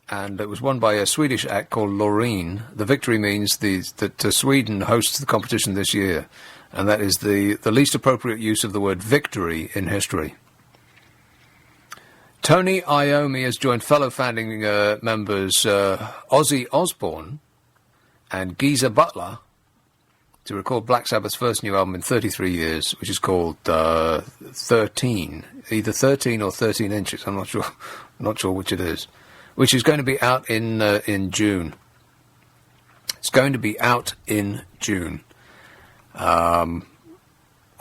and it was won by a Swedish act called Loreen. The victory means that Sweden hosts the competition this year, and that is the least appropriate use of the word victory in history. Tony Iommi has joined fellow founding members Ozzy Osbourne and Geezer Butler to record Black Sabbath's first new album in 33 years, which is called 13, either 13 or 13 inches. I'm not sure which it is, which is going to be out in June. It's going to be out in June. Ozzy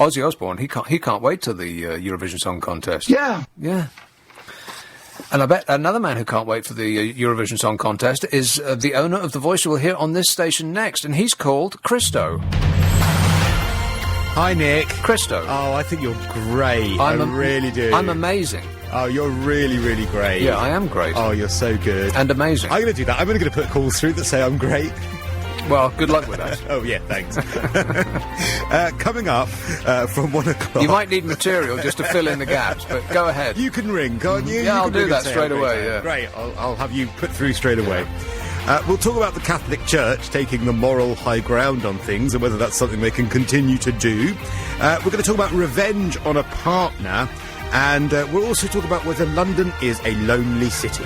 Osbourne, he can't wait till the Eurovision Song Contest. Yeah. And I bet another man who can't wait for the Eurovision Song Contest is the owner of the voice you will hear on this station next, and he's called Christo. Hi, Nick. Christo. Oh, I think you're great. I really do. I'm amazing. Oh, you're really, really great. Yeah, I am great. Oh, you're so good. And amazing. I'm going to do that. I'm only going to put calls through that say I'm great. Well, good luck with that. Oh, yeah, thanks. Coming up from 1 o'clock... You might need material just to fill in the gaps, but go ahead. You can ring, can't you? Yeah, I'll do that straight away, yeah. Great, I'll have you put through straight away. We'll talk about the Catholic Church taking the moral high ground on things and whether that's something they can continue to do. We're going to talk about revenge on a partner, and we'll also talk about whether London is a lonely city.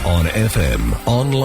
On FM, online.